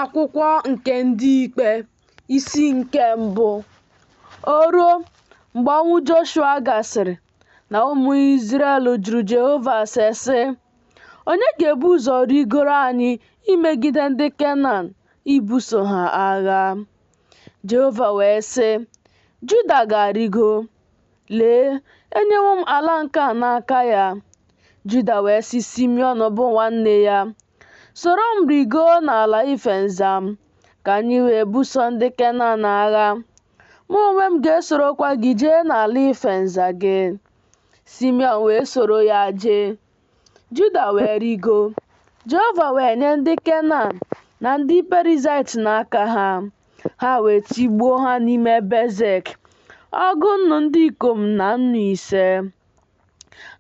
Akwụkwọ nke ndị ikpe isi nke mbụ. O ruo mgbe ọnwụ Joshua gasịrị na ụmụ Izrel jụrụ Jehova ase sị, onye ga-ebu ụzọ rigoro anyị imegide ndị Kenan ibuso ha agha? Jehova wee sị, Juda ga-arịgo. Lee, enyewo m ala nke a n'aka ya. Juda wee sị Simiọn bụ nwanne ya, soro m rigoo n'ala ife nza m, ka anyị wee buso ndị Kenan agha. Mụ onwe m ga-esorokwa gị jee n'ala ife nza gị. Simiọn wee soro ya jee. Juda wee rigo. Jehova wee nye ndị Kenan na ndị Perizait n'aka ha. Ha wee tigbuo ha n'ime Bezek, ọgụ nnu ndị ikom na nnu 5.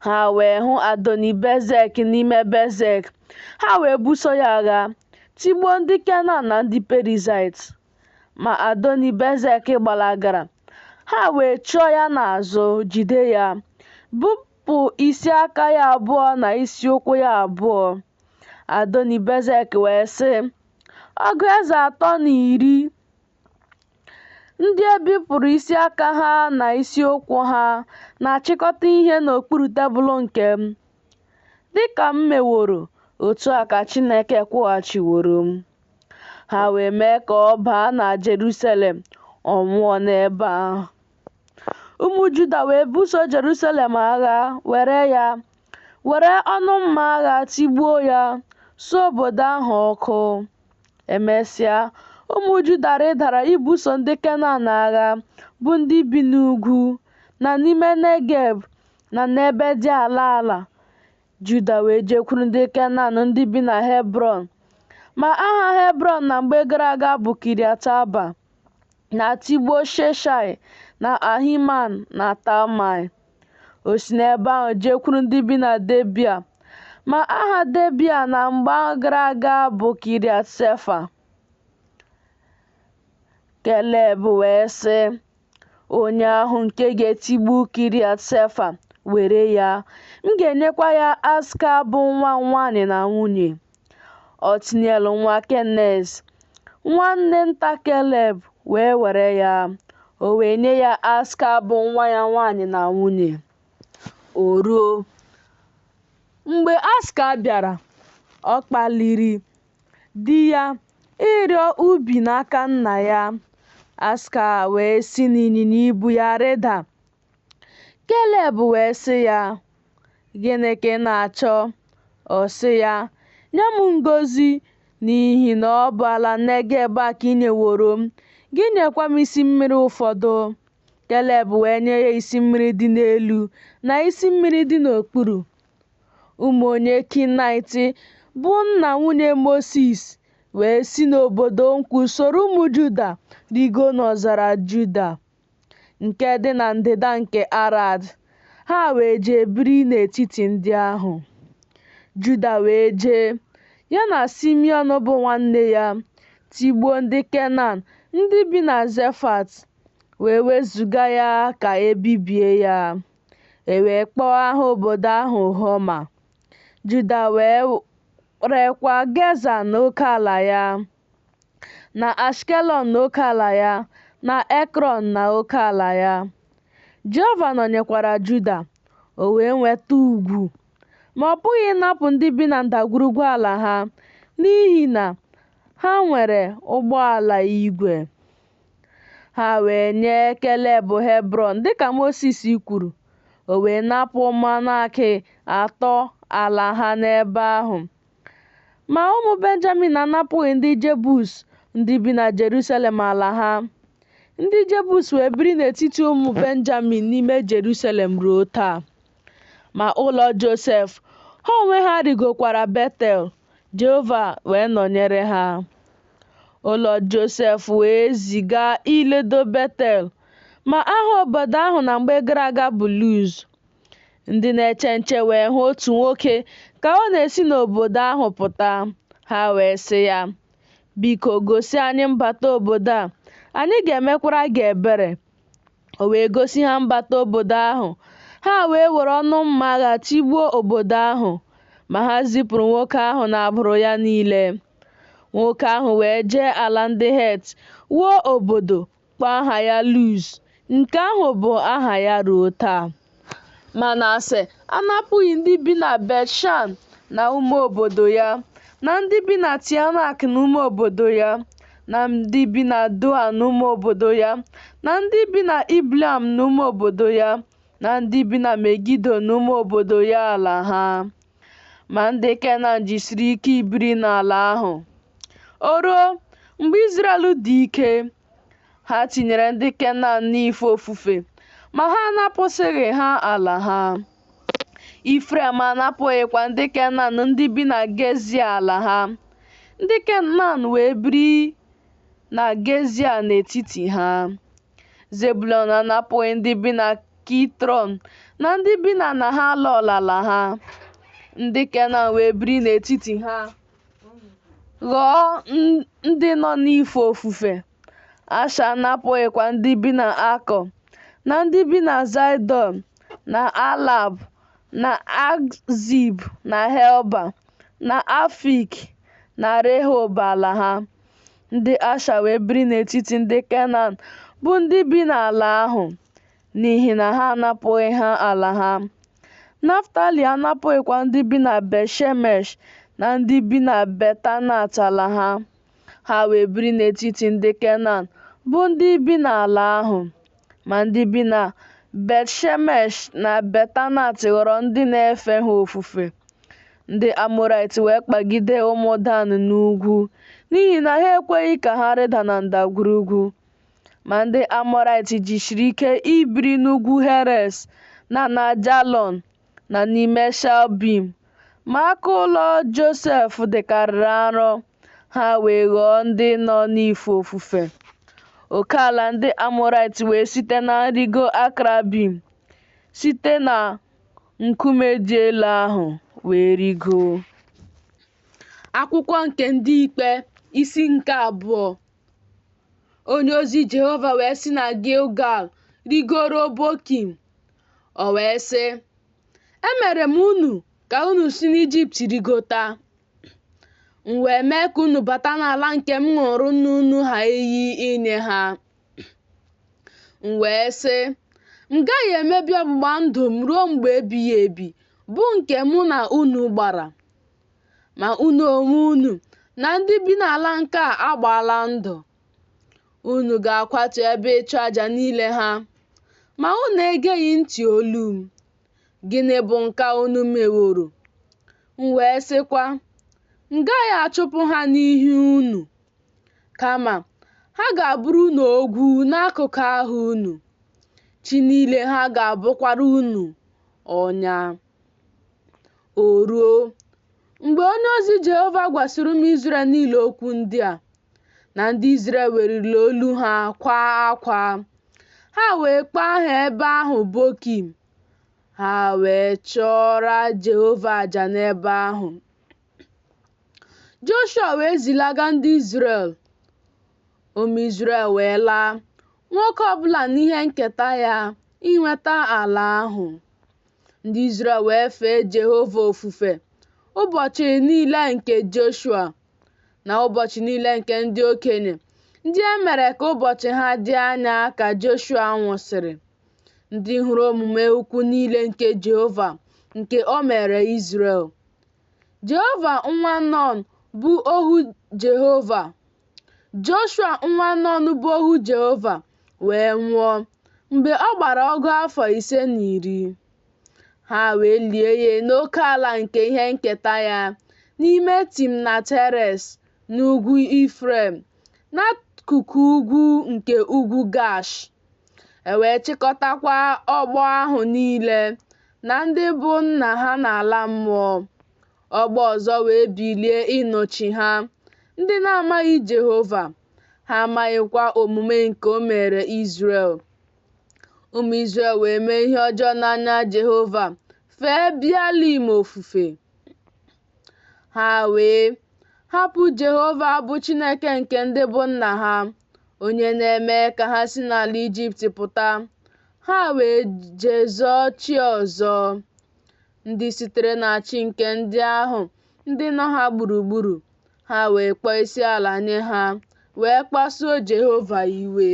Ha wee hụ Adoni-Bezek n'ime Bezek. Ha wee buso ya agha, tigbuo ndị Kenan na ndị Perizait. Ma Adoni-Bezek gbalagara. Ha wee chụọ ya n'azụ, jide ya, bupụ isi aka ya abụọ na isi ụkwụ ya abụọ. Adoni-Bezek wee sị, ọgụ eze 310 ndị e bipụrụ isi aka ha na isi ụkwụ ha na-achịkọta ihe n'okpuru tebụl nke m. Dịka m meworo, otu a ka Chineke kwụghachiworo m. Ha wee mee ka ọ baa na Jerusalem, ọ nwụọ n'ebe ahụ. Ụmụ Juda wee buso Jerusalem agha, were ọnụ mma agha tigbuo ya, suo obodo ahụ ọkụ. Emesịa, ụmụ Juda rịdara ibuso ndị Kenan agha, bụ ndị bi n'ugwu na n'ime Negeb na n'ebe dị ala ala. Juda wee jekwuru ndị Kenan ndị bi na Hebrọn. Ma aha Hebrọn na mgbe gara aga bụ Kiriat Arba, na tigbuo Sheshai na Ahiman na Talmai. O si n'ebe ahụ jekwuru ndị bi na Debịa. Ma aha Debịa na mgbe gara aga bụ Kiriat Sefa. Keleb wee sị, onye ahụ nke ga-etigbu Kiriat Sefa, were ya, m ga-enyekwa ya Aska bụ nwa m nwanyị na nwunye. Otniel nwa Kenez, nwanne nta Keleb, wee were ya. O wee nye ya Aska bụ nwa ya nwanyị na nwunye. O ruo mgbe Aska bịara, ọ kpaliri di ya ịrịọ ubi n'aka nna ya. Aska wee si n'ịnyịnya ibu ya rịda. Keleb wee sị ya, gịnị ka ị na-achọ? Ọ sị ya, nye m ngọzi, n'ihi na ọ bụ ala Negeb a ka ị nyeworo m. Gị nyekwa m isi mmiri ụfọdụ. Keleb wee nye ya isi mmiri dị n'elu na isi mmiri dị n'okpuru. Ụmụ onye Kenait bụ nna nwunye Mosis wee si n'obodo nkwụ soro ụmụ Juda rigo n'ọzara Juda, nke dị na ndịda nke Arad. Ha wee jee biri n'etiti ndị ahụ. Juda wee jee, ya na Simiọn bụ nwanne ya, tigbuo ndị Kenan ndị bi na Zefat, wee wezuga ya ka ebibie ya. E wee kpọọ aha obodo ahụ Homa. Juda wee rekwa Geza n'oke ala ya, na Ashkelọn n'oke ala ya, na Ekrọn na oke ala ya. Jehova nọnyekwara Juda, o wee nweta ugwu, ma ọ pụghị ịnapụ ndị bi na ndagwurugwu ala ha, n'ihi na ha nwere ụgbọala igwe. Ha wee nye Keleb Hebrọn dịka Mosis kwuru. O wee napụ Manase 3 ala ha n'ebe ahụ. Ma ụmụ Benjamin anapụghị ndị Jebus ndị bi na Jerusalem ala ha. Ndị Jebus wee biri n'etiti ụmụ Benjamin n'ime Jerusalem ruo taa. Ma ụlọ Josef, ha onwe ha rigokwara Betel. Jehova wee nọnyere ha. Ụlọ Josef wee ziga iledo Betel, ma aha obodo ahụ na mgbe gara aga bụ Luz. Ndị na-eche nche wee hụ otu nwoke ka ọ na-esi n'obodo ahụ pụta. Ha wee sị ya, biko gosi anyị mbata obodo a, anyị ga-emekwara gị ebere. O wee gosi ha mbata obodo ahụ. Ha wee were ọnụ mma agha tigbuo obodo ahụ, ma ha zipụrụ nwoke ahụ na agbụrụ ya niile. Nwoke ahụ wee jee ala ndị Het wuo obodo kpọọ aha ya Luz, nke ahụ bụ aha ya ruo taa. Manase anapụghị ndị bi na Bet-Shan na ụmụ obodo ya, na ndị bi na Tianak na ụmụ obodo ya, na ndị bi na Doa na ụmụ obodo ya, na ndị bi na Ibleam na ụmụ obodo ya, na ndị bi na Megido na ụmụ obodo ya ala ha. Ma ndị Kenan jisiri ike ibiri n'ala ahụ. O ruo mgbe Izrel dị ike, ha tinyere ndị Kenan n'ife ofufe, ma ha anapụsịghị ha ala ha. Ifrem anapụghịkwa ndị Kenan ndị bi na Gezia ala ha. Ndị Kenan wee biri na Gezia n'etiti ha. Zebulọn anapụghị ndị bi na Kitron na ndị bi na Nahalol ala ha. Ndị Kenan wee biri n'etiti ha, ghọọ ndị nọ n'ife ofufe. Asha anapụghịkwa ndị bi na Akọ, na ndị bi na Zaidọn, na Alab, na Akzib, na Helba, na Afik, na Rehob ala ha. Ndị Asha wee biri n'etiti ndị Kenan bụ ndị bi n'ala ahụ, n'ihi na ha anapụghị ha ala ha. Naftali anapụghịkwa ndị bi na Bet-Shemesh na ndị bi na Betanat ala ha. Ha wee biri n'etiti ndị Kenan bụ ndị bi n'ala ahụ. Ma ndị bi na Bet-Shemesh na Betanat ghọrọ ndị na-efe ha ofufe. Ndị Amọrait wee kpagide ụmụ Dan n'ugwu, n'ihi na ha ekweghị ka ha rịda na ndagwurugwu. Ma ndị Amọrait jisiri ike ibiri n'ugwu Heres na Jalon na n'ime Shalbim. Ma aka ụlọ Josef dịkarịrị arọ, ha wee ghọọ ndị nọ n'ife ofufe. Oke ala ndị Amọrait wee site na nrigo Akrabim, site na nkume dị elu ahụ wee rigo. Akwụkwọ nke ndị Ikpe isi nke 2. Onye ozi Jehova wee si na Gilgal rigoro Bokim. O wee sị, emere m unu ka unu si n'Ijipt rigota, m wee mee ka unu bata n'ala nke m ṅụrụ nna unu ha iyi inye ha. M wee sị, m gaghị emebi ọgbụgba ndụ m ruo mgbe ebighị ebi, bụ nke mụ na unu gbara. Ma unu onwe unu na ndị bi n'ala nke a agbaala ndụ. Unu ga-akwatu ebe ịchụ aja niile ha, ma unu egeghị ntị olu m. Gịnị bụ nke unu meworo? M wee sịkwa, m gaghị achụpụ ha n'ihu unu, kama ha ga-abụrụ unu ogwu n'akụkụ ahụ unu. Chi niile ha ga-abụkwara unu ọnya. O ruo mgbe onye ozi Jehova gwasịrị ụmụ Izrel niile okwu ndị a, na ndị Izrel weliri olu ha kwaa akwa, ha wee kpọọ aha ebe ahụ Bokim. Ha wee chụọrọ Jehova aja n'ebe ahụ. Joshua wee zilaga ndị Izrel. Ụmụ Izrel wee laa, nwoke ọbụla n'ihe nketa ya, inweta ala ahụ. Ndị Izrel wee fee Jehova ofufe ụbọchị niile nke Joshua, na ụbọchị niile nke ndị okenye, ndị e mere ka ụbọchị ha dị anya ka Joshua nwụsịrị, ndị hụrụ omume ukwu niile nke Jehova nke o mere Izrel. Jehova nwa Nun bụ ohu Jehova. Joshua nwa Nun bụ ohu Jehova wee nwụọ mgbe ọ gbara 50. Ha wee lie ya n'oke ala nke ihe nketa ya, n'ime Timnat Heres n'ugwu Ifrem, n'akụkụ ugwu nke ugwu Gash. E wee chịkọtakwa ọgbọ ahụ niile na ndị bụ nna ha n'ala mmụọ. Ọgbọ ọzọ wee bilie ịnọchi ha, ndị na-amaghị Jehova, ha amaghịkwa omume nke o mere Izrel. Ụmụ Izrel wee mee ihe ọjọọ n'anya Jehova, fee Baalim ofufe. Ha wee hapụ Jehova bụ Chineke nke ndị bụ nna ha, onye na-eme ka ha si n'ala Ijipt pụta. Ha wee jezọọ chi ọzọ, ndị sitere na chi nke ndị ahụ ndị nọ ha gburugburu. ha wee kpọọ isiala nye ha, wee kpasuo Jehova iwe.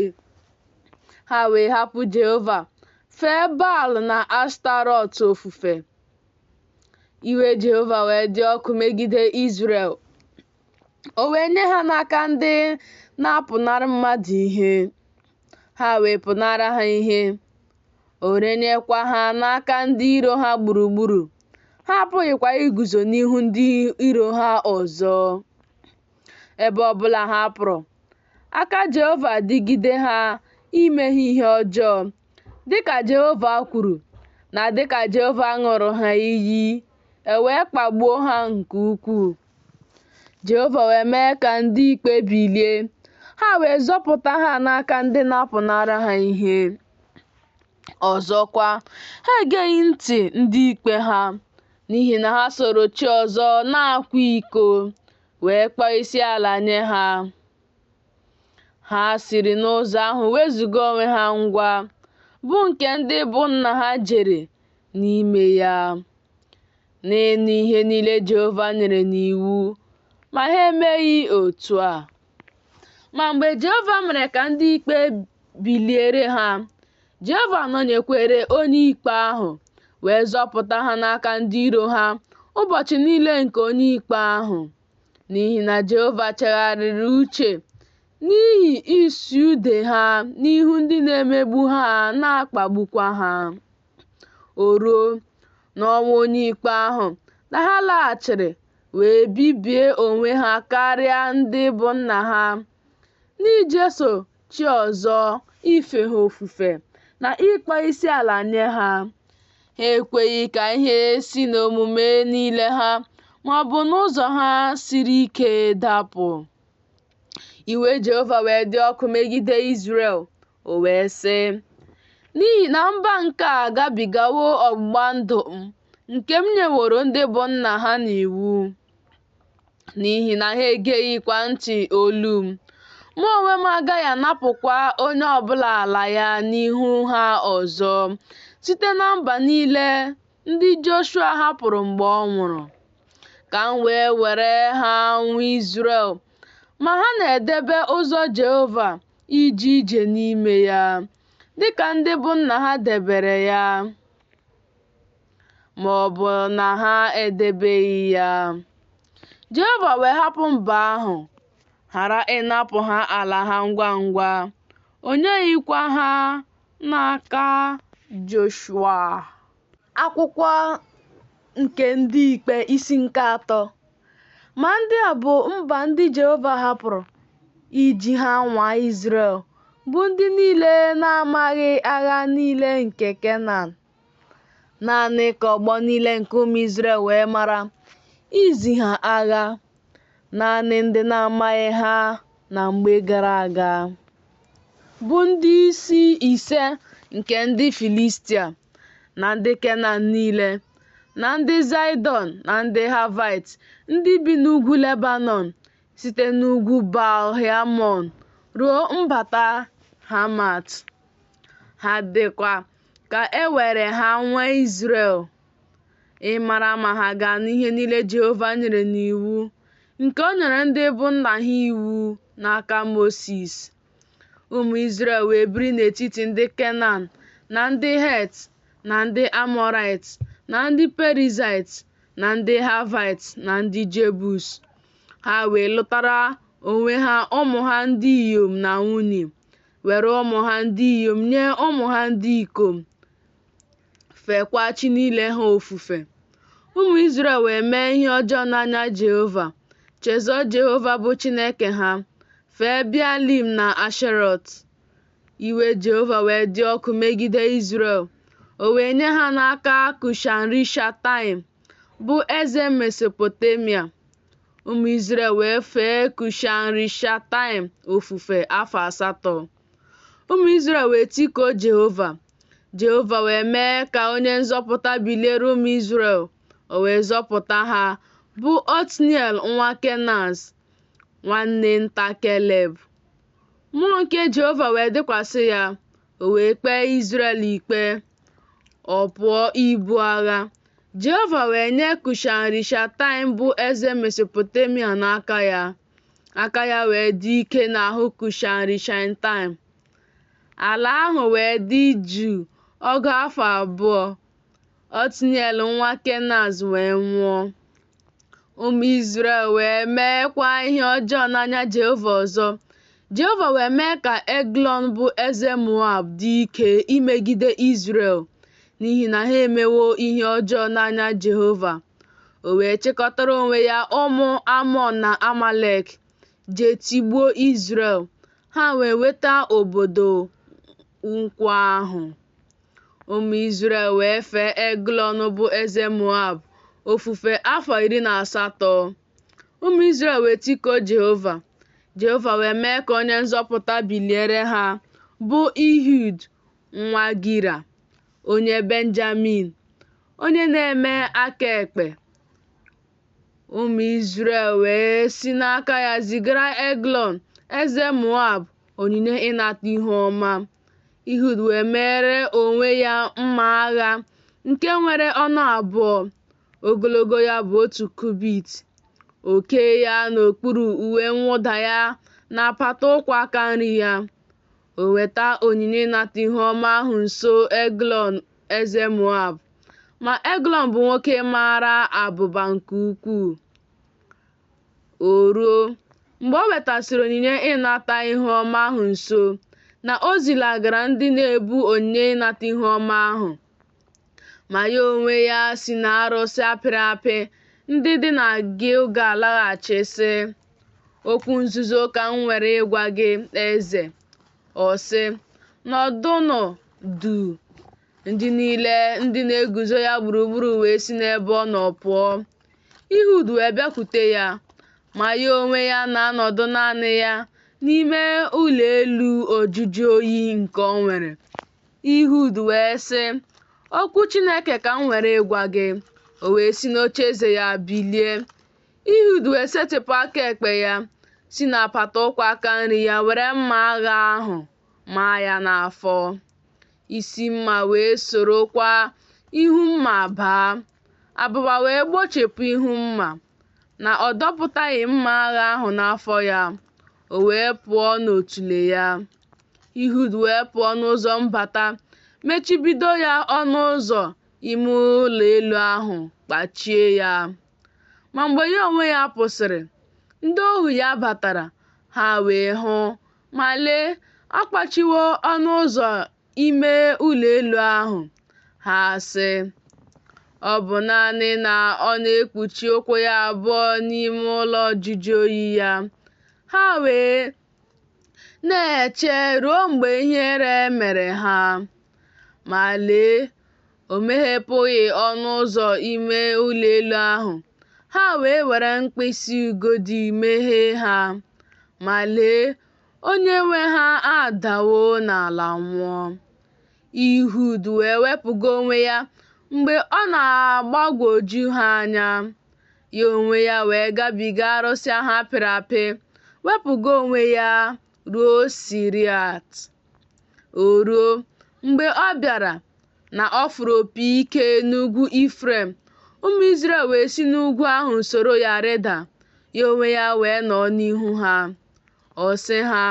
Ha wee hapụ Jehova, fee Baal na Ashtarọt ofufe. Iwe Jehova wee dị ọkụ megide Izrel. O wee nye ha n'aka ndị na-apụnara mmadụ ihe. Ha wee pụnara ha ihe. O renyekwa ha n'aka ndị iro ha gburugburu. Ha apụghịkwa iguzo n'ihu ndị iro ha ọzọ. Ebe ọbụla ha pụrụ, aka Jehova dịgide ha ime ha ihe ọjọọ, dịka Jehova kwuru, na dịka Jehova ṅụrụ ha iyi, wee kpagbuo ha nke ukwuu. Jehova wee mee ka ndị ikpe bilie, ha wee zọpụta ha n'aka ndị na-apụnara ha ihe. Ọzọkwa, ha egeghị ntị ndị ikpe ha, n'ihi na ha soro chi ọzọ na-akwa iko, wee kpọọ isiala nye ha. Ha siri n'ụzọ ahụ wezuga onwe ha ngwa, bụ nke ndị bụ nna ha jere n'ime ya, n'ịnụ ihe niile Jehova nyere n'iwu, ma ha emeghị otu a. Ma mgbe Jehova mere ka ndị ikpe biliere ha, Jehova nọnyekwere onye ikpe ahụ, wee zọpụta ha n'aka ndị iro ha ụbọchị niile nke onye ikpe ahụ, n'ihi na Jehova chegharịrị uche n'ihi isi ude ha n'ihu ndị na-emegbu ha na-akpagbukwa ha. O ruo n'ọnwa onye ikpe ahụ na ha laghachiri wee bibie onwe ha karịa ndị bụ nna ha, n'ijeso chi ọzọ, ife ha ofufe, na ịkpọ isiala nye ha. Ha ekweghị ka ihe si n'omume niile ha ma ọ bụ n'ụzọ ha siri ike dapụ. Iwe Jehova wee dị ọkụ megide Izrel. O wee sị, n'ihi na mba nke a agabigawo ọgbụgba ndụ m, nke m nyeworo ndị bụ nna ha n'iwu, n'ihi na ha egeghịkwa ntị olu m, mụ onwe m agaghị anapụkwa onye ọbụla ala ya n'ihu ha ọzọ, site na mba niile ndị Joshua hapụrụ mgbe ọ nwụrụ, ka m wee were ha nwa Izrel. Ma ha na-edebe ụzọ Jehova ije ije n'ime ya, dịka ndị bụ nna ha debere ya, ma ọ bụ na ha edebeghị ya. Jehova wee hapụ mba ahụ, ghara ịnapụ ha ala ha ngwa ngwa. O nyeghịkwa ha n'aka Joshua. Akwụkwọ nke ndị ikpe isi nke 3. Ma ndị a bụ mba ndị Jehova hapụrụ iji ha nwaa Izrel, bụ ndị niile na-amaghị agha niile nke Kenan. Naanị ka ọgbọ niile nke ụmụ Izrel wee mara izi ha agha, naanị ndị na-amaghị ha na mgbe gara aga, bụ ndị isi 5 nke ndị Filistia, na ndị Kenan niile, na ndị Zaịdọn, na ndị Havite, ndị bi n'ugwu Lebanọn, site n'ugwu Baal-Hamon ruo mbata Hamat. Ha dịkwa ka e were ha nwee Izrel, ịmara ma ha ga n'ihe niile Jehova nyere n'iwu, nke o nyere ndị bụ nna ha iwu n'aka Mosis. Ụmụ Izrel wee biri n'etiti ndị Kenan, na ndị Het, na ndị Amọrait, na ndị Perizait, na ndị Havite, na ndị Jebus. Ha wee lụtara onwe ha ụmụ ha ndị inyom na nwunye, were ụmụ ha ndị inyom nye ụmụ ha ndị ikom, feekwa chi niile ha ofufe. Ụmụ Izrel wee mee ihe ọjọọ n'anya Jehova, chezọọ Jehova bụ Chineke ha, fee Bealim na Asherọt. Iwe Jehova wee dị ọkụ megide Izrel. O wee nye ha n'aka Kushan-Rishataim, bụ eze Mesopotamia. Ụmụ Izrel wee fee Kushan-Rishataim ofufe afọ 8. Ụmụ Izrel wee tikuo Jehova. Jehova wee mee ka onye nzọpụta biliere ụmụ Izrel. O wee zọpụta ha, bụ Otniel nwa Kenaz, nwanne nta Keleb. Mmụọ nke Jehova wee dịkwasị ya. O wee kpee Izrel ikpe. Ọ pụọ ibu agha, Jehova wee nye Kushan-Rishataim bụ eze Mesopotamia n'aka ya. Aka ya wee dị ike n'ahụ Kushan-Rishataim. Ala ahụ wee dị jụụ ọgụ afọ 2. Otniel nwa Kenaz wee nwụọ. Ụmụ Izrel wee meekwa ihe ọjọọ n'anya Jehova ọzọ. Jehova wee mee ka Eglon bụ eze Moab dị ike imegide Izrel, n'ihi na ha emewo ihe ọjọọ n'anya Jehova. O wee chịkọtara onwe ya ụmụ Amọn na Amalek, jee tigbuo Izrel. Ha wee weta obodo nkwa ahụ. Ụmụ Izrel wee fee Eglon bụ eze Moab ofufe afọ 18. Ụmụ Izrel wee tikuo Jehova. Jehova wee mee ka onye nzọpụta biliere ha, bụ Ehud nwa Gira, onye Benjamin, onye na-eme aka ekpe. Ụmụ Izrel wee si n'aka ya zigara Eglon eze Moab onyinye ịnata ihu ọma. Ehud wee mere onwe ya mma agha nke nwere ọnụ abụọ, ogologo ya bụ 1 kubit. O kee ya n'okpuru uwe mwụda ya na apata ụkwụ aka nri ya. O weta onyinye ịnata ihu ọma ahụ nso Eglon eze Moab. Ma Eglon bụ nwoke mara abụba nke ukwuu. O ruo mgbe o wetasịrị onyinye ịnata ihu ọma ahụ nso, na o zilagara ndị na-ebu onyinye ịnata ihu ọma ahụ. Ma ya onwe ya si n'arụsị apịrị apị ndị dị na Gilgal laghachi sị, okwu nzuzo ka m nwere ịgwa gị eze. Ọ sị, nọdụnụ duu. Ndị niile ndị na-eguzo ya gburugburu wee si n'ebe ọ nọ pụọ. Ehud wee bịakwute ya, ma ya onwe ya na-anọdụ naanị ya n'ime ụlọ elu ojuju oyi nke o nwere. Ehud wee sị, okwu Chineke ka m nwere ịgwa gị. O wee si n'ocheeze ya bilie. Ehud wee setịpụ aka ekpe ya, si n'apata ụkwụ aka nri ya were mma agha ahụ maa ya n'afọ. Isi mma wee sorokwa ihu mma baa. Abụba wee gbochipụ ihu mma, na ọ dọpụtaghị mma agha ahụ n'afọ ya. O wee pụọ n'otule ya. Ehud wee pụọ n'ụzọ mbata, mechibido ya ọnụ ụzọ ime ụlọ elu ahụ, kpachie ya. Ma mgbe ya onwe ya pụsịrị, ndị ohu ya batara. Ha wee hụ, ma lee, akpachiwo ọnụ ụzọ ime ụlọ elu ahụ. Ha sị, ọ bụ naanị na ọ na-ekpuchi ụkwụ ya abụọ n'ime ụlọ ojuju oyi ya. Ha wee na-eche ruo mgbe ihere mere ha. Ma lee, o meghepụghị ọnụ ụzọ ime ụlọ elu ahụ. Ha wee were mkpịsị ugodi meghee ha. Ma lee, onye nwe ha adawo n'ala nwụọ. Ehud wee wepụga onwe ya mgbe ọ na-agbagwoju ha anya. Ya onwe ya wee gabiga arụsị ahụ apịrị apị, wepụga onwe ya ruo Siriat. O ruo mgbe ọ bịara na ọ fụrụ opi ike n'ugwu Ifrem, ụmụ Izrel wee si n'ugwu ahụ soro ya rịda. Ya onwe ya wee nọ n'ihu ha. Ọ sị ha,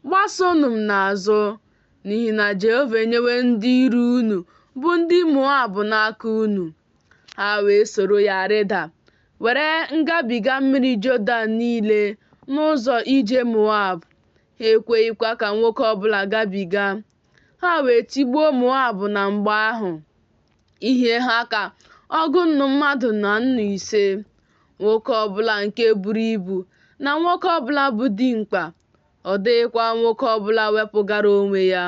gbasonụ m n'azụ, n'ihi na Jehova enyewe ndị iro unu bụ ndị Moab n'aka unu. Ha wee soro ya rịda, were ngabiga mmiri Jọdan niile n'ụzọ ije Moab. Ha ekweghịkwa ka nwoke ọbụla gabiga. Ha wee tigbuo Moab na mgbe ahụ, ihe ha ka 150. Nwoke ọbụla nke buru ibu na nwoke ọbụla bụ dimkpa. Ọ dịghịkwa nwoke ọbụla wepụgara onwe ya.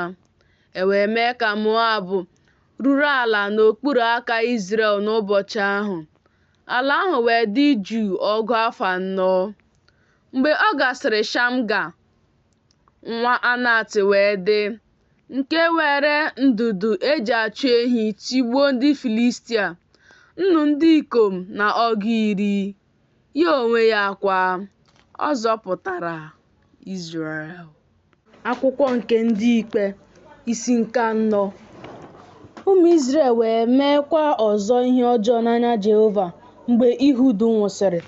E wee mee ka Moab ruru ala n'okpuru aka Izrel n'ụbọchị ahụ. Ala ahụ wee dị jụụ ọgụ afọ 4. Mgbe ọ gasịrị, Shamga nwa Anat wee dị, nke were ndụdụ eji achụ ehi tigbuo ndị Filistia, nnu ndị ikom na ọgụ 10. Ya onwe ya kwa, ọ zọpụtara Izrel. Akwụkwọ nke ndị Ikpe, isi nke 4. Ụmụ Izrel wee meekwa ọzọ ihe ọjọọ n'anya Jehova mgbe Ehud nwụsịrị.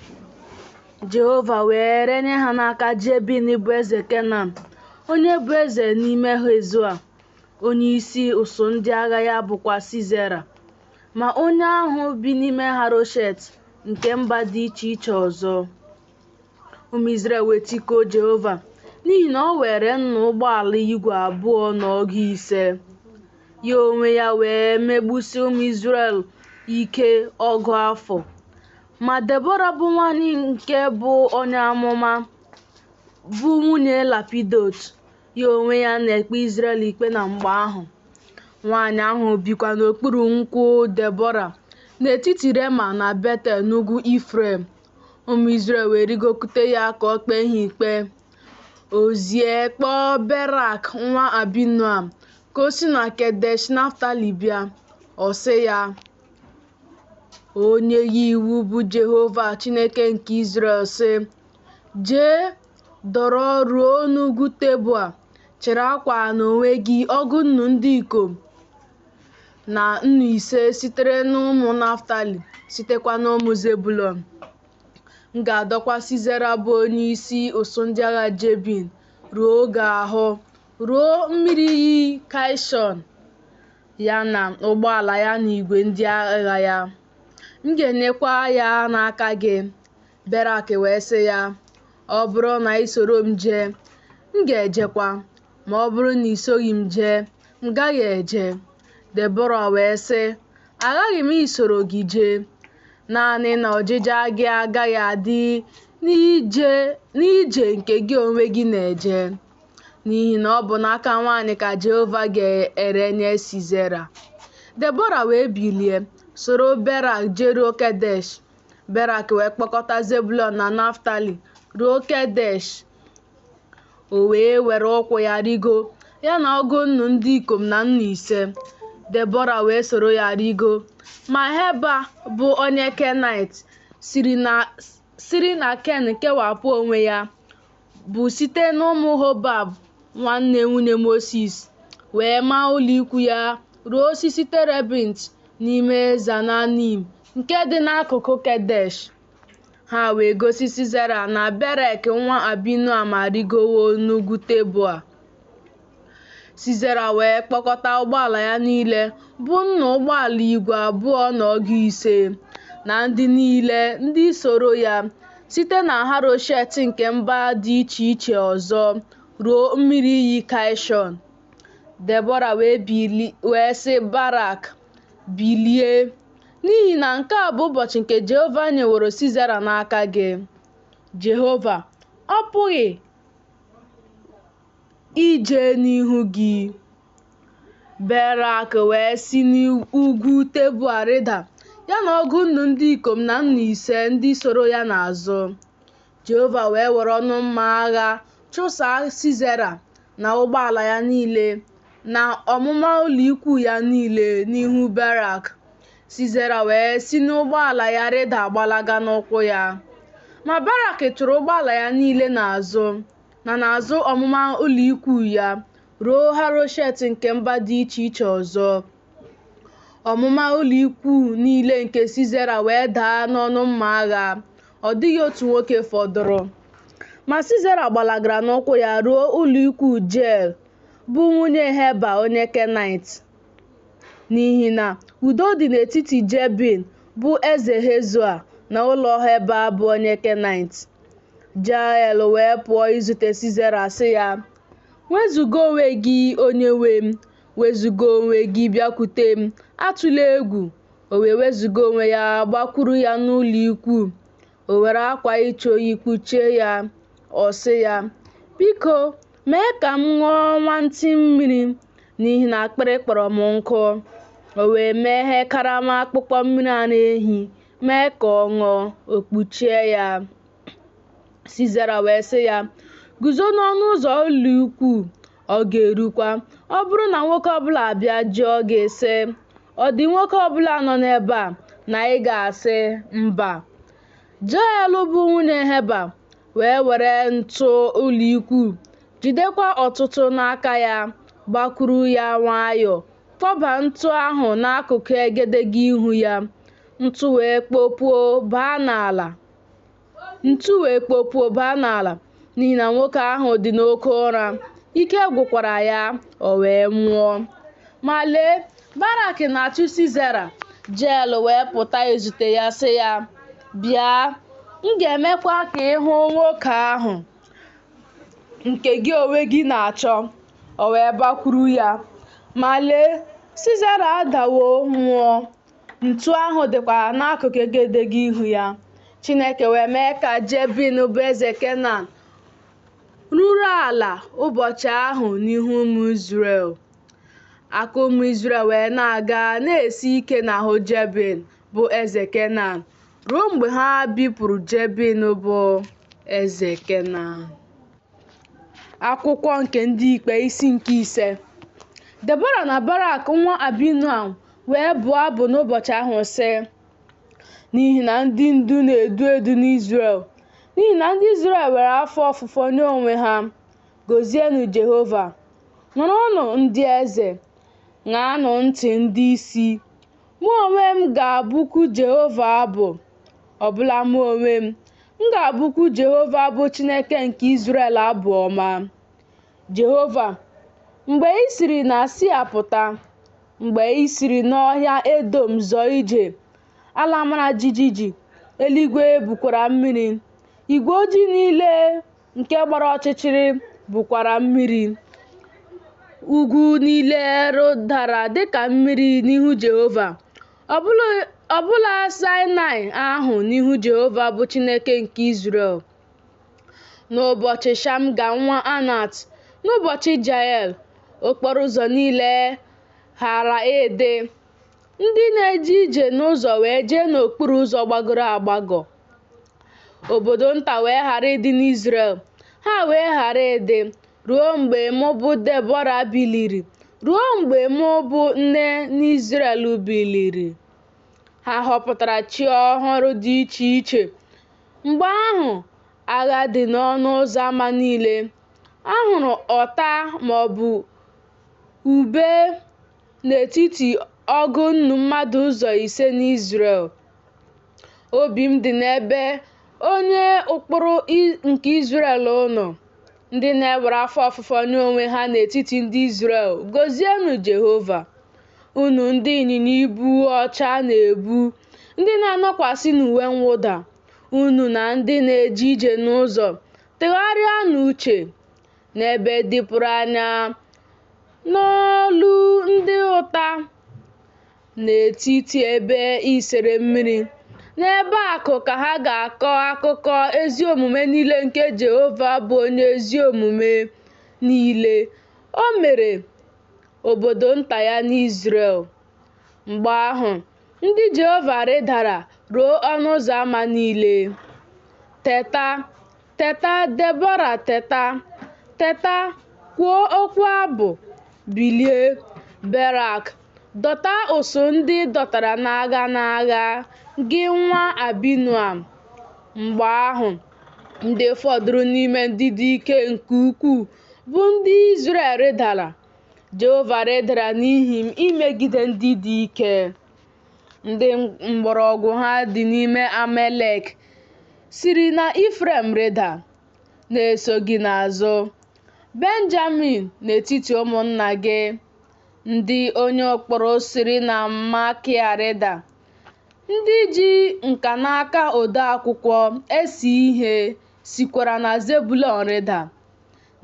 Jehova wee renye ha n'aka Jabin bụ eze Kenan, onye bụ eze n'ime Hezua. Onyeisi ụsụ ndị agha ya bụkwa Sisera, ma onye ahụ bi n'ime Haroshet nke mba dị iche iche ọzọ. Ụmụ Izrel wee tikuo Jehova n'ihi na o were nna ụgbọala igwe abụọ na ọgụ ise. Ya onwe ya wee megbusi ụmụ Izrel ike ọgụ afọ. Ma Debora bụ nwanyị nke bụ onye amụma, bụ nwunye Lapidot, ya onwe ya na-ekpe Izrel ikpe na mgbe ahụ. Nwanyị ahụ bikwa n'okpuru nkwụ Debora n'etiti Rema na Betel n'ugwu Ifrem. Ụmụ Izrel wee rigokute ya ka ọ kpee ha ikpe. Ozie kpọọ Berak nwa Abinoam ka o si na Kedesh Naftali bịa. Ọ sị ya, onye ya iwu bụ Jehova Chineke nke Izrel sị, jee dọrọ ruo n'ugwu Teboa, chịrị akwa n'onwe gị ọgụ nnu ndị ikom na nnu ise sitere n'ụmụ Naftali, sitekwa n'ụmụ Zebulọn. M ga-adọkwa Sisera bụ onye isi ụsụ ndị agha Jabin ruo oge ahụ, ruo mmiri iyi Kaishọn, ya na ụgbọala ya na igwe ndị agha ya. M ga-enyekwa ya n'aka gị. Berak wee sị ya, ọ bụrụ na ị soro m jee, m ga-ejekwa, ma ọ bụrụ na ị soghị m jee, m gaghị eje. Debora wee sị, aghaghị m isoro gị jee, naanị na ọjịja gị agaghị adị n'ije nke gị onwe gị na-eje, n'ihi na ọ bụ n'aka nwaanyị ka Jehova ga-erenye Sisera. Debora wee bilie soro Berak jeruo Kedesh. Berak wee kpọkọta Zebulọn na Naftali ruo Kedesh. O wee were ụkwụ ya rigo, ya na ọgụ nnu ndị ikom na nnu ise. Debora wee soro ya rigo. Ma Heba bụ onye Kenite siri na Ken kewapụ onwe ya, bụ site n'ụmụ Hobab nwanne nwunye Mosis, wee maa ụlọ ikwu ya ruo osisi terebint n'ime Zananim nke dị n'akụkụ Kedesh. Ha wee gosi Sisera na Berak nwa Abinoam arigowo n'ugwu Teboa. Sisera wee kpọkọta ụgbọala ya niile, bụ nna ụgbọala igwe abụọ na ọgụ ise, na ndị niile ndị soro ya, site na Haroshet nke mba dị iche iche ọzọ ruo mmiri iyi Kaishọn. Debora wee sị Barak, bilie, n'ihi na nke a bụ ụbọchị nke Jehova nyeworo Sisera n'aka gị. Jehova ọ pụghị ije n'ihu gị. Berak wee si n'ugwu Teboa rịda, ya na ọgụ nnu ndị ikom na nnu ise ndị soro ya n'azụ. Jehova wee were ọnụ mma agha chụsaa Sisera na ụgbọala ya niile na ọmụma ụlọ ikwu ya niile n'ihu Berak. Sisera wee si n'ụgbọala ya rịda gbalaga n'ụkwụ ya. Ma Berak chụrụ ụgbọala ya niile n'azụ na n'azụ ọmụma ụlọ ikwu ya ruo Haroshet nke mba dị iche iche ọzọ. Ọmụma ụlọ ikwu niile nke Sisera wee daa n'ọnụ mma agha, ọ dịghị otu nwoke fọdụrụ. Ma Sisera gbalagara n'ụkwụ ya ruo ụlọ ikwu Jael, bụ nwunye Heba onye Kenite, n'ihi na udo dị n'etiti Jabin bụ eze Hezua na ụlọ Heba bụ onye Kenite. Jael wee pụọ izute Sisera sị ya, wezuga onwe gị onye nwe m, wezuga onwe gị bịakwute m, atụla egwu. O wee wezuga onwe ya gbakwuru ya n'ụlọ ikwu. O were akwa ịchọ oyi kpuchie ya. Ọ sị ya, biko mee ka m ṅụọ nwantị mmiri, n'ihi na akpịrị kpọrọ m nkụ. O wee meghee karama akpụkpọ mmiri ara ehi, mee ka ọ ṅụọ, o kpuchie ya. Sisera wee sị ya, guzo n'ọnụ ụzọ ụlọ ikwu, ọ ga-erukwa. Ọ bụrụ na nwoke ọbụla abịa jụọ gị sị, ọ dị nwoke ọbụla nọ n'ebe a, na ị ga-asị mba. Jael bụ nwunye Heba wee were ntụ ụlọ ikwu, jidekwa ọtụtụ n'aka ya, gbakwuru ya nwayọọ, kpọba ntụ ahụ n'akụkụ egedege ihu ya. Ntụ wee kpọpuo baa n'ala n'ihi na nwoke ahụ dị n'oke ụra. Ike gwụkwara ya, o wee nwụọ. Ma lee, Barak na-achụ Sisera. Jael wee pụta izute ya sị ya, "Bịa, m ga-emekwa ka ị hụ nwoke ahụ nke gị onwe gị na-achọ." O wee bakwuru ya. Ma lee, Sisera adawo nwụọ. Ntụ ahụ dịkwa n'akụkụ egedege ihu ya. Chineke wee mee ka Jabin bụ eze Kenan ruru ala ụbọchị ahụ n'ihu ụmụ Izrel. Aka ụmụ Izrel wee na-aga na-esi ike n'ahụ Jabin bụ eze Kenan ruo mgbe ha bipụrụ Jabin bụ eze Kenan. Akwụkwọ nke ndị ikpe isi nke 5. Debọra na Barak nwa Abinoam wee bụọ abụ n'ụbọchị ahụ sị, "N'ihi na ndị ndu na-edu edu n'Izrel, n'ihi na ndị Izrel were afọ ofufo nye onwe ha, gọzienụ Jehova. Nụrụnụ ndị eze, ṅaanụ ntị ndị isi. Mụ onwe m ga-abụku Jehova abụ, ọbụla mụ onwe m ga-abụku Jehova bụ Chineke nke Izrel abụ ọma. Jehova, mgbe ị siri na Sia pụta, mgbe ị siri n'ọhịa Edọm zọọ ije, ala mara jijiji, eluigwe bukwara mmiri, igwe ojii niile nke gbara ọchịchịrị bukwara mmiri. Ugwu niile rụdara dịka mmiri n'ihu Jehova, ọbụla Saịnaị ahụ n'ihu Jehova bụ Chineke nke Izrel. N'ụbọchị Shamga nwa Anat, n'ụbọchị Jael, okporo ụzọ niile ghara ede. Ndị na-eje ije n'ụzọ wee jee n'okpuru ụzọ gbagọrọ agbagọ. Obodo nta wee ghara ịdị n'Izrel, ha wee ghara ede ruo mgbe mụ bụ Debọra biliri, ruo mgbe mụ bụ nne n'Izrel biliri. Ha họpụtara chi ọhụrụ dị iche iche. Mgbe ahụ, agha dị n'ọnụ ụzọ ámá niile. A hụrụ ọta maọbụ ube n'etiti ọgụ nnu mmadụ ụzọ 5 n'Izrel. Obi m dị n'ebe onye ụkpụrụ nke Izrel nọ, ndị na-ewere afọ ofufo nye onwe ha n'etiti ndị Izrel. Gọzienụ Jehova, unu ndị ịnyịnya ibu ọcha na-ebu, ndị na-anọkwasị n'uwe mwụda, unu na ndị na-eje ije n'ụzọ. Tụgharịanụ uche n'ebe dịpụrụ anya, n'olu ndị ụta, n'etiti ebe isere mmiri. N'ebe akụ ka ha ga-akọ akụkọ ezi omume niile nke Jehova bụ onye ezi omume niile. O mere obodo nta ya n'Izrel. Mgbe ahụ, ndị Jehova rịdara ruo ọnụ ụzọ ámá niile. Teta, teta, Debọra, teta, teta, kwuo okwu abụ. Bilie, Barak, dọta ụsụ ndị dọtara n'agha, gị nwa Abinoam. Mgbe ahụ, ndị fọdụrụ n'ime ndị dị ike nke ukwuu bụ ndị Izrel rịdara. Jehova rịdara n'ihi m imegide ndị dị ike. Ndị mgbọrọgwụ ha dị n'ime Amalek siri na Ifrem rịda, na-eso gị n'azụ. Benjamin n'etiti ụmụnna gị, ndị onye ụkpụrụ siri na Makia rịda. Ndị ji nkanaka ode akwụkwọ esi ihe sikwara na Zebụlọn rịda.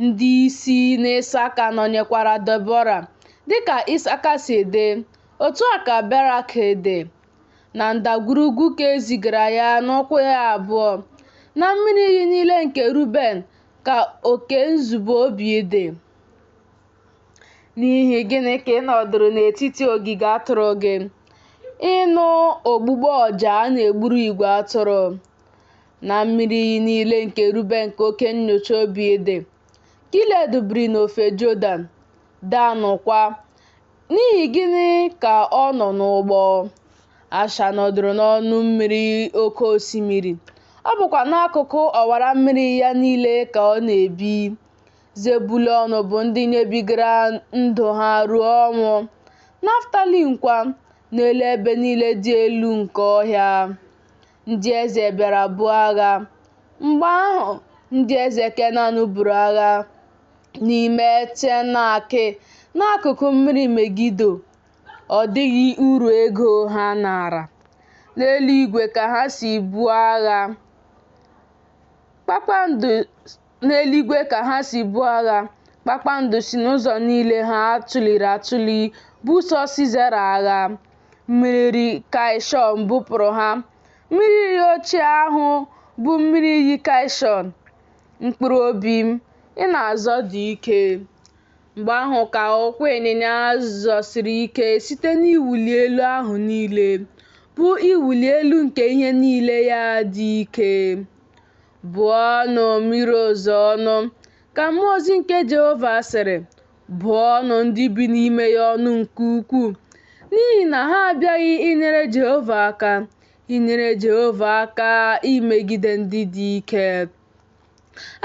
Ndị isi n'Isaka nọnyekwara Debọra, dịka Isaka si dị, otu a ka Barak dị. Na ndagwurugwu ka e zigara ya n'ụkwụ ya abụọ. Na mmiri iyi niile nke Ruben ka oke nzube obi dị. N'ihi gịnị ka ị nọdụrụ n'etiti ogige atụrụ gị, ịnụ ogbugbo ọja a na-egburu igwe atụrụ? Na mmiri iyi niile nke Ruben ka oke nnyocha obi dị. Gilead biri n'ofe Jọdan, Dan kwa. N'ihi gịnị ka ọ nọ n'ụgbọ? Asha nọdụrụ n'ọnụ mmiri oke osimiri. Ọ bụkwa n'akụkụ ọwara mmiri ya niile ka ọ na-ebi. Zebụlọn bụ ndị nyebigara ndụ ha ruo ọnwụ. Naftali nkwa n'elu ebe niile dị elu nke ọhịa. Ndị eze bịara buo agha. Mgbe ahụ ndị eze Kenan buru agha n'ime Teanaki n'akụkụ mmiri Megido. Ọ dịghị uru ego ha nara. N'eluigwe ka ha si buo agha. Kpakpando si n'ụzọ niile ha tụliri atụli buso Sisera agha. Mmiri Kaishọn bupụrụ ha. Mmiri iyi ochie ahụ bụ mmiri iyi Kaishọn. Mkpụrụ obi m, ị na-azọ dị ike. Mgbe ahụ ka ụkwụ ịnyịnya zọsiri ike site n'iwuli elu ahụ niile, bụ iwuli elu nke ihe niile ya dị ike. Bụọnụ mmiri ozuzo ọnụ, ka mmụọ ozi nke Jehova sịrị. Bụọnụ ndị bi n'ime ya ọnụ nke ukwuu, n'ihi na ha abịaghị inyere Jehova aka imegide ndị dị ike.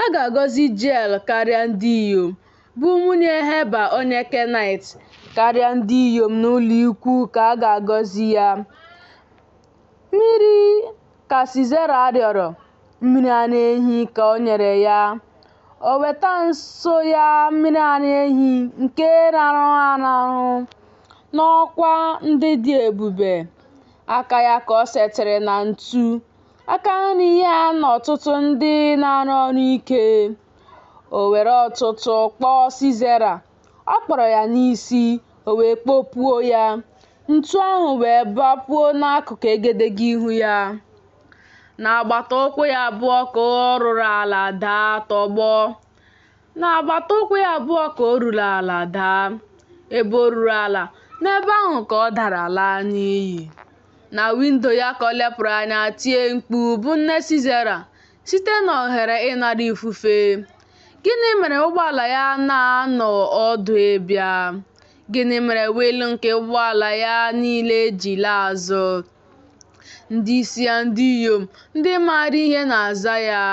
A ga-agọzi Jael karịa ndị inyom, bụ nwunye Heba onye Kenite karịa ndị inyom n'ụlọ ikwu ka a ga-agọzi ya. Mmiri ka Sisera rịọrọ, mmiri ara ehi ka o nyere ya. O weta nso ya mmiri ara ehi nke rarụ n'ọkwa ndị dị ebube. Aka ya ka o setịrị na ntụ, aka nri ya na ọtụtụ ndị na-arụ ọrụ ike. O were ọtụtụ kpọọ Sisera. Ọ kpọrọ ya n'isi, o wee kpọpuo ya. Ntụ ahụ wee bapuo n'akụkụ egedege ihu ya. N'agbata ụkwụ ya abụọ ka o ruru ala daa tọgbọ. Ebe o ruru ala, n'ebe ahụ ka ọ dara laa n'iyi. Na windo ya ka o lepụrụ anya tie mkpu bụ nne Sisera site n'ohere ịnara ifufe. Gịnị mere ụgbọala ya na-anọ ọdụ ịbịa? Gịnị mere wiil nke ụgbọala ya niile ji laa azụ? Ndị isi ya ndị inyom ndị maara ihe na-aza ya.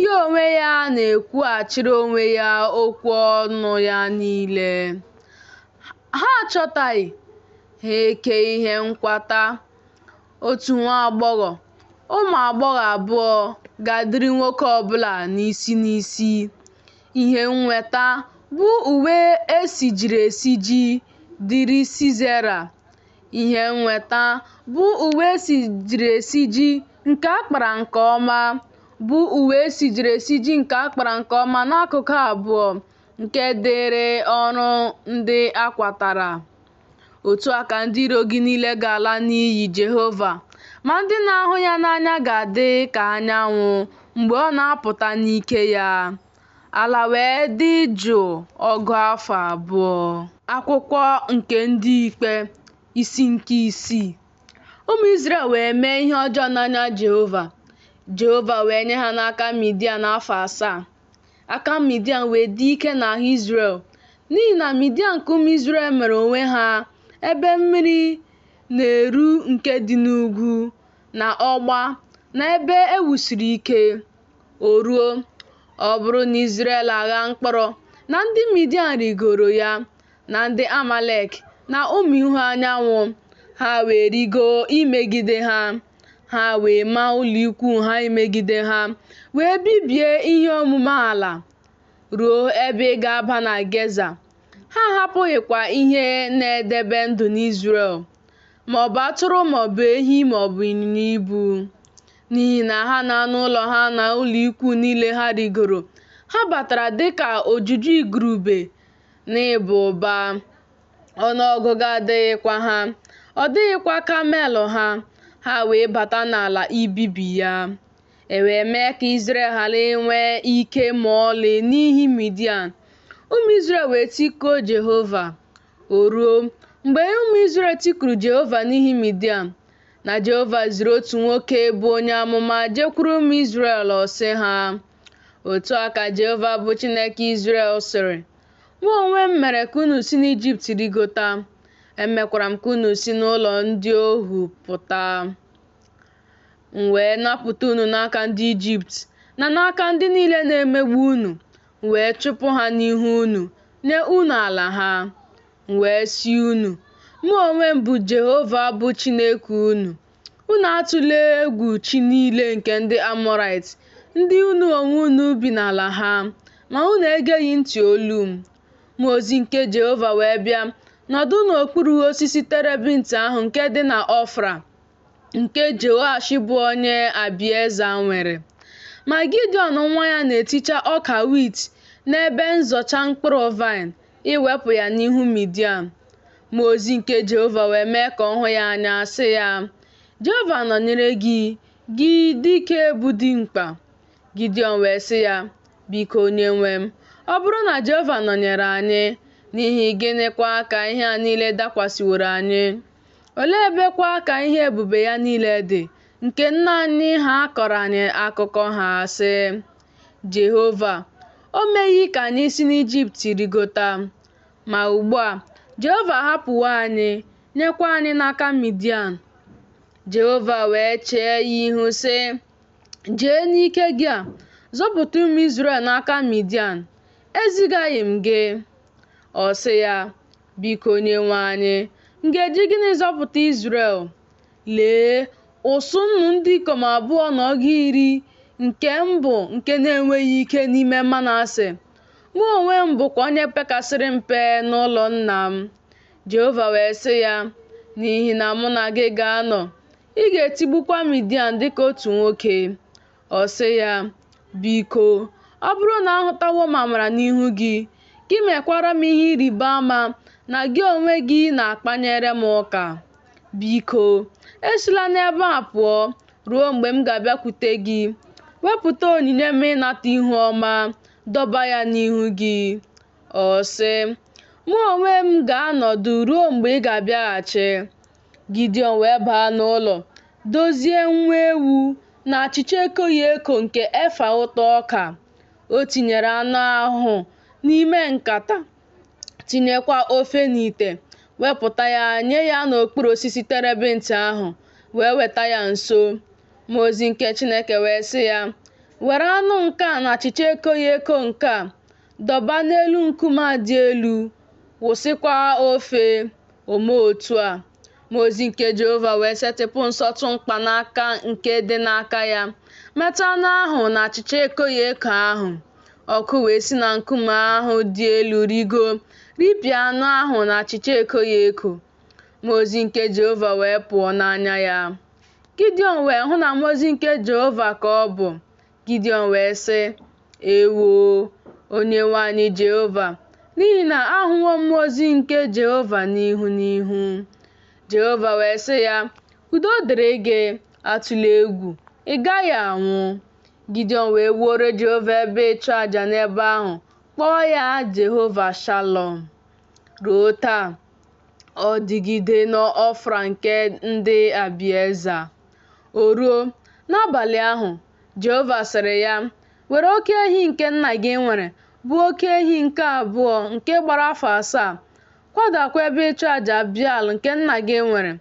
Ya onwe ya na-ekwughachiri onwe ya okwu ọnụ ya niile. Ha achọtaghị. Ha eke ihe nkwata. Otu nwa agbọghọ, ụmụ agbọghọ abụọ ga-adịrị nwoke ọbụla n'isi. Ihe nnweta bụ uwe esijiri esiji dịrị Sisera. Ihe nnweta bụ uwe esijiri esiji nke akpara nke ọma, bụ uwe esijiri esiji nke akpara nke ọma n'akụkụ abụọ nke dịrị ọrụ ndị akwatara. Otu a ka ndị iro gị niile ga-ala n'iyi Jehova, ma ndị na-ahụ ya n'anya ga-adị ka anyanwụ mgbe ọ na-apụta n'ike ya. Ala wee dị jụụ ọgụ afọ abụọ. Akwụkwọ nke ndị ikpe, isi nke 6. Ụmụ Izrel wee mee ihe ọjọọ n'anya Jehova. Jehova wee nye ha n'aka Midian afọ 7. Aka Midian wee dị ike n'ahụ Izrel, n'ihi na Midian nke ụmụ Izrel mere onwe ha ebe mmiri na-eru nke dị n'ugwu na ọgba na ebe e wusiri ike. O ruo, ọ bụrụ na Izrel agha mkpọrọ na ndị Midian rigoro ya, na ndị Amalek na ụmụ ihu anyanwụ, ha wee rigo imegide ha. Ha wee maa ụlọ ikwu ha imegide ha, wee bibie ihe omume ala ruo ebe ị ga-aba na Geza. Ha ahapụghịkwa ihe na-edebe ndụ n'Izrel, maọbụ atụrụ maọbụ ehi maọbụ ịnyịnya ibu, n'ihi na ha na anụ ụlọ ha na ụlọ ikwu niile ha rigoro. Ha batara dịka ojuju igurube na ịba ụba. Ọnụọgụgụ adịghịkwa ha, ọ dịghịkwa kamel ha. Ha wee bata n'ala ibibi ya. E wee mee ka Izrel ghara inwe ike ma ọlị n'ihi Midian. Ụmụ Izrel wee tikuo Jehova. O ruo, mgbe ụmụ Izrel tikuru Jehova n'ihi Midian, na Jehova ziri otu nwoke bụ onye amụma jekwuru ụmụ Izrel sị ha, otu a ka Jehova bụ Chineke Izrel sịrị, mụ onwe m mere ka unu si n'Ijipt rigota. Emekwara m ka unu si n'ụlọ ndị ohu pụta. M wee napụta unu n'aka ndị Ijipt na n'aka ndị niile na-emegbu unu, wee chụpụ ha n'ihu unu, nye unu ala ha. m wee sị unu, mụ onwe m bụ Jehova bụ Chineke unu. Unu atụla egwu chi niile nke ndị Amọrait, ndị unu onwe unu bi n'ala ha, ma unu egeghị ntị olu m. Mmụọ ozi nke Jehova wee bịa nọdụ n'okpuru osisi terebint ahụ nke dị na Ofra, nke Jehoash bụ onye Abieza nwere. Ma Gideọn nwa ya na-eticha ọka wit n'ebe nzọcha mkpụrụ vaịn iwepụ ya n'ihu Midian. Mmụọ ozi nke Jehova wee mee ka ọ hụ ya anya, sị ya, Jehova nọnyere gị, gị dike bụ dimkpa. Gideọn wee sị ya, biko onyenwe m, ọ bụrụ na Jehova nọnyere anyị, n'ihi gịnịkwa ka ihe a niile dakwasịworo anyị? Olee ebekwa ka ihe ebube ya niile dị, nke nna anyị ha kọrọ anyị akụkọ ha, sị, Jehova o meghị ka anyị si n'Ijipt rigota? Ma ugbu a Jehova hapụwo anyị, nyekwa anyị n'aka Midian. Jehova wee chee ya ihu, sị, jee n'ike gị a, zọpụta ụmụ Izrel n'aka Midian. Ezigaghị m gị? Ọ sị ya, biko onyenwe anyị, m ga-eji gịnị zọpụta Izrel? Lee, ụsụ nnu ndị ikom abụọ na ọgụ iri nke m bụ nke na-enweghị ike n'ime Manase. Mụ onwe m bụkwa onye pekasịrị mpe n'ụlọ nna m. Jehova wee sị ya, n'ihi na mụ na gị ga-anọ, ị ga-etigbukwa Midian dịka otu nwoke. Ọ sị ya, biko, ọ bụrụ na ahụtawo m amara n'ihu gị, gị mekwara m ihe ịrịba ama na gị onwe gị na-akpanyere m ụka. Biko, esila n'ebe a pụọ ruo mgbe m ga-abịakwute gị. Wepụta onyinye m ịnata ihu ọma, dọba ya n'ihu gị. Ọ sị, mụ onwe m ga-anọdụ ruo mgbe ị ga-abịaghachi. Gideọn wee baa n'ụlọ, dozie nwa ewu na achịcha ekoghị eko nke efa ụtọ ọka. O tinyere anụ ahụ n'ime nkata, tinyekwa ofe n'ite, wepụta ya nye ya n'okpuru osisi terebint ahụ, wee weta ya nso. Mmụọ ozi nke Chineke wee sị ya, were anụ nke a na achịcha ekoghị eko nke a, dọba n'elu nkume a dị elu, wụsịkwa ofe. Ome otu a. Mmụọ ozi nke Jehova wee setịpụ nsọtụ mkpanaka nke dị n'aka ya, metụ anụ ahụ na achịcha ekoghị eko ahụ. Ọkụ wee si na nkume ahụ dị elu rigo, ripịa anụ ahụ na achịcha ekoghị eko. Mmụọ ozi nke Jehova wee pụọ n'anya ya. Gideọn wee hụ na mmụọ ozi nke Jehova ka ọ bụ. Gideọn wee sị, ewo, Onyenwe anyị Jehova, n'ihi na ahụwo mmụọ ozi nke Jehova n'ihu n'ihu. Jehova wee sị ya, udo dịrị gị, atụla egwu, ị gaghị anwụ. Gideọn wee wuoro Jehova ebe ịchụ àjà n'ebe ahụ, kpọọ ya Jehova Shalom. Ruo taa, ọ dịgide n'Ofra nke ndị Abieza. O ruo n'abalị ahụ, Jehova sịrị ya, were oke ehi nke nna gị nwere, bụ oke ehi nke abụọ nke gbara afọ 7, kwadakwa ebe ịchụ àjà Baal nke nna gị nwere,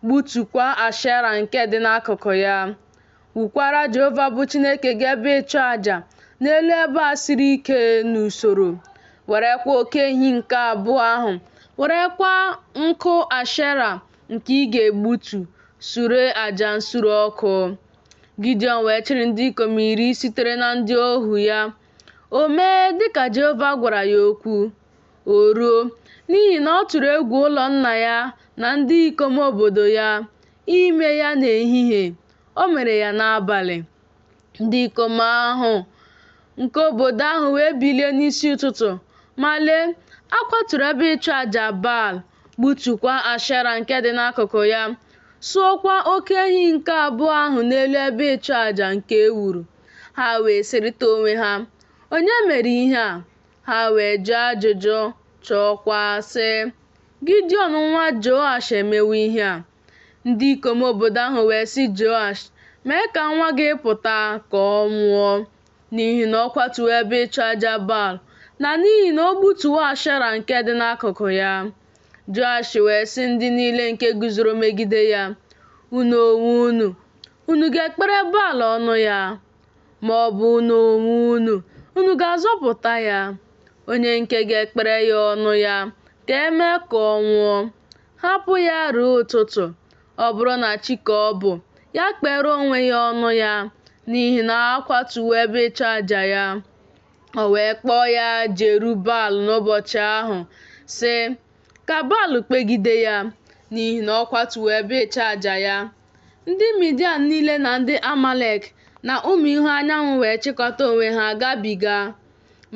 gbutukwa Ashera nke dị n'akụkụ ya. Wukwara Jehova bụ Chineke gị ebe ịchụ àjà n'elu ebe a siri ike n'usoro. Werekwa oke ehi nke abụọ ahụ, werekwa nkụ Ashera nke ị ga-egbutu, sure àjà nsure ọkụ. Gideọn wee chịrị ndị ikom 10 sitere na ndị ohu ya. O mee dịka Jehova gwara ya okwu. O ruo, n'ihi na ọ tụrụ egwu ụlọ nna ya na ndị ikom obodo ya, ime ya n'ehihie, o mere ya n'abalị. Ndị ikom ahụ nke obodo ahụ wee bilie n'isi ụtụtụ, ma lee, a kwaturu ebe ịchụ àjà Baal, gbutukwa Ashera nke dị n'akụkụ ya, suokwa oke ehi nke abụọ ahụ n'elu ebe ịchụ àjà nke e wuru. Ha wee sịrịta onwe ha, onye mere ihe a? Ha wee jụọ ajụjụ, chọọkwa sị, Gideọn nwa Joash emewo ihe a. Ndị ikom obodo ahụ wee sị Joash, mee ka nwa gị pụta ka ọ nwụọ, n'ihi na ọ kwatuo ebe ịchụ àjà Baal, na n'ihi na o gbutuwo Ashera nke dị n'akụkụ ya. Joash wee sị ndị niile nke guzoro megide ya, unu onwe unu ga-ekpere Baal ọnụ ya, ma ọ bụ unu onwe unu ga-azọpụta ya? Onye nke ga-ekpere ya ọnụ ya ka e mee ka ọ nwụọ. Hapụ ya ruo ụtụtụ. Ọ bụrụ na chi ka ọ bụ, ya kpere onwe ya ọnụ ya, n'ihi na a kwatuwo ebe ịchụ àjà ya. O wee kpọọ ya Jerub-Baal n'ụbọchị ahụ, sị, ka Baal kpegide ya, n'ihi na ọ kwatuwo ebe ịchụ àjà ya. Ndị Midian niile na ndị Amalek na ụmụ ihu anyanwụ wee chịkọta onwe ha gabiga,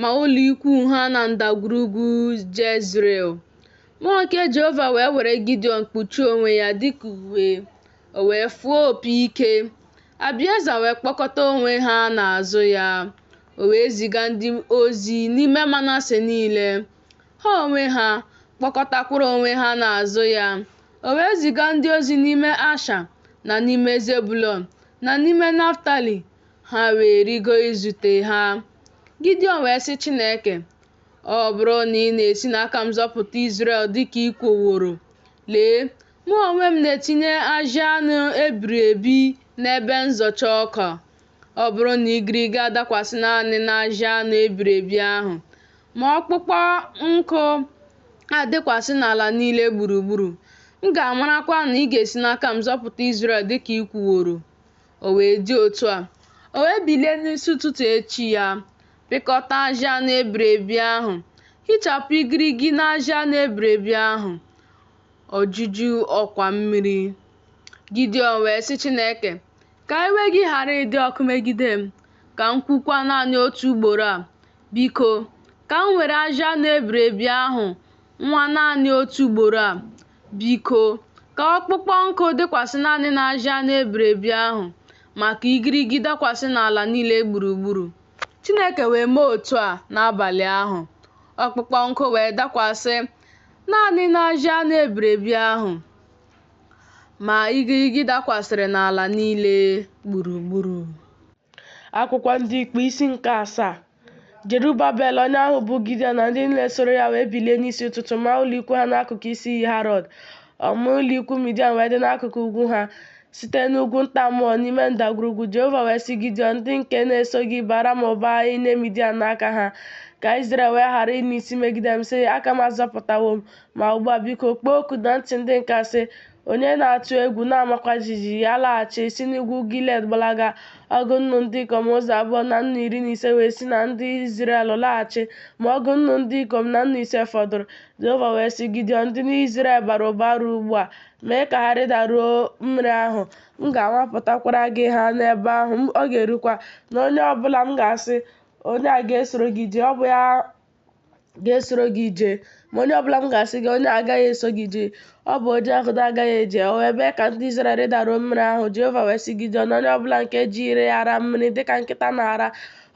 ma ụlọ ikwu ha na ndagwurugwu Jezreel. Mmụọ nke Jehova wee were Gidiọn kpuchie onwe ya dịka uwe, o wee fụọ opi ike. Abieza wee kpọkọta onwe ha n'azụ ya. O wee ziga ndị ozi n'ime Manase niile. Ha onwe ha kpọkọtakwara onwe ha n'azụ ya. O wee ziga ndị ozi n'ime Asha na n'ime Zebulọn na n'ime Naftali. Ha wee rigo izute ha. Gidiọn wee sị Chineke, ọ bụrụ na ị na-esi n'aka m zọpụta Izrel dịka i kwuworo, lee, mụ onwe m na-etinye ajị anụ ebiri ebi n'ebe nzọcha ọka. Ọ bụrụ na igirigi adakwasị naanị n'ajị anụ ebiri ebi ahụ, ma ọkpụkpọ nkụ adịkwasị n'ala niile gburugburu, m ga-amarakwa na ị ga-esi n'aka m zọpụta Izrel dịka i kwuworo. O wee dị otu a. O wee bilie n'isi ụtụtụ echi ya, pịkọta ajị anụ ebiri ebi ahụ, hichapụ igirigi n'ajị anụ ebiri ebi ahụ, ojuju ọkwa mmiri. Gidiọn wee sị Chineke, ka iwe gị ghara ịdị ọkụ megide m, ka m kwukwa naanị otu ugboro a. Biko, ka m were ajị anụ ebiri ebi ahụ nwa naanị otu ugboro a. Biko, ka ọkpụkpọ nkụ dịkwasị naanị n'ajị anụ ebiri ebi ahụ, ma ka igirigi dakwasị n'ala niile gburugburu. Chineke wee mee otu a n'abalị ahụ. Ọkpụkpọ nkụ wee dakwasị naanị n'ajị anụ ebiri ebi ahụ, ma igirigi dakwasịrị n'ala niile gburugburu. Akwụkwọ Ndị Ikpe isi nke 7. Jerub-Baal onye ahụ bụ Gidiọn na ndị niile soro ya wee bilie n'isi ụtụtụ, ma ụlọ ikwu ha n'akụkụ isi iyi Harod. Ọmụma ụlọ ikwu Midian wee dị n'akụkụ ugwu ha, site n'ugwu nta mmụọ n'ime ndagwurugwu. Jehova wee sị Gidiọn, ndị nke na-eso gị bara m ụba inye Midian n'aka ha, ka Izrel wee ghara ịnụ isi megide m, sị, aka m azọpụtawo m. Ma ugbu a, biko, kpọọ oku na ntị ndị nke a, sị, onye na-atụ egwu na-amakwa jijiji, ya laghachi si n'ugwu Gilead gbalaga. Ọgụ nnu ndị ikom 215 wee si na ndị Izrel laghachi, ma ọgụ nnu ndị ikom na nnu 5 fọdụrụ. Jehova wee sị Gidiọn, ndị Izrel bara ụba ruo ugbu a, mee ka ha rịdaruo mmiri ahụ. M ga-amapụtakwara gị ha n'ebe ahụ. Ọ ga-erukwa na onye ọbụla m ga-asị, onye a ga-esoro gị jee, ọ bụ ya ga-esoro gị jee. Ma onye ọbụla m ga-asị gị, onye agaghị eso gị jee, ọ bụ onye ahụ na-agaghị eje. O wee mee ka ndị Izrel rịdaruo mmiri ahụ. Jehova wee sị Gidiọn, onye ọbụla nke ji ire ya ara mmiri dịka nkịta na-ara,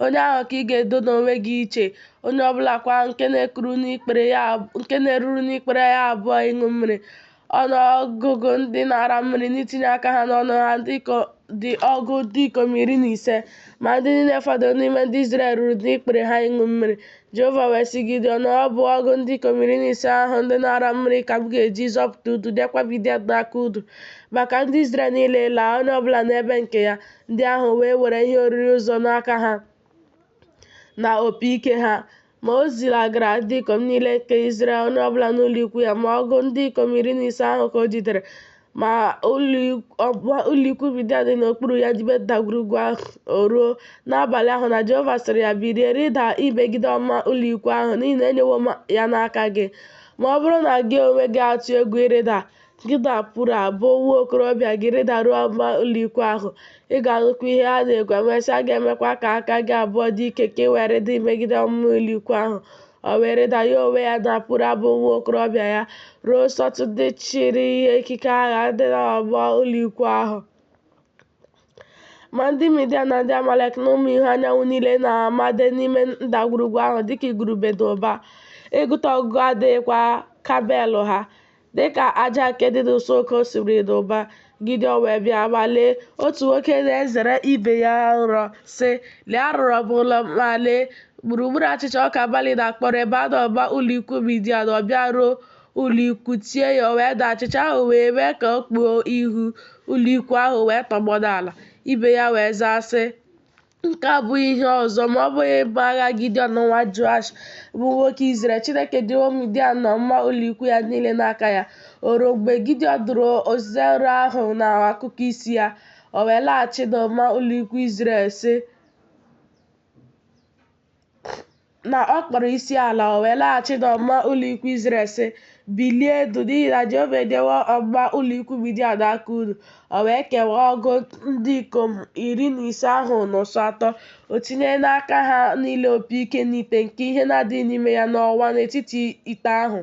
onye ahụ ka ị ga-edo n'onwe gị iche. Onye ọbụla kwa nke na-eruru n'ikpere ya abụọ ịṅụ mmiri. Ọnụọgụgụ ndị na-ara mmiri n'itinye aka ha n'ọnụ ha dị ọgụ ndị ikom 15, ma ndị niile fọdụrụ n'ime ndị Izrel ruru n'ikpere ha ịṅụ mmiri. Jehova wee sị Gidiọn, ọ bụ ọgụ ndị ikom 15 ahụ ndị na-ara mmiri ka m ga-eji zọpụta udu, nyekwa Midian n'aka udu. Maka ndị Izrel niile laa onye ọbụla n'ebe nke ya. Ndị ahụ wee were ihe oriri ụzọ n'aka ha na opi ike ha. Ma o zilagara ndị ikom niile nke Izrel, onye ọbụla n'ụlọ ikwu ya. Ma ọgụ ndị ikom 15 ahụ ka o jidere. Ma ụlọ ikwu Midian dị n'okpuru ya n'ime ndagwurugwu ahụ. O ruo n'abalị ahụ na Jehova sịrị ya, bilie, rịda imegide ọma ụlọ ikwu ahụ, n'ihi na enyewo m ya n'aka gị. Ma ọ bụrụ na gị onwe gị atụ egwu ịrịda, gị dapụrụ abụ nwa okorobịa gị rịdaruo ọma ụlọ ikwu ahụ, ị ga-anụkwa ihe a na-ekwu, emesịa a ga-emekwa ka aka gị abụọ dị ike ka ị wee rịda imegide ọmụma ụlọ ikwu ahụ. O wee rịda ya onwe ya dapụrụ abụ nwa okorobịa ya, ruo nsọtụ ndị chịrị ihe ekike agha dị n'ọgbọ ụlọ ikwu ahụ. Ma ndị Midian na ndị Amalek na ụmụ ihu anyanwụ niile na-amade n'ime ndagwurugwu ahụ dịka igurube dị ụba. Ịgụta ọgụgụ adịghịkwa kabel ha, dịka aja nke dị n'ụsọ oke osimiri dị ụba. Gidiọn wee bịa, ma lee, otu nwoke na-ezere ibe ya nrọ, sị, lee, arụrụ m ụlọ, ma lee, gburugburu achịcha ọka balị na-akpọrọ ebe a na-ọgba ụlọ ikwu Midian. Ọ bịaruo ụlọ ikwu, tie ya, o wee daa. Achịcha ahụ wee mee ka o kpuo ihu ụlọ ikwu ahụ wee tọgbọ n'ala. Ibe ya wee zaa, sị, Nke a abụghị ihe ọzọ ma ọ bụghị ịbụ agha Gidiọn nwa Joash bụ nwoke Izrel. Chineke dịwo Midian na ọmụma ụlọ ikwu ya niile n'aka ya. O ruo mgbe Gidiọn dụrụ ozizi nrọ ahụ na akụkọ isi ya, o wee laghachi n'ọmụma ụlọ ikwu Izrel sị na ọ kpọrọ isi ala. O wee laghachi n'ọmụma ụlọ ikwu Izrel sị, bilie nụ, n'ihi na Jehova enyewo ọmụma ụlọ ikwu Midian n'aka unu. O wee kewaa ọgụ ndị ikom 15 ahụ n'ụsọ atọ. O tinye n'aka ha niile opi ike na ite nke ihe na-adịghị n'ime ya n'ọwa n'etiti ite ahụ.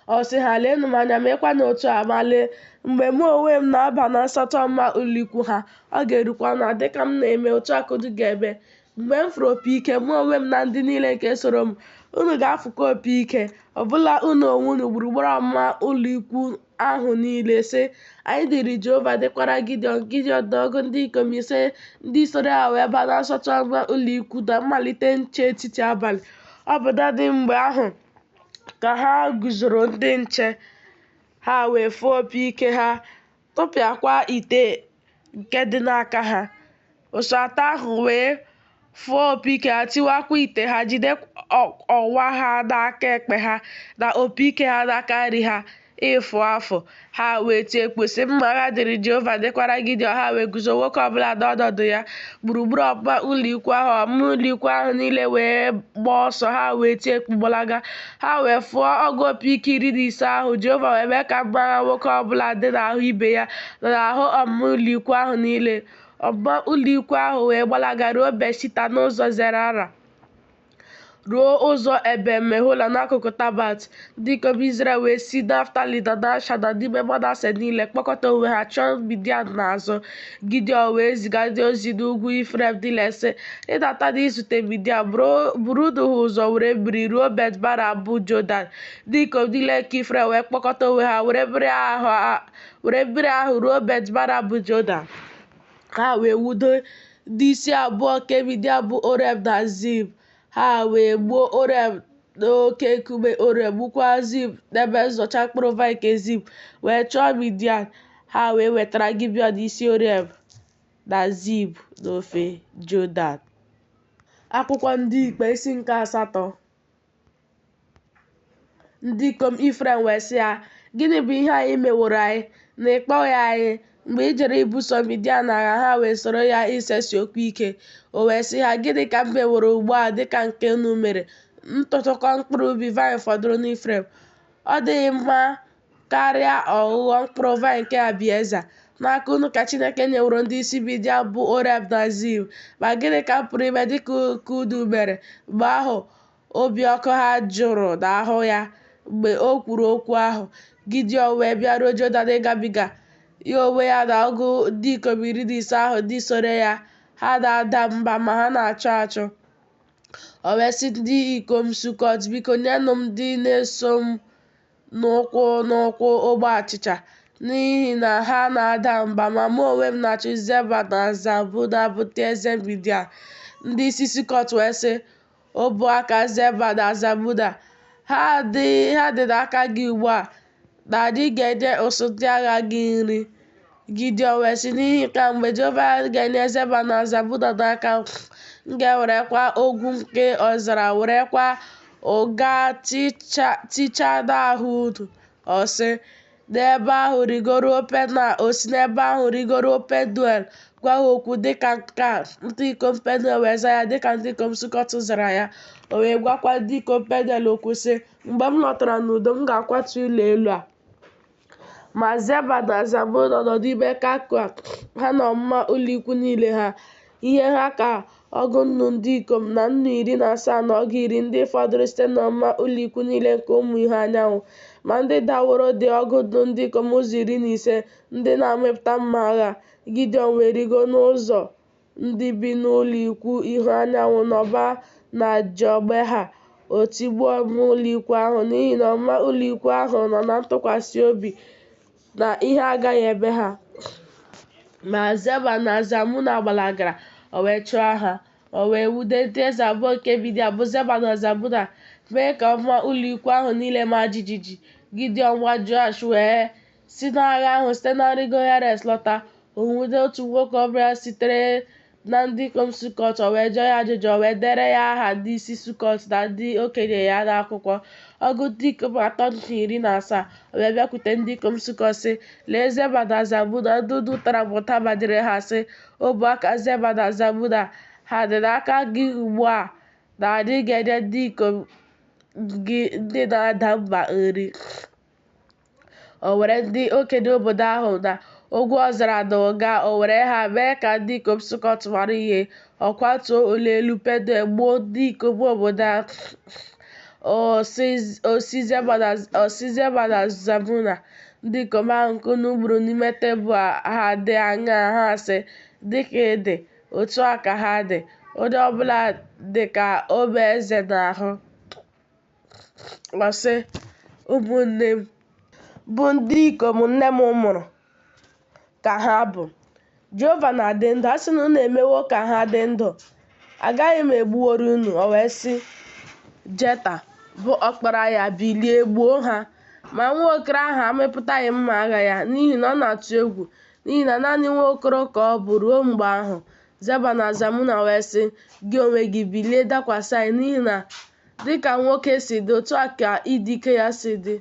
Ọ sị ha, leenụ m anya, meekwanụ otu a. Ma lee, mgbe mụ onwe m na-aba na nsọtụ ọmụma ụlọ ikwu ha, ọ ga-erukwa na dịka m na-eme, otu a ka unu ga-eme. Mgbe m fụrụ opi ike, mụ onwe m na ndị niile nke soro m, unu ga-afụkwa opi ike, ọbụla unu onwe unu gburugburu ọmụma ụlọ ikwu ahụ niile, sị, anyị dịrị Jehova, dịkwara Gidiọn. Gidiọn na ọgụ ndị ikom 5 ndị soro ya wee baa na nsọtụ ọmụma ụlọ ikwu na mmalite nche etiti abalị. Ọ bụ naanị mgbe ahụ ka ha guzoro ndị nche, ha wee fụọ opi ike ha, tụpịakwa ite nke dị n'aka ha. Ụsụ atọ ahụ wee fụọ opi ike ha, tiwakwa ite ha, jide ọwa ha n'aka ekpe ha na opi ike ha n'aka nri ha ịfụ afụ. Ha wee tie mkpu sị, mma agha dịrị Jehova, dịkwara Gidiọn. Ha wee guzo nwoke ọbụla n'ọnọdụ ya gburugburu ọmụma ụlọ ikwu ahụ. Ọmụma ụlọ ikwu ahụ niile wee gbaa ọsọ, ha wee tie mkpu gbalaga. Ha wee fụọ ọgụ opi ike 15 ahụ. Jehova wee mee ka mma agha nwoke ọbụla dị n'ahụ ibe ya na n'ahụ ọmụma ụlọ ikwu ahụ niile. Ọmụma ụlọ ikwu ahụ wee gbalaga ruo Beshita n'ụzọ Zerara, ruo ụzọ Ebe-mehola n'akụkụ Tabat. Ndị ikom Izrel wee si Naftali na Asha na n'ime Manase niile kpọkọta onwe ha chọọ Midian n'azụ. Gidiọn wee ziga ndị ozi n'ugwu Ifrem niile sị, ịnata na izute Midian, burunu ha ụzọ were mmiri ruo Bet-bara bụ Jodan. Ndị ikom niile nke Ifrem wee kpọkọta onwe ha were mmiri ahụ ruo Bet-bara bụ Jodan. Ha wee nwudo ndị isi abụọ nke Midian bụ Oreb na Zib. Ha wee gbuo Oreb n'oke nkume Oreb, gbukwaa Zib n'ebe nzọcha mkpụrụ vaịn nke Zib, wee chụọ Midian. Ha wee wetara Gibiọn isi Oreb na Zib n'ofe Jodan. Akwụkwọ ndị ikpe isi nke 8. Ndị ikom Ifrem wee sị ha, gịnị bụ ihe anyị meworo anyị, na ị kpọghị anyị mgbe i jere ibuso Midian agha? Ha wee soro ya isesi okwu ike. O wee sị ha, gịnị ka m meworo ugbu a dịka nke unu mere? Ntụtụkọ mkpụrụ ubi vaịn fọdụrụ n'Ifrem. Ọ dịghị mma karịa ọghụghọ mkpụrụ vaịn nke Abieza. N'aka unu ka Chineke nyeworo ndị isi Midian bụ Oreb na Zib. Ma gịnị ka m pụrụ ime dịka unu mere? Mgbe ahụ, obi ọkụ ha jụrụ n'ahụ ya mgbe o kwuru okwu ahụ. Gidiọn wee bịaruo Jodan ịgabiga, ya onwe ya na ọgụ ndị ikom 15 ahụ ndị soro ya. Ha na-ada mba ma ha na-achụ achụ. O wee sị ndị ikom Sukọt, biko nyenụ m ndị na-eso m n'ụkwụ ogbe achịcha, n'ihi na ha na-ada mba, ma mụ onwe m na-achụ Zeba na Zalmuna bụ ndị eze Midian. Ndị isi Sukọt wee sị, o bụ aka Zeba na Zalmuna, ha dị n'aka gị ugbu a, na anyị ga-enye ụsụ ndị agha gị nri. Gidiọn wee sị, n'ihi nke a, mgbe Jehova ga-enye Zeba na Zalmuna n'aka m, m ga-ewerekwa ogwu nke ọzara werekwa ụga tichaa n'ahụ unu. Ọ sị, n'ebe ahụ rigoro Peniel. O si n'ebe ahụ rigoro Penuel gwa ha okwu dịka nke a. Ndị ikom Penuel wee zaa ya dịka ndị ikom Sukọt zara ya. O wee gwakwa ndị ikom Penuel okwu sị, mgbe m lọtara n'udo, m ga-akwatu ụlọ elu a. Ma Zeba na Zalmuna nọ n'ime Kakua, ha na ọmụma ụlọ ikwu niile ha, ihe ha ka ọgụ nnu ndị ikom na nnu 17 na ọgụ 10 ndị fọdụrụ site n'ọmụma ụlọ ikwu niile nke ụmụ ihe anyanwụ. Ma ndị daworo dị ọgụ nnu ndị ikom ụzọ 15 ndị na-amịpụta mma agha. Gidiọn wee rigo n'ụzọ ndị bi n'ụlọ ikwu ihu anyanwụ nọba na Jogbeha. O tigbuo ọmụma ụlọ ikwu ahụ, n'ihi na ọmụma ụlọ ikwu ahụ nọ na ntụkwasị obi na ihe agaghị eme ha. Ma Zeba na Zalmuna gbalagara, o wee chụọ ha. O wee nwude ndị eze abụọ nke Midian bụ Zeba na Zalmuna, mee ka ọmụma ụlọ ikwu ahụ niile maa jijiji. Gidiọn nwa Joash wee si n'agha ahụ site na nrigo Heres lọta. O nwude otu nwoke ọbụla sitere na ndị ikom Sukọt, o wee jụọ ya ajụjụ, o wee dere ya aha ndị isi Sukọt na ndị okenye ya n'akwụkwọ. Ọgụ ndị ikom 317 o wee bịakwute ndị ikom Sukọt sị, lee Zeba na Zalmuna ndị unu tara mụta banyere ha sị, ụmụ aka Zeba na Zalmuna ha dị n'aka gị ugbu a na anyị ga-enye ndị ikom gị ndị na-ada mba nri. O were ndị okenye obodo ahụ na ogwu ọzara na ụga, o were ha mee ka ndị ikom Sukọt mara ihe. Ọ kwatuo ụlọ elu Peniel gbuo ndị ikom obodo ahụ. Osi Zeba na Zalmuna ndị ikom ahụ nke unu gburu n'ime tebụl ha dị aṅaa? Ha sị, dịka ị dị, otu a ka ha dị, onye ọbụla dị ka ogbe eze n'ahụ. Ọ sị, ụmụnne m bụ ndị ikom nne m mụrụ ka ha bụ, Jehova na-adị ndụ, a sị na unu emewo ka ha dị ndụ, agaghị m egbuworo unu. O wee sị Jeta bụ ọkpara ya, bilie gbuo ha. Ma nwa okoro ahụ amịpụtaghị mma agha ya, n'ihi na ọ na-atụ egwu, n'ihi na naanị nwa okoro ka ọ bụ ruo mgbe ahụ. Zeba na Zalmuna wee sị, gị onwe gị bilie dakwasị anyị, n'ihi na dịka nwoke si dị, otu a ka ịdị ike ya si dị.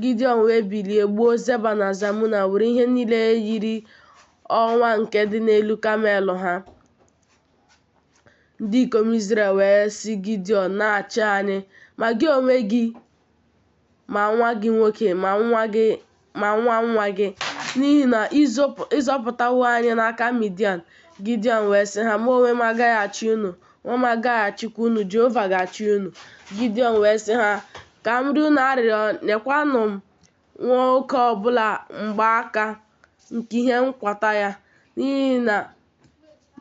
Gidiọn wee bilie gbuo Zeba na Zalmuna, were ihe niile yiri ọnwa nke dị n'elu kamel ha. Ndị ikom Izrel wee sị Gidiọn, na-achị anyị, ma gị onwe gị, ma nwa gị nwoke, ma nwa nwa gị, n'ihi na ịzọpụtawo anyị n'aka Midian. Gidiọn wee sị ha, mụ onwe m agaghị achị unu, nwa m agaghị achịkwa unu, Jehova ga-achị unu. Gidiọn wee sị ha, ka m rịọ unu arịrịọ, nyekwanụ m nwoke ọbụla mgbaaka nke ihe nkwata ya, n'ihi na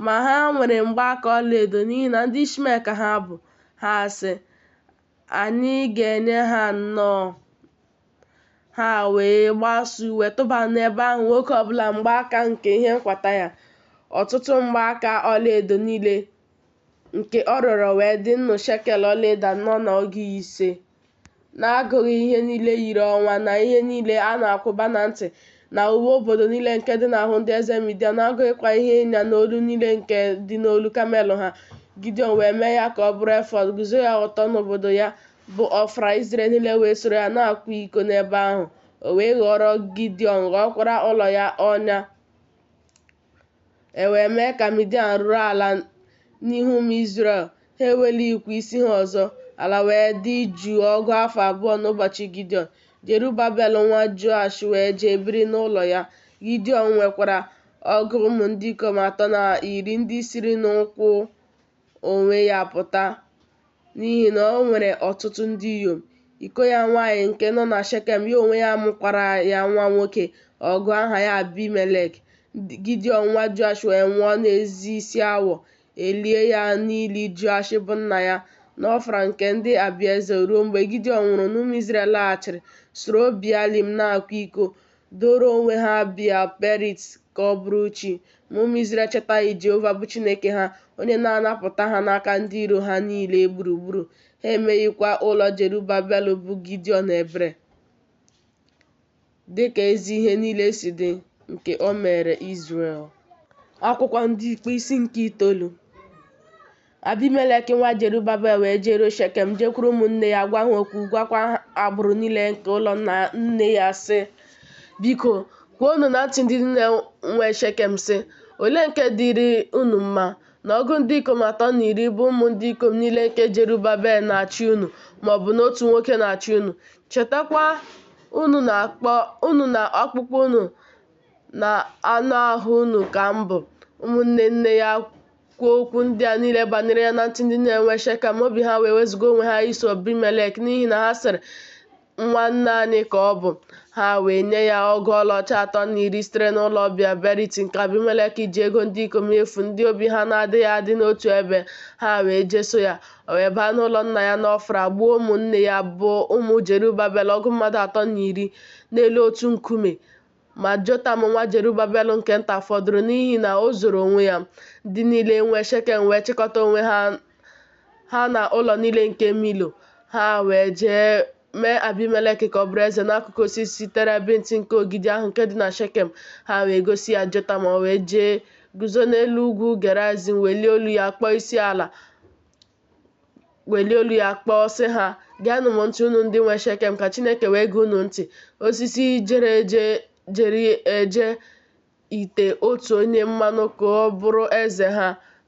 ma ha nwere mgbaaka ọlaedo, n'ihi na ndị Ishmel ka ha bụ. Ha sị, anyị ga-enye ha nnọọ. Ha wee gbasoo wee tụba n'ebe ahụ nwoke ọbụla mgbaaka nke ihe nkwata ya. Ọtụtụ mgbaaka ọlaedo niile nke ọ rịọrọ wee dị nnu shekel ọlaedo 4.5, na-agụghị ihe niile yiri ọnwa na ihe niile a na-akwụba na ntị na uwe obodo niile nke dị n'ahụ ndị eze Midian, na-agụghịkwa ihe ịnya n'olu niile nke dị n'olu kamel ha. Gidiọn wee mee ya ka ọ bụrụ efọd, guzo ya ọtọ n'obodo ya bụ Ofra. Izrel niile wee soro ya na-akwa iko n'ebe ahụ. O wee ghọrọ Gidiọn ghọọkwara ụlọ ya ọnya. E wee mee ka Midian ruo ala n'ihu ụmụ Izrel. Ha ewelighịkwa isi ha ọzọ. Ala wee dị jụụ ọgụ afọ 2 n'ụbọchị Gidiọn. Jerubabel nwa Joash wee jee biri n'ụlọ ya. Gidiọn nwekwara ọgụ ụmụ ndị ikom 310 ndị siri n'ụkwụ onwe ya pụta, n'ihi na o nwere ọtụtụ ndị inyom. Iko ya nwaanyị nke nọ na Shekem, ya onwe ya mụkwara ya nwa nwoke, ọgụ aha ya Abimelek. Gidiọn nwa Joash wee nwụọ n'ezi isi awọ. Elie ya n'ili Joash bụ nna ya n'Ofra nke ndị Abieze. Ruo mgbe Gidiọn nwụrụ, na ụmụ Izrel laghachiri soro Baalim na-akwa iko, doro onwe ha Baal-Perit ka ọ bụrụ chi. Ma ụmụ Izrel chetaghị Jehova bụ Chineke ha, onye na-anapụta ha n'aka ndị iro ha niile gburugburu. Ha emeghịkwa ụlọ Jerubabel bụ Gidiọn ebere, dịka ezi ihe niile si dị nke o mere Izrel. Akwụkwọ Ndị Ikpe isi nke 9. Abimelek nwa Jerubabel wee jeruo Shekem, jekwuru ụmụnne ya, gwa ha okwu, gwakwa agbụrụ niile nke ụlọ nne ya sị, biko kwuonụ na ntị ndị niile nwe Shekem sị, olee nke dịrị unu mma, na ọgụ ndị ikom 310 bụ ụmụ ndị ikom niile nke Jerubabel na-achị unu, maọbụ na otu nwoke na-achị unu? Chetakwa, unu na ọkpụkpụ unu na anụ ahụ unu ka m bụ. Ụmụnne nne ya kwuo okwu ndị a niile banyere ya na ntị ndị na-enwe Shekem. Obi ha wee wezuga onwe ha iso Abimelek, n'ihi na ha sịrị, nwanne anyị ka ọ bụ. Ha wee nye ya ọgụ ọlaọcha 310 sitere n'ụlọ Baal-Perit nke Abimelek ji ego ndị ikom efu ndị obi ha na-adịghị adị n'otu ebe. Ha wee jeso ya. O wee baa n'ụlọ nna ya n'Ofra, gbuo ụmụnne ya bụ ụmụ Jerubabel ọgụ mmadụ 310 n'elu otu nkume. Ma Jotam nwa Jerubabel nke nta fọdụrụ, n'ihi na o zoro onwe ya. Ndị niile nwe Shekem wee chịkọta onwe ha na ụlọ niile nke Milo. Ha wee jee mee Abimelek ka ọ bụrụ eze n'akụkụ osisi terebint nke ogidi ahụ nke dị na Shekem. Ha wee gosi ya Jotam, o wee jee guzo n'elu ugwu Gerizim welie olu ya kpọọ sị ha, geenụ m ntị unu ndị nwe Shekem, ka Chineke wee gee unu ntị. Osisi jere eje ite otu onye mmanụ ka ọ bụrụ eze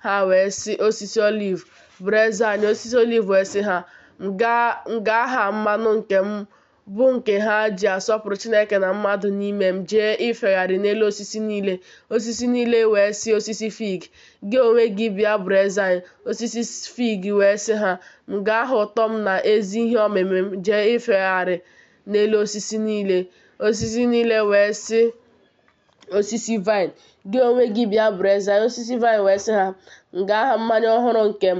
ha wee sị osisi oliv, bụrụ eze anyị. Osisi oliv wee sị ha, m ga-aha mmanụ nke m bụ nke ha ji asọpụrụ Chineke na mmadụ n'ime m jee ifegharị n'elu osisi niile. Osisi niile wee sị osisi fig, gị onwe gị bịa bụrụ eze anyị. Osisi fig wee sị ha, m ga-aha ụtọ m na ezi ihe omimi m jee ifegharị n'elu osisi niile. Osisi niile wee sị osisi vaịn, gị onwe gị bịa bụrụ eze anyị. Osisi vaịn wee sị ha, m ga-aha mmanya ọhụrụ nke m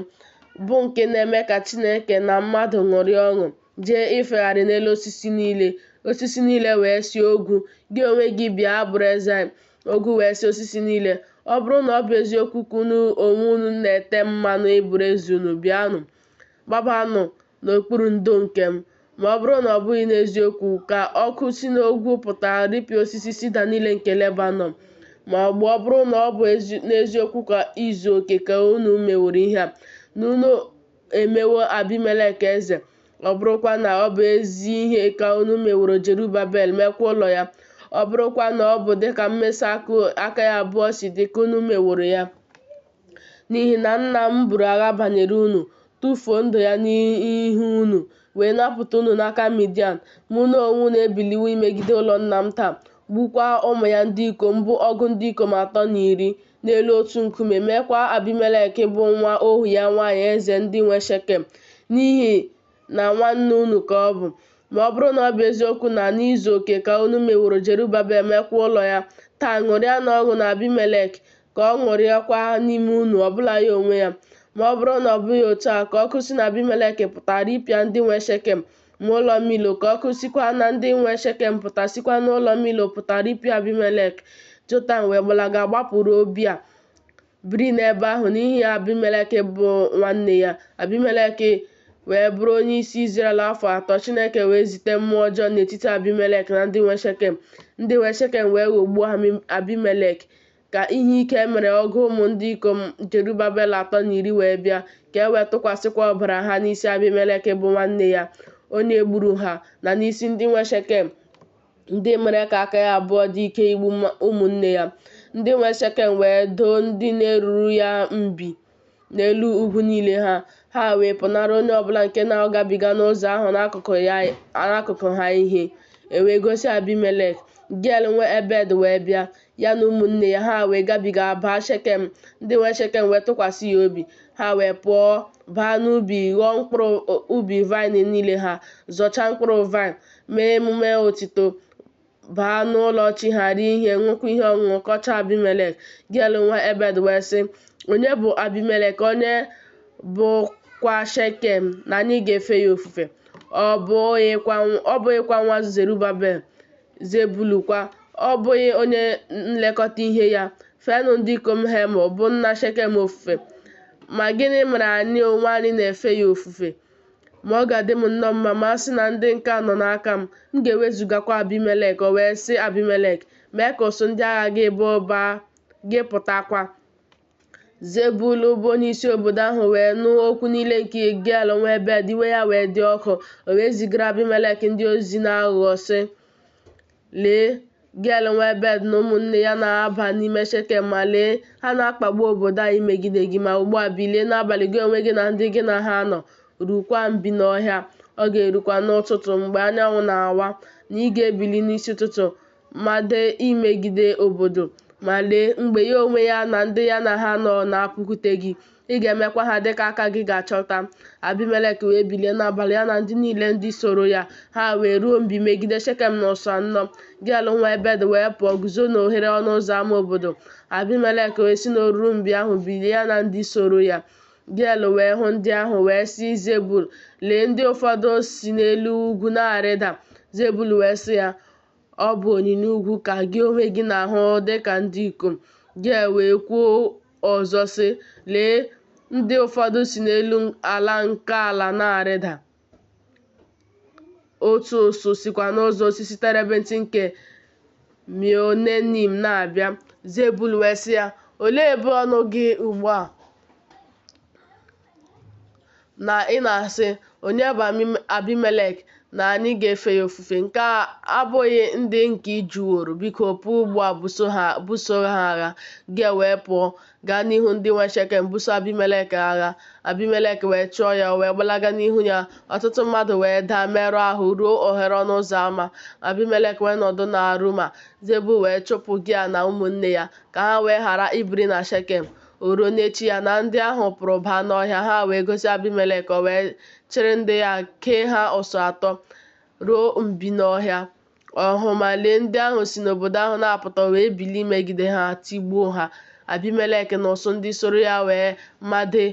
bụ nke na-eme ka Chineke na mmadụ ṅụrịa ọṅụ jee ifegharị n'elu osisi niile. Osisi niile wee sị ogwu, gị onwe gị bịa bụrụ eze anyị. Ogwu wee sị osisi niile, ọ bụrụ na ọ bụ eziokwu ka unu onwe unu na-ete mmanụ ịbụrụ eze unu, bịanụ gbabanụ n'okpuru ndo nke m. Ma ọ bụrụ na ọ bụghị n'eziokwu, ka ọkụ si n'ogwu pụta ripịa osisi sida niile nke Lebanọn. Ma ọ bụrụ na ọ bụ n'eziokwu ka izu oke ka unu meworo ihe a, na unu emewo Abimelek eze, ọ bụrụkwa na ọ bụ ezi ihe ka unu meworo Jerubabel mekwa ụlọ ya, ọ bụrụkwa na ọ bụ dịka mmesa aka ya abụọ si dị ka unu meworo ya. N'ihi na nna m buru agha banyere unu, tụfuo ndụ ya n'ihu unu, wee napụta unu n'aka Midian. Mụ na onwe unu ebiliwo imegide ụlọ nna m taa, gbukwaa ụmụ ya ndị ikom bụ ọgụ ndị ikom 310 n'elu otu nkume, meekwa Abimelek bụ nwa ohu ya nwaanyị eze ndị nwe Shekem, n'ihi na nwanne unu ka ọ bụ. Ma ọ bụrụ na ọ bụ eziokwu na n'izu oke ka unu meworo Jerubabel mekwa ụlọ ya, taa ṅụrịa n'ọṅụ na Abimelek, ka ọ ṅụrịakwa n'ime unu, ọbụla ya onwe ya. Ma ọ bụrụ na ọ bụghị otu a, ka ọkụ si na Abimelek pụta ripịa ndị nwe Shekem ma ụlọ Milo, ka ọkụ sikwa na ndị nwe Shekem pụta sikwa n'ụlọ Milo pụta ripịa Abimelek. Jotam wee gbalaga gbapụrụ obi a biri n'ebe ahụ n'ihi Abimelek bụ nwanne ya. Abimelek wee bụrụ onye isi Izrel afọ 3. Chineke wee zite mmụọ ọjọọ n'etiti Abimelek na ndị nwe Shekem. Ndị nwe Shekem wee ghọgbuo Abimelek. Ka ihe ike mere ọgụ ụmụ ndị ikom Jerubabel 310 wee bịa, ka e wee tụkwasịkwa ọbara ha n'isi Abimelek bụ nwanne ya, onye gburu ha, na n'isi ndị nwe Shekem, ndị mere ka aka ya abụọ dị ike igbu ụmụnne ya. Ndị nwe Shekem wee doo ndị na-eruru ya mbi n'elu ugwu niile ha wee pụnara onye ọbụla nke na-agabiga n'ụzọ ahụ n'akụkụ ha ihe. E wee gosi Abimelek. Geel nwe Ebed wee bịa, ya na ụmụnne ya, ha wee gabiga baa Shekem. Ndị nwe Shekem wee tụkwasị ya obi. Ha wee pụọ baa n'ubi, ghọọ mkpụrụ ubi vaịn niile ha, zọchaa mkpụrụ vaịn, mee emume otito, baa n'ụlọ chi ha, rie ihe, ṅụkwa ihe ọṅụṅụ, kọchaa Abimelek. Geel nwa Ebed wee sị, onye bụ Abimelek, onye bụkwa Shekem, na anyị ga-efe ya ofufe? Ọ bụghịkwa nwa Zerubabel? Zebulukwa ọ bụghị onye nlekọta ihe ya? Feenụ ndị ikom Hemọ bụ nna Shekem ofufe. Ma gịnị mere anyị onwe anyị na-efe ya ofufe? Ma ọ ga-adị m nnọọ mma ma a sị na ndị nke a nọ n'aka m ga-ewezugakwa Abimelek. O wee sị Abimelek, mee ka ụsụ ndị agha gị baa gị pụtakwa. Zebul bụ onye isi obodo ahụ wee nụ okwu niile nke Geel nwa Ebed, iwe ya wee dị ọkụ. O wee zigara Abimelek ndị ozi na-aghụghọ sị, lee, Geel nwa Ebed na ụmụnne ya na-aba n'ime Shekem, ma lee, ha na-akpagbu obodo anyị megide gị. Ma ugbu a bilie n'abalị, gị onwe gị na ndị gị na ha nọ rukwa mbi n'ọhịa. Ọ ga-erukwa n'ụtụtụ mgbe anyanwụ na-awa, na ị ga-ebili n'isi ụtụtụ made imegide obodo. Ma lee, mgbe ya onwe ya na ndị ya na ha nọ na-apụkwute gị, ị ga-emekwa ha dịka aka gị ga-achọta. Abimelek wee bilie n'abalị, ya na ndị niile ndị soro ya, ha wee ruo mbi megide Shekem n'ụsọ 4. Geel nwa Ebed wee pụọ guzo n'ohere ọnụ ụzọ ámá obodo. Abimelek wee si n'oruru mbi ahụ bilie, ya na ndị soro ya. Geel wee hụ ndị ahụ wee sị Zebul, lee, ndị ụfọdụ si n'elu ugwu na-arịda. Zebul wee sị ya, ọ bụ onyinye ugwu ka gị onwe gị na-ahụ dịka ndị ikom. Geel wee kwuo ọzọ sị, lee, ndị ụfọdụ si n'elu ala na-arịda. Otu ụsụ sikwa n'ụzọ osisi terebint nke Meonenim na-abịa. Zebul wee sị ya, Olee ebe ọnụ gị ugbu a na ị na-asị, onye bụ Abimelek na anyị ga-efe ya ofufe? Nke a abụghị ndị nke ị jụworo. Biko pụọ ugbu a, buso ha agha. Gị wee pụọ gaa n'ihu ndị nwe Shekem buso Abimelek agha. Abimelek wee chụọ ya, wee gbalaga n'ihu ya. Ọtụtụ mmadụ wee daa merụọ ahụ ruo ohere ọnụ ụzọ ámá. Abimelek wee nọdụ na Aruma. Zebul wee chụpụ Gia na ụmụnne ya ka ha wee ghara ibiri na Shekem. O ruo n'echi ya, na ndị ahụ pụrụ baa n'ọhịa. Ha wee gosi Abimelek, o wee chịrị ndị ya kee ha ụsụ atọ ruo mbi n'ọhịa. Ma lee, ndị ahụ si n'obodo ahụ na-apụta wee bilie megide ha, tigbuo ha. Abimelek na ụsụ ndị soro ya wee made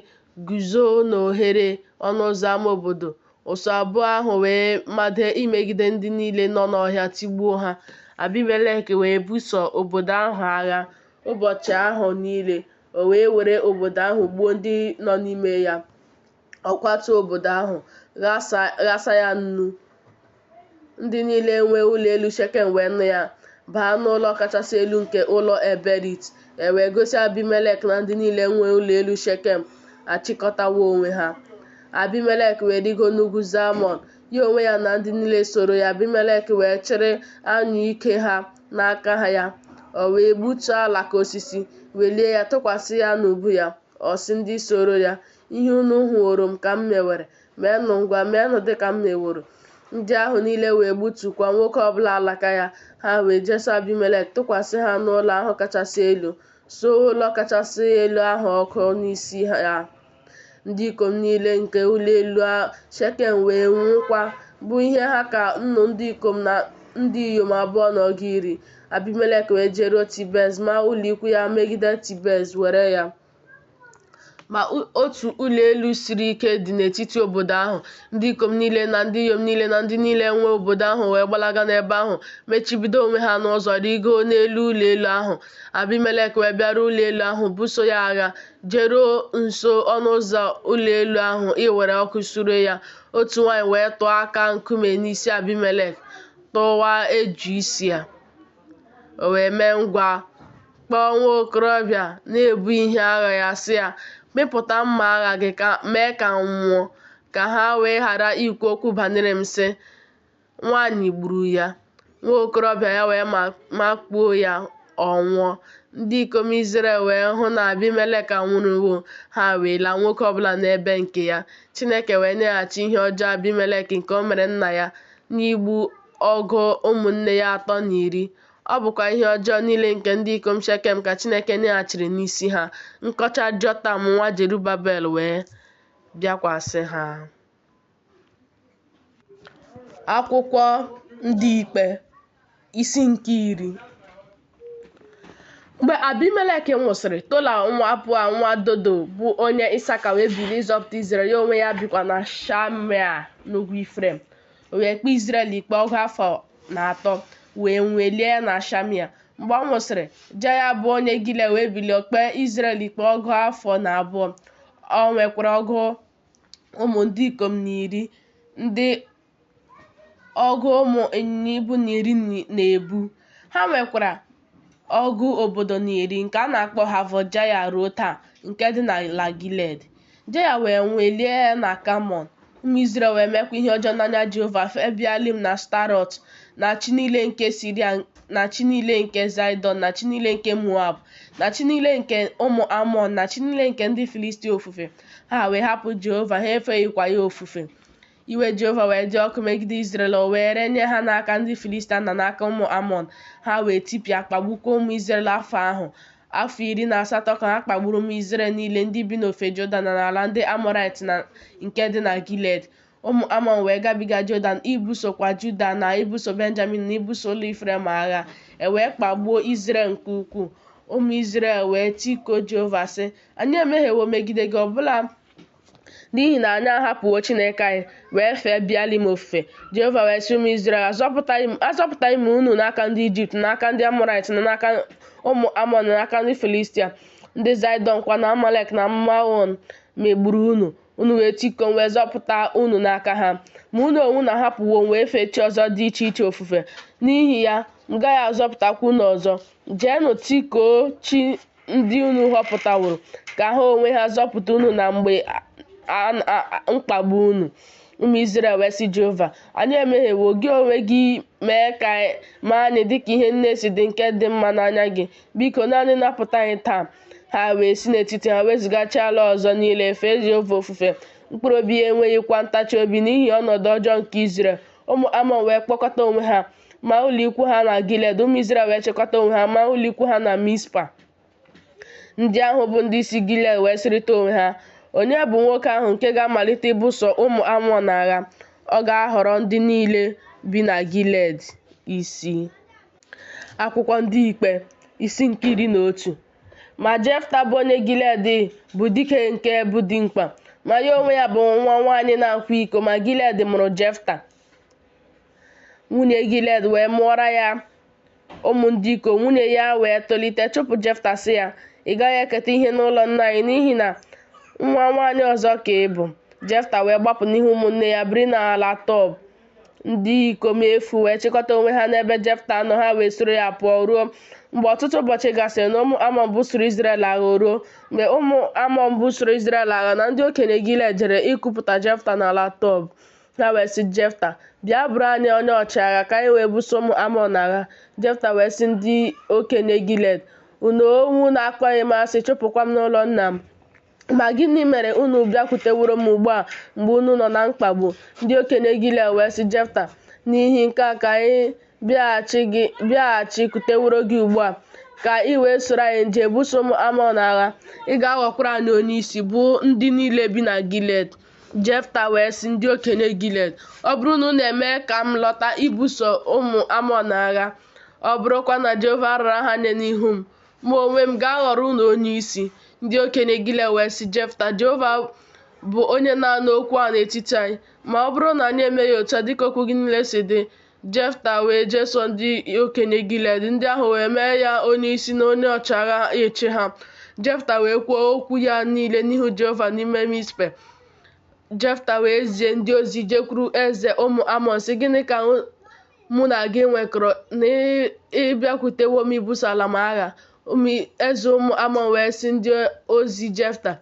guzo n'ohere ọnụ ụzọ ámá obodo. Ụsụ abụọ ahụ wee made imegide ndị niile nọ n'ọhịa, tigbuo ha. Abimelek wee buso obodo ahụ agha ụbọchị ahụ niile. O wee were obodo ahụ gbuo ndị nọ n'ime ya. Ọ kwatuo obodo ahụ, ghasa ya nnu. Ndị niile nwe ụlọ elu Shekem wee nụ ya, baa n'ụlọ kachasị elu nke ụlọ Eberit. E wee gosi Abimelek na ndị niile nwe ụlọ elu Shekem achịkọtawo onwe ha. Abimelek wee rigo n'ugwu Zamọn, ya onwe ya na ndị niile soro ya. Abimelek wee chịrị anyụike ha n'aka ya. O wee gbutuo alaka osisi, welie ya tụkwasị ya n'ubu ya. Ọ sị ndị soro ya, ihe unu hụrụ m ka m mewere, meenụ ngwa meenụ dịka m meworo. Ndị ahụ niile wee gbutukwa nwoke ọbụla alaka ya. Ha wee jeso Abimelek, tụkwasị ha n'ụlọ ahụ kachasị elu, suo ụlọ kachasị elu ahụ ọkụ n'isi ya. Ndị ikom niile nke ụlọ elu Shekem wee nwụkwa, bụ ihe ha ka nnu ndị ikom na ndị inyom abụọ na ọgụ iri. Abimelek wee jeruo Tibez, ma ụlọ ikwu ya megide Tibez, were ya. Ma otu ụlọ elu siri ike dị n'etiti obodo ahụ. Ndị ikom niile na ndị inyom niile na ndị niile nwe obodo ahụ wee gbalaga n'ebe ahụ, mechibido onwe ha n'ụzọ, rigo n'elu ụlọ elu ahụ. Abimelek wee bịara ụlọ elu ahụ, buso ya agha, jeruo nso ọnụ ụzọ ụlọ elu ahụ iwere ọkụ sure ya. Otu nwaanyị wee tụọ aka nkume n'isi Abimelek, tụwa eju isi ya. O wee mee ngwa kpọọ nwa okorobịa na-ebu ihe agha ya, sị ya, mịpụta mma agha gị, mee ka m nwụọ, ka ha wee ghara ikwu okwu banyere m, sị, nwaanyị gburu ya. Nwa okorobịa ya wee makpuo ya, ọ nwụọ. Ndị ikom Izrel wee hụ na Abimelek anwụrụwo, ha wee laa nwoke ọbụla n'ebe nke ya. Chineke wee nyeghachi ihe ọjọọ Abimelek nke o mere nna ya, n'igbu ọgụ ụmụnne ya 310. Ọ bụkwa ihe ọjọọ niile nke ndị ikom Shekem ka Chineke nyeghachiri n'isi ha. Nkọcha Jotam nwa Jerubabel wee bịakwasị ha. Akwụkwọ Ndị Ikpe, isi nke 10. Mgbe Abimelek nwụsịrị, Tola nwa Pua nwa Dodo bụ onye Isaka wee bilie ịzọpụta Izrel. Ya onwe ya bikwa na Shamia n'ugwu Ifrem. O wee kpee Izrel ikpe ọgụ afọ 3, wee nwelie ya na Shamia. Mgbe ọ nwụsịrị, Jaya bụ onye Gilea wee bilie kpee Izrel ikpe ọgụ afọ 2. O nwekwara ọgụ ụmụ ndị ikom 10, ndị ọgụ ụmụ ịnyịnya ibu 10 na-ebu. Ha nwekwara ọgụ obodo 10 nke a na-akpọ Havọt Jaya ruo taa, nke dị n'ala Gilead. Jaya wee nwelie ya na Kamon. Ụmụ Izrel wee mekwa ihe ọjọọ n'anya Jehova, fee Bealim na Starot, na chi niile nke Siria, na chi niile nke Zaịdọn, na chi niile nke Moab, na chi niile nke ụmụ Amọn, na chi niile nke ndị Filistia ofufe. Ha wee hapụ Jehova, ha efeghịkwa ya ofufe. Iwe Jehova wee dị ọkụ megide Izrel. O wee renye ha n'aka ndị Filistia na n'aka ụmụ Amọn. Ha wee tipịa, kpagbukwa ụmụ Izrel afọ ahụ. Afọ 18 ka ha kpagburu ụmụ Izrel niile ndị bi n'ofe Jọdan na n'ala ndị Amọrait na nke dị na Gilead. Ụmụ Amọn wee gabiga Jọdan ibusokwa Juda na ibuso Benjamin na ibuso ụlọ Ifrem agha. E wee kpagbuo Izrel nke ukwuu. Ụmụ Izrel wee tikuo Jehova, sị, anyị emehiewo megide gị, ọbụla n'ihi na anyị ahapụwo Chineke anyị wee fee Bealim ofufe. Jehova wee sị ụmụ Izrel, azọpụtaghị m unu n'aka ndị Ijipt, n'aka ndị Amọrait na n'aka ụmụ Amọn na n'aka ndị Filistia. Ndị Zaịdọn kwa na Amalek na Maon megburu unu. Unu wee tikuo wee zọpụta unu n'aka ha. Ma unu onwe unu ahapụwo wee fee chi ọzọ dị iche iche ofufe. N'ihi ya, m gaghị azọpụtakwa unu ọzọ. Jeenụ tikuo chi ndị unu họpụtaworo ka ha onwe ha zọpụta unu na mgbe mkpagbu unu. Ụmụ Izrel wee sị Jehova, anyị emehiewo, gị onwe gị mee ka maa anyị dịka ihe nne si dị nke dị mma n'anya gị. Biko naanị napụta anyị taa. Ha wee si n'etiti ha wezụgachi ala ọzọ niile fee Jehova ofufe. Mkpụrụ obi ya enweghịkwa ntachi obi n'ihi ọnọdụ ọjọọ nke Izrel. Ụmụ Amọn wee kpọkọta onwe ha ma ụlọ ikwu ha na Gilead. Ụmụ Izrel wee chịkọta onwe ha ma ụlọ ikwu ha na Mispa. Ndị ahụ bụ ndị isi Gilead wee sịrịta onwe ha, onye bụ nwoke ahụ nke ga-amalite ibuso ụmụ Amọn agha? Ọ ga-ahọrọ ndị niile bi na Gilead isi. Akwụkwọ ndị Ikpe isi nke 11. Ma Jefta bụ onye Gilead bụ dike nke bụ dimkpa, ma ya onwe ya bụ nwa nwaanyị na-akwa iko. Ma Gilead mụrụ Jefta. Nwunye Gilead wee mụọra ya ụmụ ndị ikom. Nwunye ya wee tolite chụpụ Jefta sị ya, ị gaghị eketa ihe n'ụlọ nna anyị n'ihi na nwa nwaanyị ọzọ ka ị bụ. Jefta wee gbapụ n'ihu ụmụnne ya biri n'ala Tob. Ndị ikom efu wee chịkọta onwe ha n'ebe Jefta nọ. Ha wee soro ya pụọ ruo mgbe ọtụtụ ụbọchị gasịrị na ụmụ Amọn busoro Izrel agha. Ruo mgbe ụmụ Amọn busoro Izrel agha na ndị okenye Gilead jere ịkụpụta Jefta n'ala Tob. Ha wee sị Jefta, bịa bụrụ anyị onye ọchịagha ka anyị wee buso ụmụ Amọn agha. Jefta wee sị ndị okenye Gilead, unu owu na-akpọghị m asị, chụpụkwa m n'ụlọ nna m. Ma gịnị mere unu bịakwuteworo m ugbu a mgbe unu nọ na mkpagbu? Ndị okenye Gilead wee sị Jefta, n'ihi nke a ka anyị bịaghachikwuteworo gị ugbu a ka ị wee soro anyị jee buso ụmụ Amọn agha. Ị ga-aghọkwara anyị onye isi bụ ndị niile bi na Gilead. Jefta wee sị ndị okenye Gilead, ọ bụrụ na unu eme ka m lọta ibuso ụmụ Amọn agha, ọ bụrụkwa na Jehova rara ha nye n'ihu m, mụ onwe m ga-aghọrọ unu onye isi. Ndị okenye Gilead wee sị Jefta, Jehova bụ onye na-anụ okwu a n'etiti anyị. Ma ọ bụrụ na anyị emeghị otu a dịka okwu gị niile si dị. Jefta wee jeso ndị okenye Gilead. Ndị ahụ wee mee ya onye isi na onye ọchịagha echi ha. Jefta wee kwuo okwu ya niile n'ihu Jehova n'ime Mispe. Jefta wee zie ndị ozi jekwuru eze ụmụ Amọn sị, gịnị ka mụ na gị nwekọrọ na ịbịakwutewo m ibuso ala m agha? Eze ụmụ Amọn wee sị ndị ozi Jefta,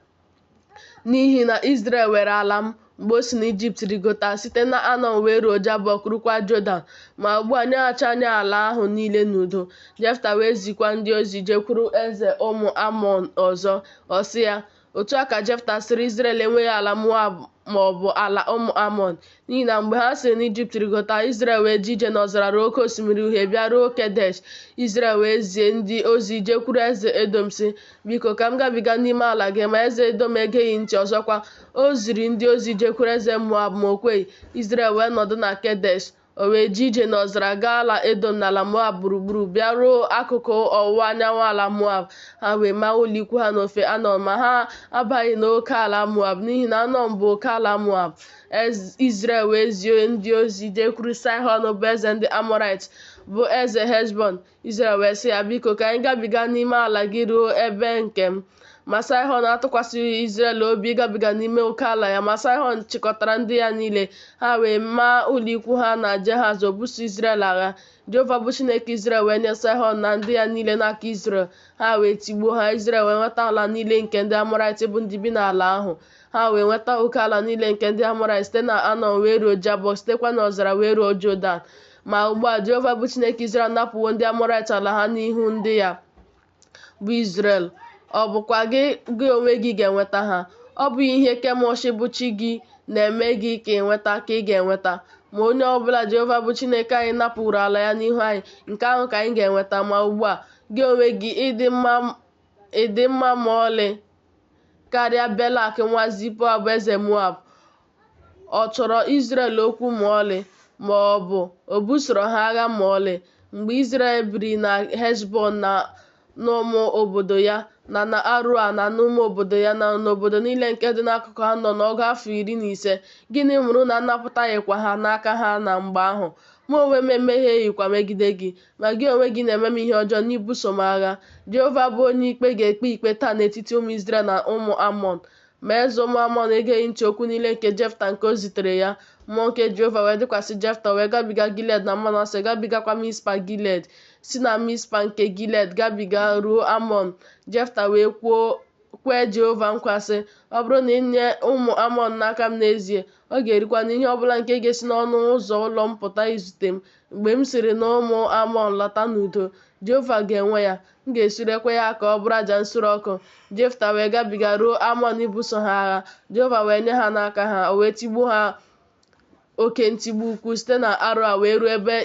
n'ihi na Izrel were ala m mgbe o si n'Ijipt rigota site na Anọn wee ruo Jabọk rukwa Jodan, ma ugbu a nyeghachi anyị ala ahụ niile n'udo. Jefta wee zikwa ndị ozi jekwuru eze ụmụ Amọn ọzọ. Ọ sị ya, otu a ka Jefta sịrị Izrel enweghị ala Moab ma ọ bụ ala ụmụ Amọn, n'ihi na mgbe ha siri n'Ijipt rigota, Izrel wee je ije n'ọzara ruo oke osimiri Uhie bịa ruo Kedesh. Izrel wee zie ndị ozi jekwuru eze Edom sị, biko ka m gabiga n'ime ala gị. Ma eze Edom egeghị ntị. Ọzọkwa o ziri ndị ozi jekwuru eze Moab ma o kweghị. Izrel wee nọdụ na Kedesh. O wee je ije n'ọzara gaa ala Edom na ala Moab gburugburu bịa ruo akụkụ ọwụwa anyanwụ ala Moab. Ha wee maa ụlọ ikwu ha n'ofe Anọn, ma ha abaghị n'oke ala Moab n'ihi na Anọn bụ oke ala Moab. Izrel wee zie ndị ozi jekwuru Saịhọn bụ eze ndị Amọrait bụ eze Heshbọn. Izrel wee sị ya, biko ka anyị gabiga n'ime ala gị ruo ebe nke m. Ma Saịhọn atụkwasịghị Izrel obi ịgabiga n'ime oke ala ya. Ma Saịhọn chịkọtara ndị ya niile. Ha wee maa ụlọ ikwu ha na Jehaz buso Izrel agha. Jehova bụ Chineke Izrel wee nye Saịhọn na ndị ya niile n'aka Izrel. Ha wee tigbuo ha. Izrel wee nweta ala niile nke ndị Amọrait bụ ndị bi n'ala ahụ. Ha wee nweta oke ala niile nke ndị Amọrait site na Anọn wee ruo Jabọk, sitekwa n'ọzara wee ruo Jodan. Ma ugbu a Jehova bụ Chineke Izrel napụwo ndị Amọrait ala ha n'ihu ndị ya bụ Izrel. Ọ bụkwa gị onwe gị ga-enweta ha? Ọ bụ ihe Kemosh bụ chi gị na-eme gị ka ị ga-enweta? Ma onye ọbụla Jehova bụ Chineke anyị napụrụ ala ya n'ihu anyị, nke ahụ ka anyị ga-enweta. Ma ugbu a gị onwe gị ịdị mma ma ọlị karịa Belak nwa Zipoa bụ eze Moab. Ọ chọrọ Izrel okwu ma ọlị, ma ọ bụ o busoro ha agha ma ọlị? Mgbe Izrel biri na Heshbọn na n'ụmụ obodo ya, na Aroa na n'ụmụ obodo ya, na n'obodo niile nke dị n'akụkụ ha nọ n'ọgụ afọ 15, gịnị mụrụ na nnapụtaghịkwa ha n'aka ha na mgbe ahụ? Mụ onwe m emehiekwa megide gị, ma gị onwe gị na-eme m ihe ọjọọ n'ibuso m agha. Jehova bụ onye ikpe ga-ekpe ikpe taa n'etiti ụmụ Izrel na ụmụ Amọn. Ma eze ụmụ Amọn egeghị ntị okwu niile nke Jefta nke o zitere ya. mmụọ nke Jehova wee dịkwasị Jefta wee gabiga Gilead na Manase gabigakwa Mispa Gilead, si na Mispa nke Gilead gabiga ruo Amọn. Jefta wee kwee Jehova nkwa sị, ọ bụrụ na ị nye ụmụ Amọn n'aka m n'ezie, ọ ga-erikwa na ihe ọbụla nke ga-esi n'ọnụ ụzọ ụlọ m pụta izute m mgbe m siri na ụmụ Amọn lọta n'udo, Jehova ga-enwe ya, m ga-esurekwa ya ka ọ bụrụ aja nsure ọkụ. Jefta wee gabiga ruo Amọn ibuso ha agha. Jehova wee nye ha n'aka ha, o wee tigbuo ha oke ntigbu ukwu site na Aroa wee ruo ebe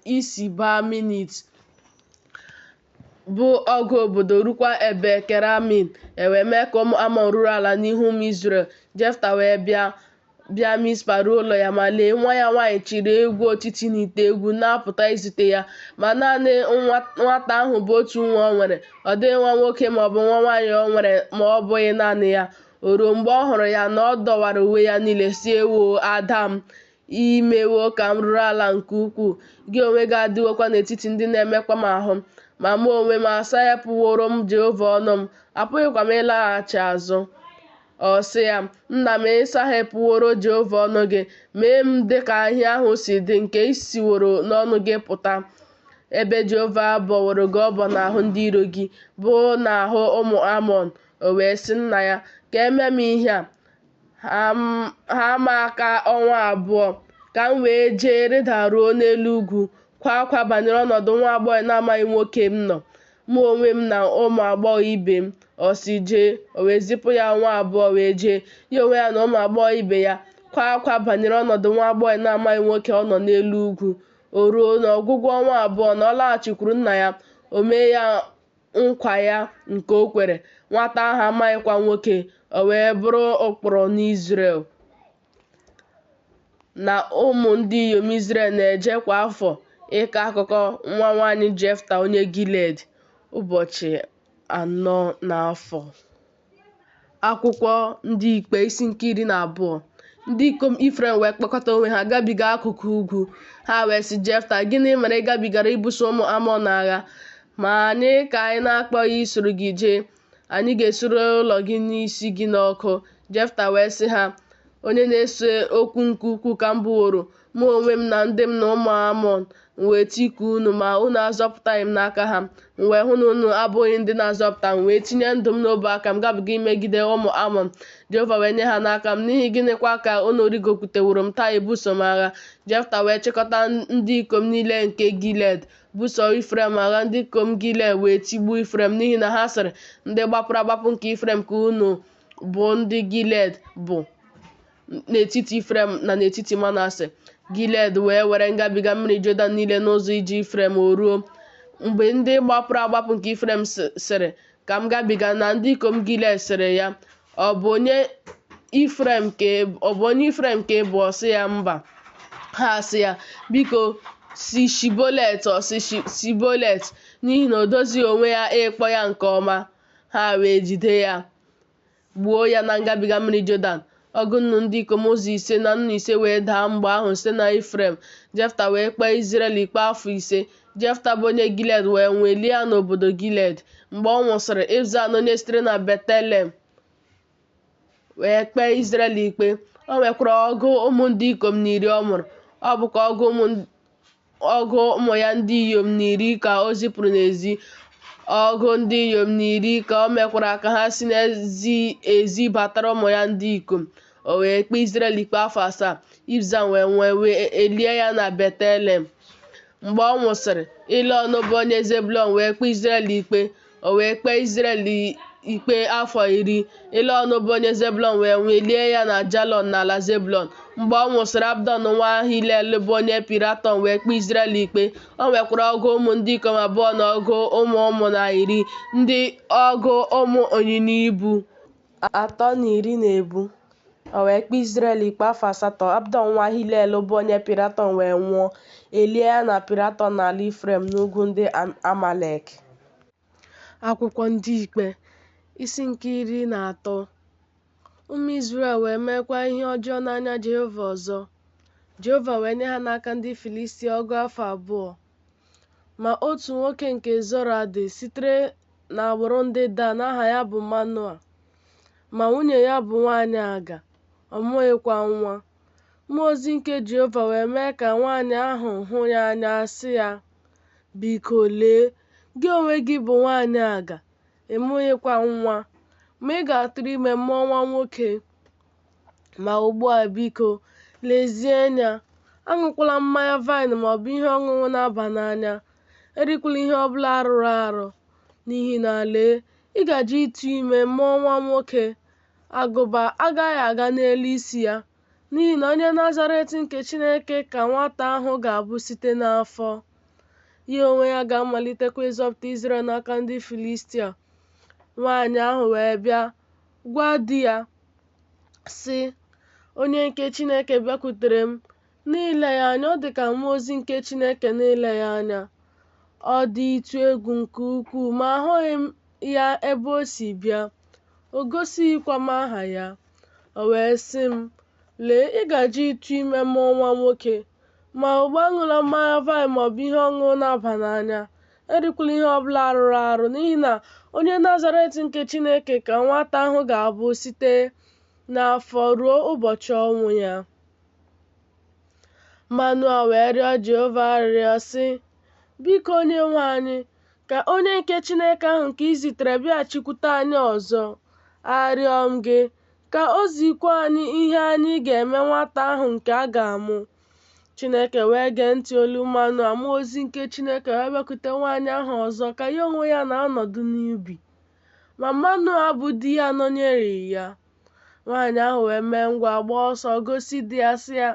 isi baa Minit, bụ ọgụ obodo, rukwa ebe Keramin. Wee mee ka ụmụ Amọn ruru ala n'ihu ụmụ Izrel. Jefta wee bịa Mispa ruo ụlọ ya, ma lee, nwa ya nwaanyị chịrị egwu otiti na ite egwu na-apụta izute ya, ma naanị nwata ahụ bụ otu nwa o nwere, ọ dịghị nwa nwoke maọbụ nwa nwaanyị o nwere ma ọ bụghị naanị ya. O ruo mgbe ọ hụrụ ya na ọ dọwara uwe ya niile, si, ewo ada m, imewo ka m ruru ala nke ukwuu, gị onwe gị adịwokwa n'etiti ndị na-emekwa m ahụ, ma mụ onwe m asahapụworo m Jehova ọnụ m, apụghịkwa m ịlaghachi azụ. Ọ sị ya, nna m, ịsahapụworo Jehova ọnụ gị, mee m dịka ahịa ahụ si dị nke isiworo n'ọnụ gị pụta, ebe Jehova bọworo gị ọbọ n'ahụ ndị iro gị, bụ n'ahụ ụmụ Amọn. O wee sị nna ya, ka eme m ihe a, ha ma aka ọnwa abụọ, ka m wee jee rịdaruo n'elu ugwu, kwa akwa banyere ọnọdụ nwa agbọghọ na-amaghị nwoke m nọ, mụ onwe m na ụmụ agbọghọ ibe m. Ọ sị, jee. O wee zipụ ya nwa abụọ wee jee, ya onwe ya na ụmụ agbọghọ ibe ya, kwa akwa banyere ọnọdụ nwa agbọghọ na-amaghị nwoke ọ nọ n'elu ugwu. O ruo n'ọgwụgwụ ọnwa abụọ na ọ laghachikwuru nna ya, o mee ya nkwa ya nke o kwere. Nwata ahụ amaghịkwa nwoke, o wee bụrụ ụkpụrụ n'Izrel. Na ụmụ ndị inyom Izrel na-eje kwa afọ ịkọ akụkọ nwa nwaanyị Jefta onye Gilead ụbọchị 4 n'afọ. Akwụkwọ ndị ikpe isi nke 12. Ndị ikom Ifrem wee kpọkọta onwe ha gabiga akụkụ ugwu. Ha wee sị Jefta, gịnị mere ị gabigara ibuso ụmụ Amọn agha? Ma anyị ka anyị na-akpọghị isoro gị jee, anyị ga-esure ụlọ gị n'isi gị n'ọkụ. Jefta wee sị ha, onye na-ese okwu nke ukwuu ka m bụworo, mụ onwe m na ndị m na ụmụ Amọn, m wee tikuo unu, ma unu azọpụtaghị m n'aka ha. M wee hụ na unu abụghị ndị na-azọpụta m, wee tinye ndụ m n'obe aka m gabiga imegide ụmụ Amọn. Jehova wee nye ha n'aka m, n'ihi gịnịkwa ka unu rigokwuteworo m taa ibuso m agha? Jefta wee chịkọta ndị ikom niile nke Gilead buso Ifrem agha. Ndị ikom Gilead wee tigbuo Ifrem, n'ihi na ha sịrị, ndị gbapụrụ agbapụ nke Ifrem ka unu bụ. Ndị Gilead bụ n'etiti Ifrem na n'etiti Manase. Gilead wee were ngabiga mmiri Jọdan niile n'ụzọ ije Ifrem. O ruo mgbe ndị gbapụrụ agbapụ nke Ifrem sịrị, ka m gabiga, na ndị ikom Gilead sịrị ya, ọ bụ onye Ifrem ka ị bụ? Ọ sị ya, mba. Ha sị ya, biko, si Shibolet. Ọ sị, Shibolet, n'ihi na o dozighị onwe ya ịkpọ ya nke ọma. Ha wee jide ya, gbuo ya na ngabiga mmiri Jọdan. Ọgụ nnu ndị ikom ụzọ 5 na nnu 5 wee daa mgbe ahụ site na Ifrem. Jefta wee kpee Izrel ikpe afọ 5. Jefta bụ onye Gilead wee nwee lie ya n'obodo Gilead. Mgbe ọ nwụsịrị, Ibzan onye sitere na Betelem wee kpee Izrel ikpe. O nwekwara ọgụ ụmụ ndị ikom 10 ọ mụrụ. Ọ bụkwa ọgụ ụmụ ya ndị inyom 10 ka o zipụrụ n'ezi. Ọgụ ndị inyom 10 ka o mekwara ka ha si n'ezi ezi batara ụmụ ya ndị ikom. O wee kpee Izrel ikpe afọ 7. Ibzan wee elie ya na Betelem. Mgbe ọ nwụsịrị, Elọn bụ onye Zebụlọn wee kpee Izrel ikpe. O wee kpee Izrel ikpe afọ 10. Elọn bụ onye Zebụlọn wee lie ya na Jalọn n'ala Zebụlọn. Mgbe ọ nwụsịrị, Abdọn nwa Hilel bụ onye Piraton wee kpee Izrel ikpe. O nwekwara ọgụ ụmụ ndị ikom 2 na ọgụ ụmụ na 10. Ndị ọgụ ụmụ onyinye ibu 310 na ebu. O wee kpee Izrel ikpe afọ 8. Abdọn nwa Hilel bụ onye Piraton wee nwụọ. Elie ya na Piraton n'ala Ifrem n'ugwu ndị Amalek. Akwụkwọ ndị ikpe isi nke 13. Ụmụ Izrel wee meekwa ihe ọjọọ n'anya Jehova ọzọ. Jehova wee nye ha n'aka ndị Filistia ọgụ afọ 2. Ma otu nwoke nke Zora dị, sitere n'agbụrụ ndị Dan, aha ya bụ Manoa, ma nwunye ya bụ nwaanyị aga, ọ mụghịkwa nwa. mmụọ ozi nke Jehova wee mee ka nwaanyị ahụ hụ ya anya sị ya, biko lee, gị onwe gị bụ nwaanyị aga, ịmụghịkwa nwa, ma ị ga-atụrụ ime mụọ nwa nwoke. Ma ugbu a biko lezie anya, aṅụkwala mmanya vaịn maọbụ ihe ọṅụṅụ na-aba n'anya, erikwala ihe ọbụla rụrụ arụ, n'ihi na lee, ị gaje ịtụ ime mụọ nwa nwoke. Agụba agaghị aga n'elu isi ya, n'ihi na onye Nazaret nke Chineke ka nwata ahụ ga-abụ site n'afọ. Ya onwe ya ga-amalitekwa ịzọpụta Izrel n'aka ndị Filistia. Nwaanyị ahụ wee bịa gwa di ya sị, onye nke Chineke bịakwutere m, n'ile ya anya ọ dị ka mmụọ ozi nke Chineke n'ile ya anya. Ọ dị ịtụ egwu nke ukwuu, ma ahụghị m ya ebe o si bịa, o gosighịkwa m aha ya. O wee sị m, lee, ị gaje ịtụ ime mụọ nwa nwoke, ma ugbu aṅụla mmanya vaịn maọbụ ihe ọṅụṅụ na-aba n'anya, erikwala ihe ọbụla rụrụ arụ, n'ihi na onye Nazaret nke Chineke ka nwata ahụ ga-abụ site n'afọ ruo ụbọchị ọnwụ ya. Manoa wee rịọ Jehova arịrịọ sị, biko Onyenwe anyị, ka onye nke Chineke ahụ nke i zitere bịaghachikwute anyị ọzọ. Arịọ m gị ka o zikwa anyị ihe anyị ga-eme nwata ahụ nke a ga-amụ. Chineke wee gee ntị olu Manoa. Mmụọ ozi nke Chineke wee bịakwute nwaanyị ahụ ọzọ ka ya onwe ya na-anọdụ n'ubi, ma Manoa bụ di ya nọnyereghị ya. Nwaanyị ahụ wee mee ngwa gbaa ọsọ gosi di ya sị ya,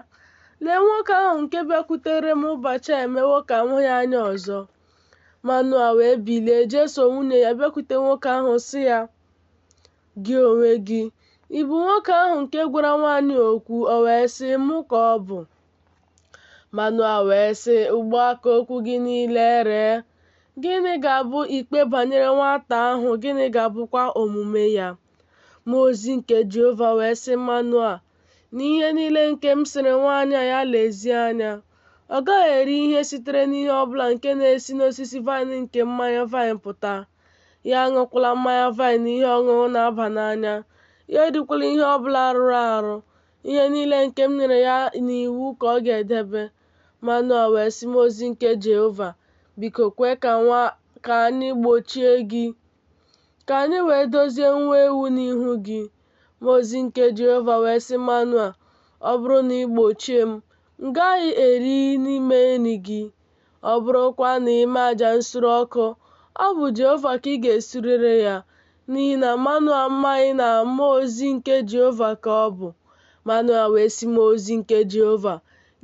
lee, nwoke ahụ nke bịakwutere m ụbọchị a emewo ka m hụ ya anya ọzọ. Manoa wee bilie jeso nwunye ya bịakwute nwoke ahụ sị ya, gị onwe gị, ị bụ nwoke ahụ nke gwara nwaanyị okwu? O wee sị, mụ ka ọ bụ. Manoa wee sị, ugbu a ka okwu gị niile ree. Gịnị ga-abụ ikpe banyere nwata ahụ? Gịnị ga-abụkwa omume ya? Mmụọ ozi nke Jehova wee sị Manoa, n'ihe niile nke m sịrị nwaanyị a ya lezie anya, ọ gaghị eri ihe sitere n'ihe ọbụla nke na-esi n'osisi vaịn nke mmanya vaịn pụta. Ya aṅụkwala mmanya vaịn na ihe ọṅụṅụ na-aba n'anya, ya erikwala ihe ọbụla rụrụ arụ. Ihe niile nke m nyere ya n'iwu ka ọ ga-edebe. Manoa wee sị mmụọ ozi nke Jehova, biko kwee ka anyị gbochie gị, ka anyị wee dozie nwa ewu n'ihu gị. Mmụọ ozi nke Jehova wee sị Manoa, ọ bụrụ na ị gbochie m gaghị eri n'ime nri gị. Ọ bụrụkwa na ime aja nsure ọkụ, ọ bụ Jehova ka ị ga-esurere ya, n'ihi na Manoa amaghị na mmụọ ozi nke Jehova ka ọ bụ. Manoa wee sị mmụọ ozi nke Jehova,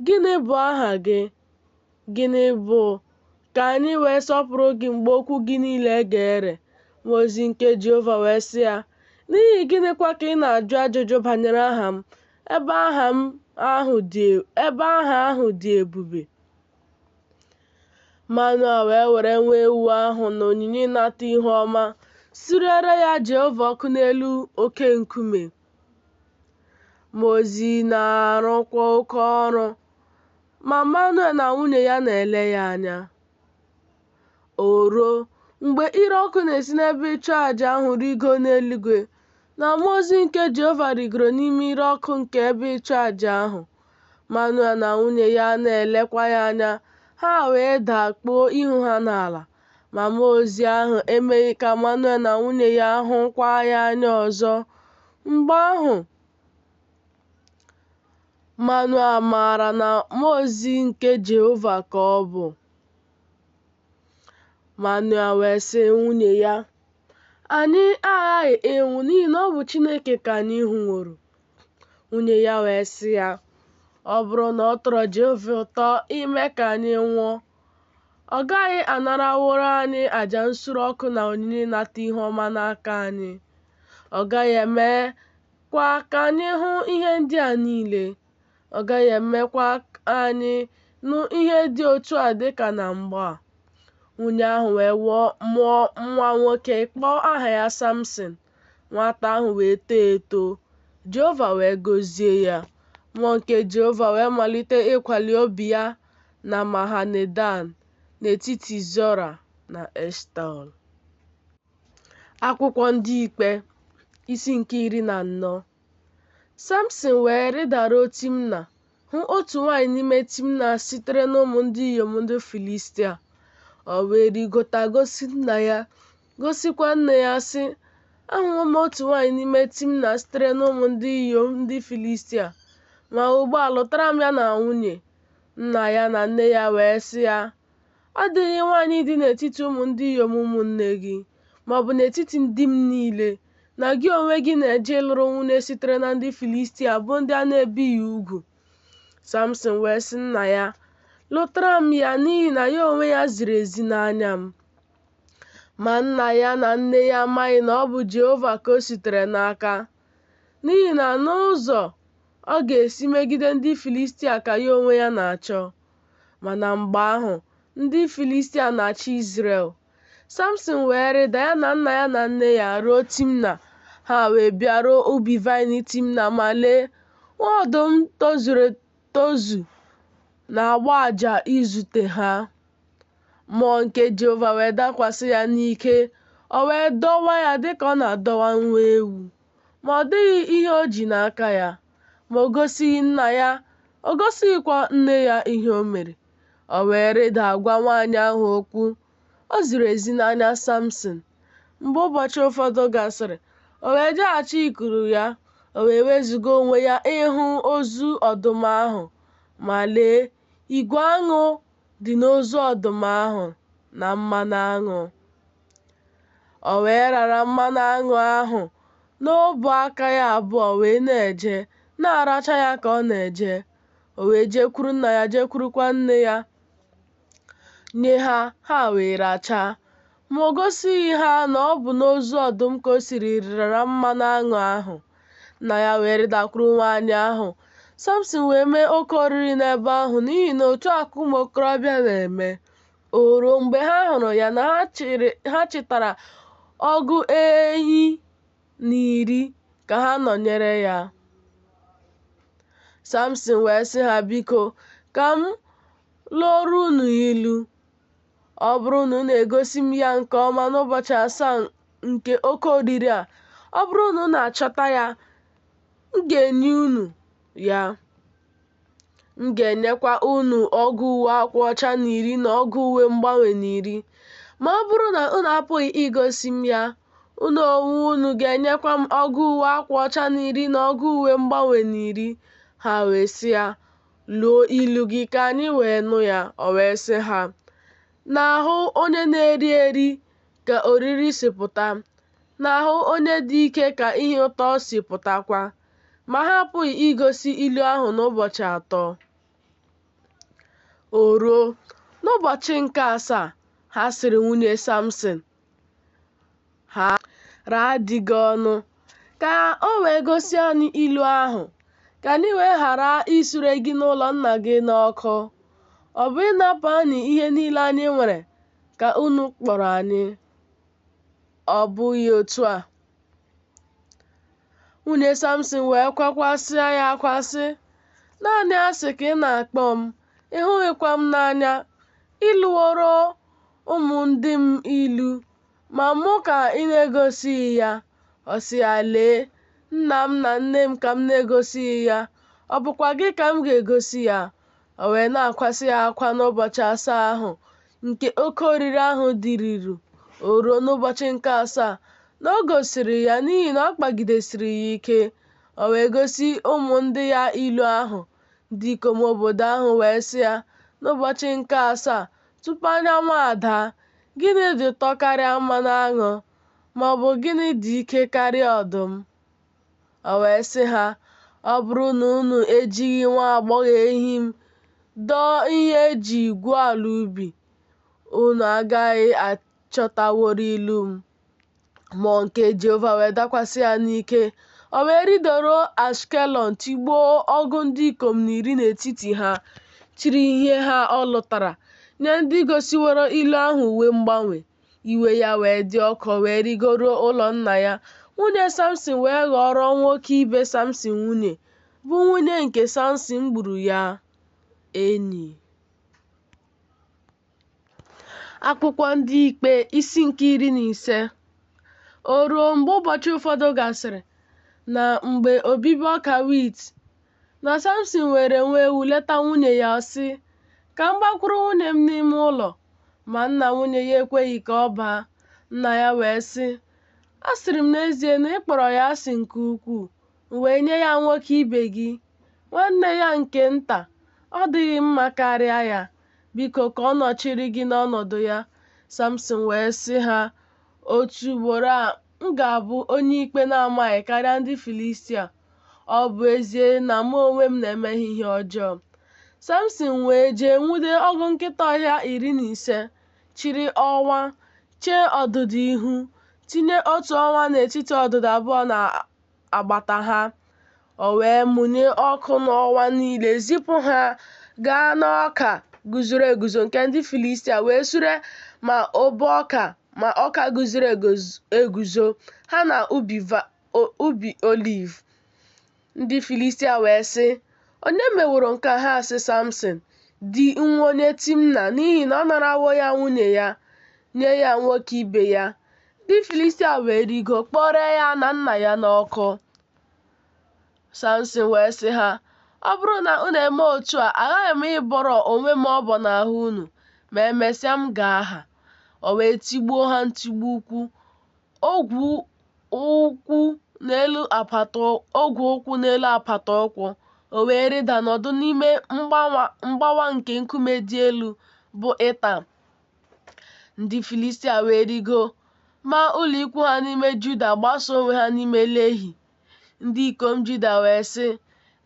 gịnị bụ aha gị? Gịnị bụ ka anyị wee sọpụrụ gị mgbe okwu gị niile ga-ere? Mmụọ ozi nke Jehova wee sị ya, n'ihi gịnịkwa ka ị na-ajụ ajụjụ banyere aha m, ebe aha ahụ dị ebube? Manoa wee were nwa ewu ahụ na onyinye ịnata ihu ọma suriere ya Jehova ọkụ n'elu oke nkume. Mmụọ ozi na-arụkwa oke ọrụ, ma Manoa na nwunye ya na-ele ya anya. O ruo mgbe ire ọkụ na-esi n'ebe ịchụ àjà ahụ rigo n'eluigwe, na mmụọ ozi nke Jehova rigoro n'ime ire ọkụ nke ebe ịchụ àjà ahụ. Manoa na nwunye ya na-elekwa ya anya, ha wee dakpuo ihu ha n'ala. Ma mmụọ ozi ahụ emeghị ka Manoa na nwunye ya hụkwa ya anya ọzọ. Mgbe ahụ Manoa maara na mmụọ ozi nke Jehova ka ọ bụ. Manoa wee sị nwunye ya, anyị aghaghị ịnwụ, n'ihi na ọ bụ Chineke ka anyị hụworo. Nwunye ya wee sị ya, ọ bụrụ na ọ tọrọ Jehova ụtọ ime ka anyị nwụọ, ọ gaghị anaraworo anyị àjà nsure ọkụ na onyinye ịnata ihe ọma n'aka anyị. Ọ gaghị emekwa ka anyị hụ ihe ndị a niile. Ọ gaghị emekwa anyị nụ ihe dị otu a dịka na mgbe a. Nwunye ahụ wee mụọ nwa nwoke, kpọọ aha ya Samson. Nwata ahụ wee too eto, Jehova wee gọzie ya. Mmụọ nke Jehova wee malite ịkwali obi ya na Mahanedan, n'etiti Zora na Eshtaol. Akwụkwọ ndị Ikpe, isi nke 14. Samson wee rịdara Timna, hụ otu nwaanyị n'ime Timna sitere n'ụmụ ndị inyom ndị Filistia. O wee rigota gosi nna ya, gosikwa nne ya sị, ahụwo m otu nwaanyị n'ime Timna sitere n'ụmụ ndị inyom ndị Filistia, ma ugbu a lụtara m ya na nwunye. Nna ya na nne ya wee sị ya, ọ dịghị nwaanyị dị n'etiti ụmụ ndị inyom ụmụnne gị, ma ọ bụ n'etiti ndị m niile, na gị onwe gị na-eje ịlụrụ nwunye sitere na ndị Filistia bụ ndị a na-ebighị ugwu. Samson wee sị nna ya, lụtara m ya n'ihi na ya onwe ya ziri ezi n'anya m. Ma nna ya na nne ya amaghị na ọ bụ Jehova ka o sitere n'aka, n'ihi na n'ụzọ ọ ga-esi megide ndị Filistia ka ya onwe ya na-achọ. Ma na mgbe ahụ, ndị Filistia na-achị Izrel. Samson wee rịda ya na nna ya na nne ya ruo Timna. Ha wee bịaruo ubi vaịnị Timna, ma lee, nwa ọdụm tozuru etozu na-agba àjà izute ha. Mmụọ nke Jehova wee dakwasị ya n'ike, o wee dọwa ya dịka ọ na-adọwa nwa ewu, ma ọ dịghị ihe o ji n'aka ya, ma o gosighị nna ya, o gosighịkwa nne ya ihe o mere. O wee rịda gwa nwaanyị ahụ okwu. O ziri ezi n'anya Samson. Mgbe ụbọchị ụfọdụ gasịrị, o wee jeghachi ikuru ya, o wee wezuga onwe ya ịhụ ozu ọdụm ahụ, ma lee, igwe aṅụ dị n'ozu ọdụm ahụ na mmanụ aṅụ. O wee rara mmanụ aṅụ ahụ n'ọbụ aka ya abụọ wee na-eje, na-aracha ya ka ọ na-eje. O wee jekwuru nna ya, jekwurukwa nne ya, nye ha wee rachaa. Ma o gosighị ha na ọ bụ n'ozu ọdụm ka o siri rara mmanụ aṅụ ahụ. Nna ya wee rịdakwuru nwaanyị ahụ. Samson wee mee oke oriri n'ebe ahụ, n'ihi na otu a ka ụmụ okorobịa na-eme. O ruo mgbe ha hụrụ ya na ha chịtara ọgụ ehi na 10 ka ha nọnyere ya. Samson wee sị ha, biko ka m lụọrọ unu ilu. Ọ bụrụ na unu egosi m ya nke ọma n'ụbọchị 7 nke oke oriri a, ọ bụrụ na unu achọta ya, m ga-enye unu ya. M ga-enyekwa unu ọgụ uwe akwa ọcha 10 na ọgụ uwe mgbanwe 10. Ma ọ bụrụ na unu apụghị igosi m ya, unu onwe unu ga-enyekwa m ọgụ uwe akwa ọcha 10 na ọgụ uwe mgbanwe 10. Ha wee sị ya, lụọ ilu gị ka anyị wee nụ ya. O wee sị ha, n'ahụ onye na-eri eri ka oriri si pụta, n'ahụ onye dị ike ka ihe ụtọ si pụtakwa. Ma ha apụghị igosi ilu ahụ n'ụbọchị 3. O ruo n'ụbọchị nke 7, ha sịrị nwunye Samson, ha raa di gị ọnụ, ka o wee gosi anyị ilu ahụ, ka anyị wee ghara isure gị n'ụlọ nna gị n'ọkụ. Ọ bụ ịnapụ anyị ihe niile anyị nwere ka unu kpọrọ anyị? Ọ bụghị otu a. Nwunye Samson wee kwakwasịa ya akwa sị, naanị asị ka ị na-akpọ m, ị hụghịkwa m n'anya. Ịlụworo ụmụ ndị m ilu, ma mụ ka ị na-egosighị ya. Ọ sị ya, lee, nna m na nne m ka m na-egosighị ya, ọ bụkwa gị ka m ga-egosi ya? O wee na-akwasị ya akwa n'ụbọchị 7 ahụ nke oke oriri ahụ dịrịrị. O ruo n'ụbọchị nke 7 na o gosiri ya, n'ihi na ọ kpagidesiri ya ike. O wee gosi ụmụ ndị ya ilu ahụ. Ndị ikom obodo ahụ wee sị ya, n'ụbọchị nke 7 tupu anyanwụ ada, gịnị dị ụtọ karịa mmanụ aṅụ, ma ọ bụ gịnị dị ike karịa ọdụm? O wee sị ha, ọ bụrụ na unu ejighị nwa agbọghọ ehi m dọọ ihe eji gwuo ala ubi, unu agaghị achọtaworo ilu m. Mmụọ nke Jehova wee dakwasị ya n'ike. O wee ridoro Ashkelọn, tigbuo ọgụ ndị ikom 10 n'etiti ha, chiri ihe ha ọ lụtara nye ndị gosiworo ilu ahụ uwe mgbanwe. Iwe ya wee dị ọkụ, wee rigoro ụlọ nna ya. Nwunye Samson wee ghọrọ nwoke ibe Samson nwunye, bụ nwunye nke Samson gburu ya enyi. Akwụkwọ ndị Ikpe isi nke 15. O ruo mgbe ụbọchị ụfọdụ gasịrị, na mgbe obibi ọka wit na Samson were nwa ewu leta nwunye ya sị, ka m gbakwuru nwunye m n'ime ụlọ. Ma nna nwunye ya ekweghị ka ọ baa. Nna ya wee sị, asịrị m n'ezie na ị kpọrọ ya asị nke ukwuu, wee nye ya nwoke ibe gị, nwanne ya nke nta. Ọ dịghị mma karịa ya. Biko ka ọ nọchiri gị n'ọnọdụ ya. Samson wee sị ha, otu ugboro a m ga-abụ onye ikpe na-amaghị karịa ndị Filistia. Ọ bụ ezie na mụ onwe m na-emeghị ihe ọjọọ. Samson wee jee nwude ọgụ nkịta ọhịa 15, chiri ọnwa, chee ọdụdụ ihu, tinye otu ọnwa n'etiti ọdụdụ abụọ na agbata ha. O wee mụnye ọkụ n'ọnwa niile, zipụ ha gaa n'ọka guzoro eguzo nke ndị Filistia, wee sure ma obo ọka ma ọka guzoro eguzo ha na ubi oliv. Ndị Filistia wee sị, onye meworo nke ha? Sị Samson, di nwa onye Timna, n'ihi na ọ narawo ya nwunye ya, nye ya nwoke ibe ya. Ndị Filistia wee rigo kpọrọ ya na nna ya n'ọkụ. Samson wee sị ha, ọ bụrụ na unu eme otu a, aghaghị m ịbọrọ onwe m ọbọ n'ahụ unu, ma emesịa m ga-aha. O wee tigbuo ha ntigbu ukwu, ogwe ụkwụ n'elu apata ụkwụ. O wee rịda nọdụ n'ime mgbawa nke nkume dị elu bụ Etam. Ndị Filistia wee rigo ma ụlọ ikwu ha n'ime Juda, gbasa onwe ha n'ime Lehi. Ndị ikom Juda wee sị,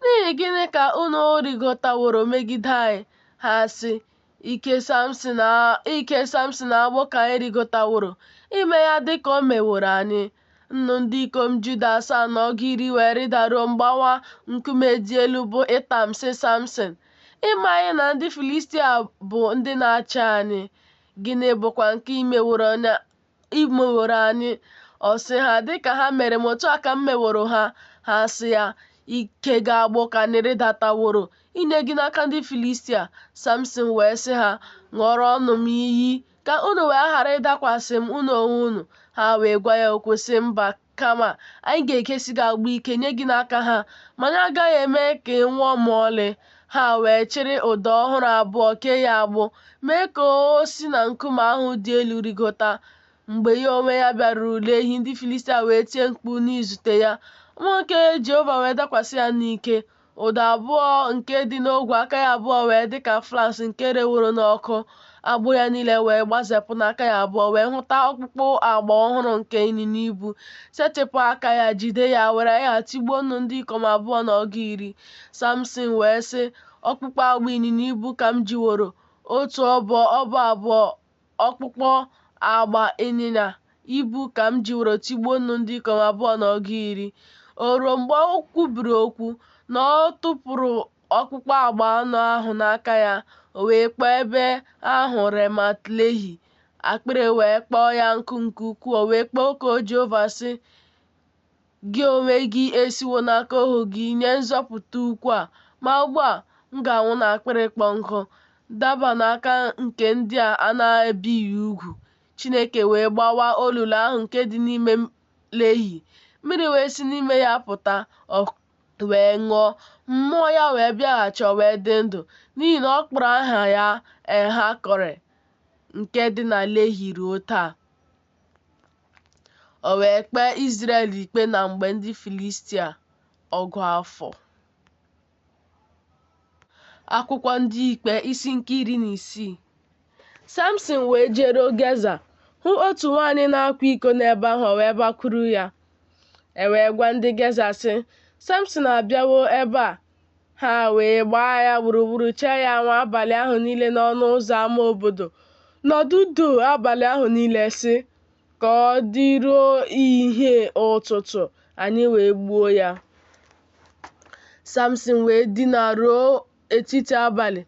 n'ihi gịnị ka unu rigotaworo megide anyị? Ha sị, ike Samson agbụ ka anyị rigotaworo ime ya dịka o meworo anyị. Nnu ndị ikom Juda 70 wee rịdaruo mgbawa nkume dị elu bụ Etam, sị Samson, ịma anyị na ndị Filistia bụ ndị na-achị anyị. Gịnị bụkwa nke imeworo anyị? Ọ sị ha, dịka ha mere m, otu a ka m meworo ha. Ha sị ya, ike ga-agbụ ka anyị rịdataworo inye gị n'aka ndị Filistia. Samson wee sị ha, ṅụọrọ ọnụ m iyi ka unu wee ghara ịdakwasị m unu onwe unu. Ha wee gwa ya okwu sị, mba, kama anyị ga-ekesi gị agbụ ike nye gị n'aka ha, ma anyị agaghị eme ka ị nwụọ ma ọlị. Ha wee chịrị ụdọ ọhụrụ abụọ kee ya agbụ, mee ka o si na nkume ahụ dị elu rigota. Mgbe ya onwe ya bịaruru Lehi, ndị Filistia wee tie mkpu n'izute ya. Mmụọ nke Jehova wee dakwasị ya n'ike. Ụdọ abụọ nke dị n'ogwe aka ya abụọ wee dị ka flax nke reworo n'ọkụ. Agbụ ya niile wee gbazepụ n'aka ya abụọ, wee hụta ọkpụkpụ agba ọhụrụ nke ịnyịnya ibu. Setịpụ aka ya, jide ya, were ya tigbuo nnu ndị ikom abụọ na ọgụ 10. Samson wee sị, ọkpụkpụ agba ịnyịnya ibu ka m jiworo, otu ọbọ abụọ ọkpụkpọ agba ịnyịnya ibu ka m jiworo tigbuo nnu ndị ikom abụọ na ọgụ 10. O ruo mgbe o kwubiri okwu na ọ tụpụrụ ọkpụkpọ agba anụ ahụ n'aka ya, o wee kpọọ ebe ahụ Remat Lehi. Akpịrị wee kpọọ ya nkụ nke ukwuu. O wee kpọọ oku Jehova sị, gị onwe gị esiwo n'aka ohu gị nye nzọpụta ukwu a, ma ugbu a m ga-anwụ na akpịrị kpọ nkụ, daba n'aka nke ndị a na-ebighị ugwu. Chineke wee gbawa olulu ahụ nke dị n'ime Lehi. Mmiri wee si n'ime ya pụta, ọ wee ṅụọ. Mmụọ ya wee bịaghachi, o wee dị ndụ, n'ihi na ọ kpọrọ aha ya Ehakore, nke dị na Lehi ruo taa. O wee kpee Izrel ikpe na mgbe ndị Filistia ọgụ afọ. Akwụkwọ ndị ikpe isi nke 16. Samson wee jeruo Geza, hụ otu nwaanyị na-akwa iko n'ebe ahụ. O wee bakwuru ya. E wee gwa ndị Geza sị, Samson abịawo ebe a. Ha wee gbaa ya gburugburu, chee ya nwa abalị ahụ niile n'ọnụ ụzọ ámá obodo, nọdụ duu abalị ahụ niile, sị, ka ọ dịruo ihe ụtụtụ anyị wee gbuo ya. Samson wee dina ruo etiti abalị,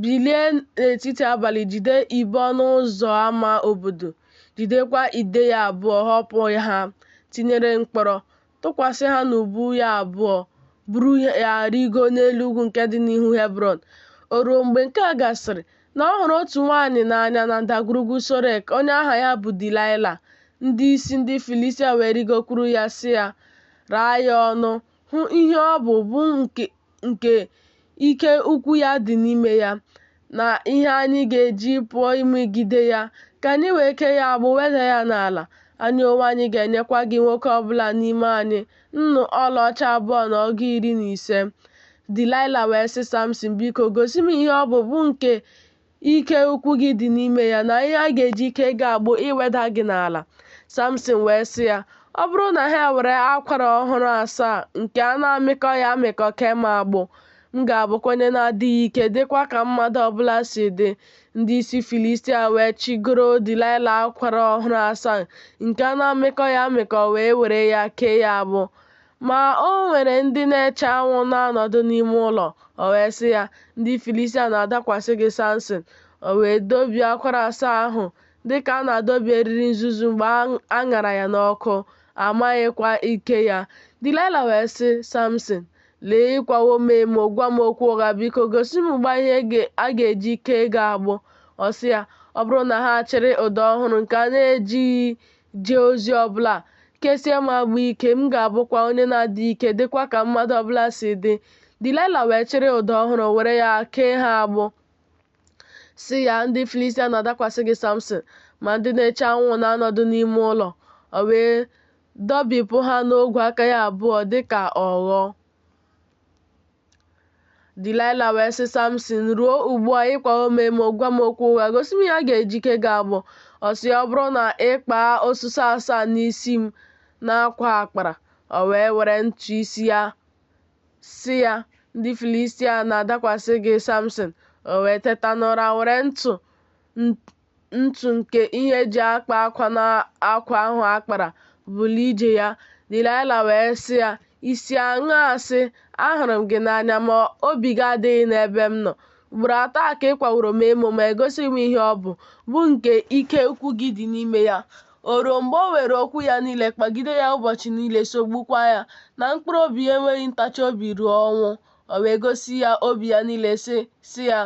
bilie n'etiti abalị, jide ibo ọnụ ụzọ ámá obodo, jidekwa ide ya abụọ, họpụ ha, tinyere mkpọrọ, tụkwasị ha n'ubu ya abụọ, buru ya rigo n'elu ugwu nke dị n'ihu Hebron. O ruo mgbe nke a gasịrị, na ọ hụrụ otu nwaanyị n'anya na ndagwurugwu Sorek, onye aha ya bụ Dilaịla. Ndị isi ndị Filistia wee rigokwuru ya, sị ya, raa ya ọnụ, hụ ihe ọ bụ nke ike ukwu ya dị n'ime ya, na ihe anyị ga-eji pụọ imegide ya, ka anyị wee kee ya agbụ, weda ya n'ala. Anyị onwe anyị ga-enyekwa gị nwoke ọbụla n'ime anyị nnu ọlaọcha 2 na ọgụ 15. Delilah wee sị Samson, biko gosi m ihe ọ bụ nke ike ukwu gị dị n'ime ya, na ihe a ga-eji kee gị agbụ iweda gị n'ala. Samson wee sị ya, ọ bụrụ na ha were akwara ọhụrụ 7 nke a na-amịkọ ya amịkọ kee m agbụ, m ga-abụkwa onye na-adịghị ike, dịkwa ka mmadụ ọbụla si dị. Ndị isi Filistia wee chịgoro Delilah akwara ọhụrụ 7 nke a na-amịkọ ya amịkọ, wee were ya kee ya agbụ. Ma o nwere ndị na-eche anwụ na-anọdụ n'ime ụlọ. O wee sị ya, ndị Filistia na-adakwasị gị Samson. O wee dobie akwara 7 ahụ dịka a na-adobe eriri nzuzu mgbe a ṅara ya n'ọkụ, amaghịkwa ike ya. Delilah wee sị Samson, lee, ịkwawo m emo, gwa m okwu ụgha, biko gosi m mgbe ihe a ga-eji kee gị agbụ. Ọ sị ya, ọ bụrụ na ha chịrị ụda ọhụrụ nke a na-ejighị jee ozi ọbụla kesie m agbụ ike, m ga-abụkwa onye na-adị ike, dịkwa ka mmadụ ọbụla si dị. Delilah wee chịrị ụda ọhụrụ were ya kee ha agbụ. Sị ya, ndị Filistia na-adakwasị gị Samson, ma ndị na-eche anwụ na-anọdụ n'ime ụlọ. O wee dọbipụ ha n'ogwe aka ya abụọ dịka ọghọ. Delilah wee sị Samson, ruo ugbu a ịkwawo m emo, gwa m okwu ụgha, gosi m ihe a ga-eji kee gị agbụ. Ọ sị, ọ bụrụ na ị kpaa osisi 7 n'isi m na-akwa akpara. O wee were ntụ isi ya sị ya, ndị Filistia na-adakwasị gị Samson. O wee teta n'ụra, were ntụ nke ihe eji akpa akwa na akwa ahụ akpara bulie ije ya. Delilah wee sị ya, isi aṅaa? Sị, ahụrụ m gị n'anya, ma obi gị adịghị n'ebe m nọ. Ugboro 3 ka ị kwaworo m emo, ma egosighị m ihe ọ bụ nke ike ukwu gị dị n'ime ya. O ruo mgbe o were okwu ya niile kpagide ya ụbọchị niile, sogbukwa ya, na mkpụrụ obi ya enweghị ntachi obi ruo ọnwụ. O wee gosi ya obi ya niile, sị ya,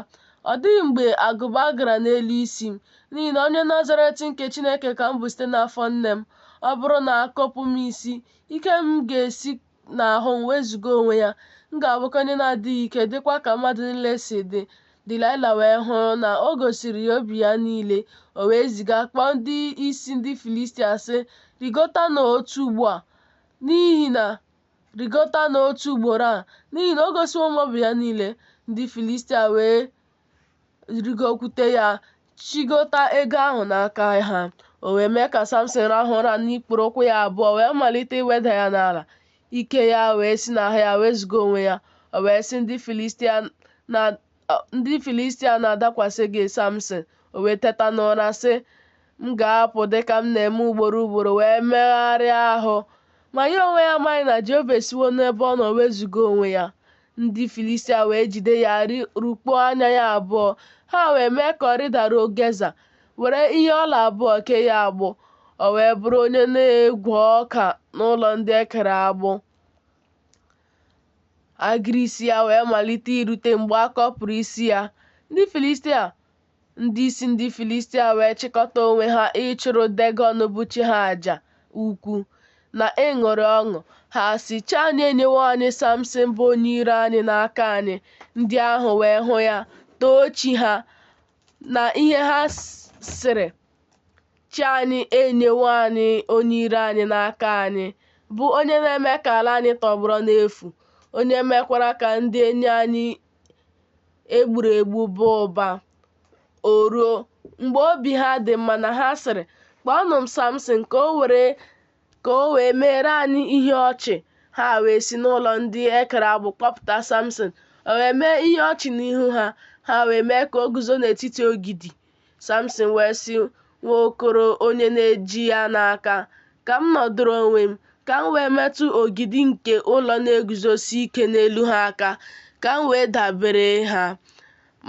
ọ dịghị mgbe agụba gara n'elu isi m, n'ihi na onye Nazaret nke Chineke ka m bụ site n'afọ nne m. Ọ bụrụ na akọpụ m isi, ike m ga-esi n'ahụ m wezuga onwe ya, m ga-abụkwa onye na-adịghị ike, dịkwa ka mmadụ niile si dị. Delilah wee hụ na o gosiri ya obi ya niile. O wee ziga kpọọ ndị isi ndị Filistia sị, rigota n'otu ugboro a, n'ihi na o gosiwo m obi ya niile. Ndị Filistia wee rigokwute ya, chịgota ego ahụ n'aka ha. O wee mee ka Samson rahụ ụra n'ikpuru ụkwụ ya abụọ, wee malite iweda ya n'ala. Ike ya wee si n'ahụ ya wezuga onwe ya. O wee sị ndị Filistia na-adakwasị gị Samson. O wee teta n'ụra sị, m ga-apụ dịka m na-eme ugboro wee megharịa ahụ. Ma ya onwe ya amaghị na Jehova esiwo n'ebe ọ nọ wezuga onwe ya. Ndị Filistia wee jide ya, rukpuo anya ya abụọ. Ha wee mee ka ọ rịdaruo Geza, were ihe ọla 2 kee ya agbụ. O wee bụrụ onye na-egwe ọka n'ụlọ ndị ekere agbụ. Agịrị isi ya wee malite irute mgbe a kọpụrụ isi ya. Ndị isi ndị Filistia wee chịkọta onwe ha ịchụrụ Dagọn bụ chi ha àjà ukwu, na ịṅụrị ọṅụ. Ha sị, chi anyị enyewo anyị Samson bụ onye iro anyị n'aka anyị. Ndị ahụ wee hụ ya, too chi ha, na ihe ha sịrị, chi anyị enyewo anyị onye iro anyị n'aka anyị, bụ onye na-eme ka ala anyị tọgbọrọ n'efu, onye mekwara ka ndị enyi anyị egburu egbu baa ụba. O ruo mgbe obi ha dị mma na ha sịrị, kpọọnụ m Samson ka o wee meere anyị ihe ọchị. Ha wee si n'ụlọ ndị ekere agbụ kpọpụta Samson. O wee mee ihe ọchị n'ihu ha. Ha wee mee ka o guzo n'etiti ogidi. Samson wee sị nwa okoro onye na-eji ya n'aka, ka m nọdụrụ onwe m, ka m wee metụ ogidi nke ụlọ na-eguzosi ike n'elu ha aka, ka m wee dabere ha.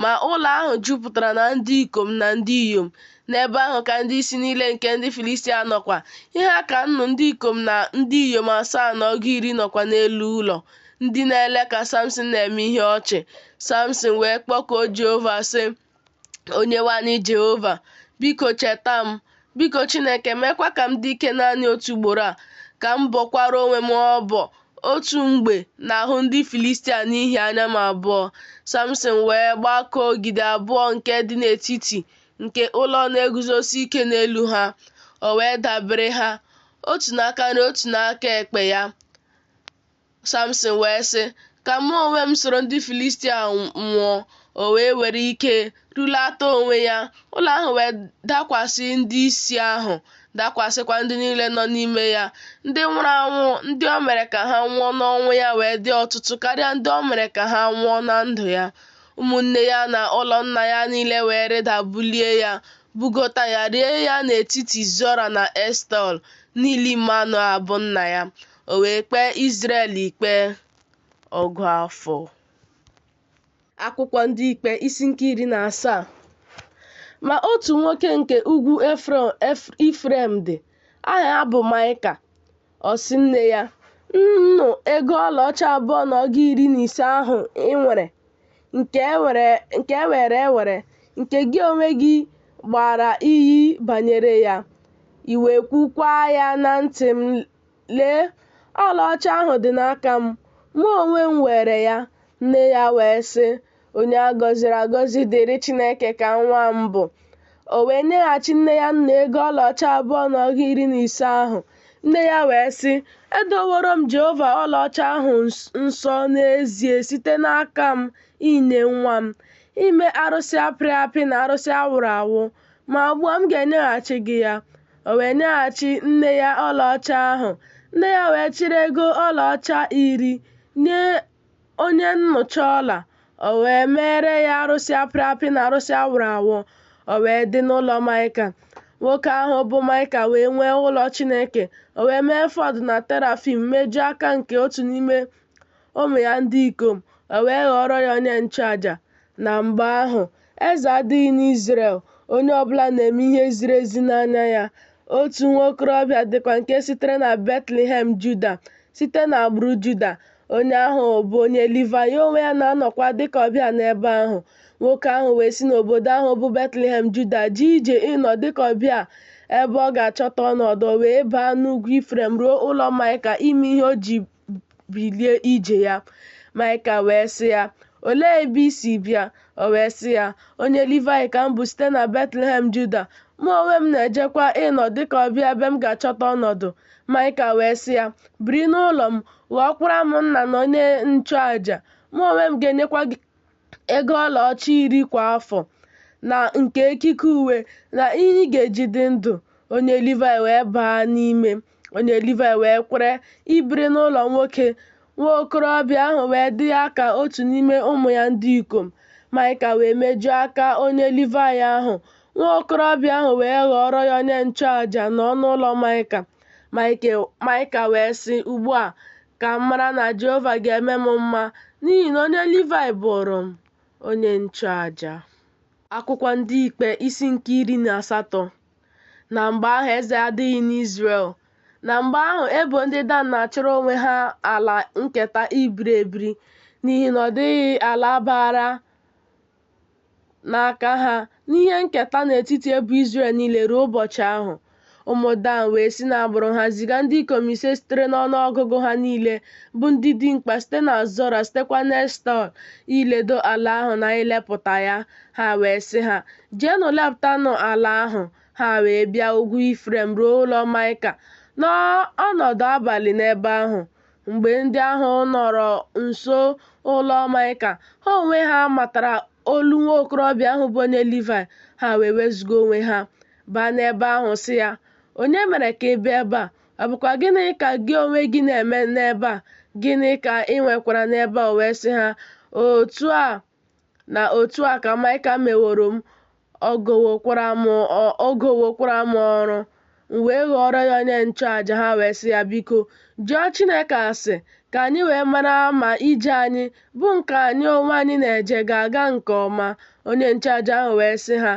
Ma ụlọ ahụ jupụtara na ndị ikom na ndị inyom. N'ebe ahụ ka ndị isi niile nke ndị Filistia nọkwa. Ihe a ka nnụ ndị ikom na ndị inyom 7 na ọgụ 10 nọkwa n'elu ụlọ, ndị na-ele ka Samson na-eme ihe ọchị. Samson wee kpọkuo Jehova sị, Onyenwe anyị Jehova, biko cheta m. Biko Chineke, mekwa ka m dị ike naanị otu ugboro a, ka m bọkwara onwe m ọbọ Otu mgbe n'ahụ ndị Filistia n'ihi anya m abụọ, Samson wee gbakọọ ogidi abụọ nke dị n'etiti nke ụlọ na-eguzosi ike n'elu ha, o wee dabere ha, otu n'aka na otu n'aka ekpe ya. Samson wee sị, ka mụ onwe m soro ndị Filistia nwụọ, o wee were ike rulata onwe ya. Ụlọ ahụ wee dakwasị ndị isi ahụ, dakwasịkwa ndị niile nọ n'ime ya. Ndị nwụrụ anwụ ndị o mere ka ha nwụọ n'ọnwụ ya wee dị ọtụtụ karịa ndị o mere ka ha nwụọ na ndụ ya. Ụmụnne ya na ụlọ nna ya niile wee rịda bulie ya, bugota ya, rie ya n'etiti Zora na Eshtaol n'ili Manoa bụ nna ya. O wee kpee Izrel ikpe ọgụ afọ. Akwụkwọ ndị Ikpe isi nke 17. Ma otu nwoke nke ugwu Ifrem dị, aha ya bụ Maịka. Ọ sị nne ya, "Nnụ ego ọlaọcha 250 ahụ ị nwere, nke ewere, nke gị onwe gị gbara iyi banyere ya, i wee kwukwaa ya na ntị m, lee, ọlaọcha ahụ dị n'aka m, mụ onwe m were ya." Nne ya wee sị, "Onye a gọziri agọzi dịrị Chineke ka nwa m bụ." O wee nyeghachi nne ya nna ego ọlaọcha 250 ahụ. Nne ya wee sị, "Edoworo m Jehova ọlaọcha ahụ nsọ n'ezie site n'aka m inye nwa m, ime arụsị apịrị apị na arụsị awụrụ awụ, ma ugbu a m ga-enyeghachi gị ya." O wee nyeghachi nne ya ọlaọcha ahụ. Nne ya wee chịrị ego ọlaọcha 10 nye onye nnụcha ọla, o wee meere ya arụsị apịrị apị na arụsị awụrụ awụ. O wee dị n'ụlọ Maịka. Nwoke ahụ bụ Maịka wee nwee ụlọ Chineke. O wee mee efọọd na terafim mejuo aka nke otu n'ime ụmụ ya ndị ikom. O wee ghọrọ ya onye nchụaja. Na mgbe ahụ, eze adịghị n'Izrel, onye ọbụla na-eme ihe ziri ezi n'anya ya. Otu nwokorobịa dịkwa nke sitere na Betlehem Juda, site n'agbụrụ Juda. Onye ahụ bụ onye Livayị, onwe ya na-anọkwa dịka ọbịa n'ebe ahụ. Nwoke ahụ wee si n'obodo ahụ bụ Betlehem Juda jee ije ịnọ dịka ọbịa ebe ọ ga-achọta ọnọdụ. O wee baa n'ugwu Ifrem ruo ụlọ Maịka ime ihe o ji bilie ije ya. Maịka wee sị ya, "Olee ebe i si bịa?" O wee sị ya, "Onye Livayị ka m bụ site na Betlehem Juda. Mụ onwe m na-ejekwa ịnọ dịka ọbịa ebe m ga-achọta ọnọdụ." Maịka wee sị ya, "Biri n'ụlọ m, ghọọkwara m nna na onye nchụaja. Mụ onwe m ga-enyekwa gị ego ọlaọcha 10 kwa afọ, na nke ekike uwe, na ihe ị ga-eji dị ndụ." Onye Livayị wee baa n'ime. Onye Livayị wee kwere ibiri n'ụlọ nwoke. Nwa okorobịa ahụ wee dị ya ka otu n'ime ụmụ ya ndị ikom. Maịka wee mejuo aka onye Livayị ahụ. Nwa okorobịa ahụ wee ghọrọ ya onye nchụaja n'ọnụ ụlọ Maịka. Maịka wee sị, "Ugbu a ka m mara na Jehova ga-eme m mma, n'ihi na onye Livayị bụrụ m onye nchụaja." Akwụkwọ ndị Ikpe isi nke 18. Na mgbe ahụ eze adịghị n'Izrel. Na mgbe ahụ ebo ndị Dan na-achọrọ onwe ha ala nketa ibiri ebiri, n'ihi na ọ dịghị ala bara n'aka ha n'ihe nketa n'etiti ebo Izrel niile ruo ụbọchị ahụ. Ụmụ Dan wee si n'agbụrụ ha ziga ndị ikom 5 sitere n'ọnụọgụgụ ha niile, bụ ndị dimkpa site na Zora, sitekwa n'Eshtaol, iledo ala ahụ na ilepụta ya. Ha wee sị ha, "Jeenụ lepụtanụ ala ahụ." Ha wee bịa ugwu Ifrem ruo ụlọ Maịka, n'ọnọdụ abalị n'ebe ahụ. Mgbe ndị ahụ nọrọ nso ụlọ Maịka, ha onwe ha matara olu nwa okorobịa ahụ bụ onye Livayị. Ha wee wezuga onwe ha, baa n'ebe ahụ sị ya, "Onye mere ka ị bịa ebe a? Ọ bụkwa gịnị ka gị onwe gị na-eme n'ebe a? Gịnị ka ị nwekwara n'ebe a?" O wee sị ha, "Otu a na otu a ka Maịka meworo m, ọ gowokwara m ọrụ, m wee ghọrọ ya onye nchụaja." Ha wee sị ya, "Biko, jụọ Chineke ase ka anyị wee mara ma ije anyị bụ nke anyị onwe anyị na-eje ga-aga nke ọma." Onye nchụaja ahụ wee sị ha,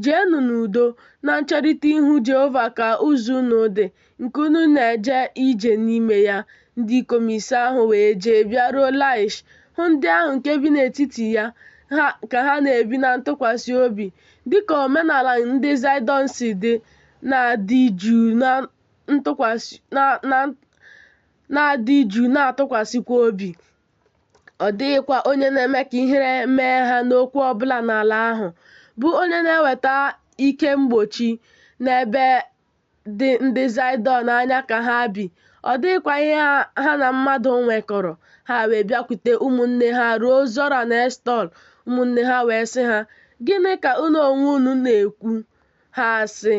"Jeenụ n'udo na ncherịta ihu Jehova ka ụzọ unu dị, nke unu na-eje ije n'ime ya." Ndị ikom 5 ahụ wee jee bịaruo Laish, hụ ndị ahụ nke bi n'etiti ya ka ha na-ebi na ntụkwasị obi, dịka omenala ndị Zidon si dị, na-adị jụụ na-adị jụụ na-atụkwasịkwa obi. Ọ dịghịkwa onye na-eme ka ihere mee ha n'okwu ọbụla n'ala ahụ, bụ onye na-eweta ike mgbochi n'ebe dị ndị Zaịdọn anya ka ha bi. Ọ dịghịkwa ihe ha na mmadụ nwekọrọ. Ha wee bịakwute ụmụnne ha ruo Zora na Eshtaol. Ụmụnne ha wee sị ha, "Gịnị ka unu onwe unu na-ekwu?" Ha sị,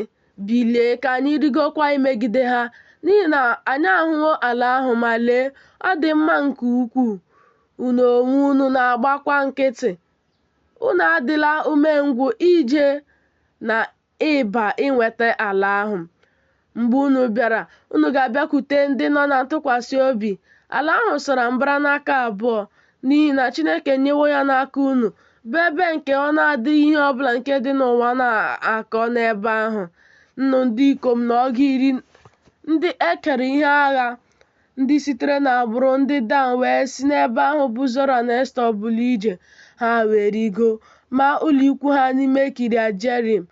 "Bilie, ka anyị rigokwa imegide ha, n'ihi na anyị ahụwo ala ahụ, ma lee, ọ dị mma nke ukwuu. Unu onwe unu na-agbakwa nkịtị. Unu adịla umengwụ ije na ịba inweta ala ahụ. Mgbe unu bịara, unu ga-abịakwute ndị nọ na ntụkwasị obi. Ala ahụ sara mbara n'aka abụọ, n'ihi na Chineke nyewo ya n'aka unu, bụ ebe nke ọ na-adịghị ihe ọbụla nke dị n'ụwa na-akọ n'ebe ahụ. Nnụ ndị ikom na ọgụ iri ndị ekere ihe agha, ndị sitere n'agbụrụ ndị Dan wee si n'ebe ahụ bụ Zora na Eshtaol bulie ije. Ha wee rigo maa ụlọ ikwu ha n'ime Kiriat Jearim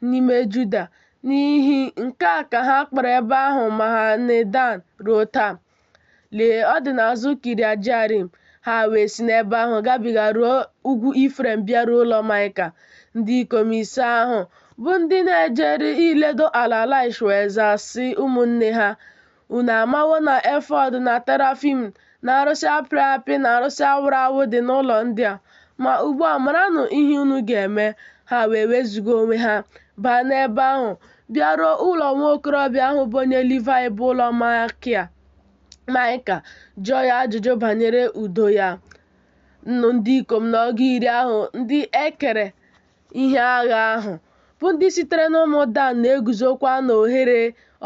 n'ime Juda. N'ihi nke a ka ha kpọrọ ebe ahụ Mahanedan ruo taa. Lee, ọ dị n'azụ Kiriat Jearim. Ha wee si n'ebe ahụ gabiga ruo ugwu Ifrem bịaruo ụlọ Maịka. Ndị ikom ise ahụ bụ ndị na-ejere iledo ala Laish wee zaa sị ụmụnne ha, "Unu amawo na efọd na terafim na arụsị apịrị apị na arụsị awụrụ awụ dị n'ụlọ ndị a. Ma ugbu a maranụ ihe unu ga-eme." Ha wee wezuga onwe ha, baa n'ebe ahụ, bịaruo ụlọ nwa okorobịa ahụ bụ onye Livayị bụ ụlọ Maịka, jụọ ya ajụjụ banyere udo ya. Nnụ ndị ikom na ọgụ iri ahụ ndị ekere ihe agha ahụ, bụ ndị sitere n'ụmụ Dan, na-eguzokwa n'ohere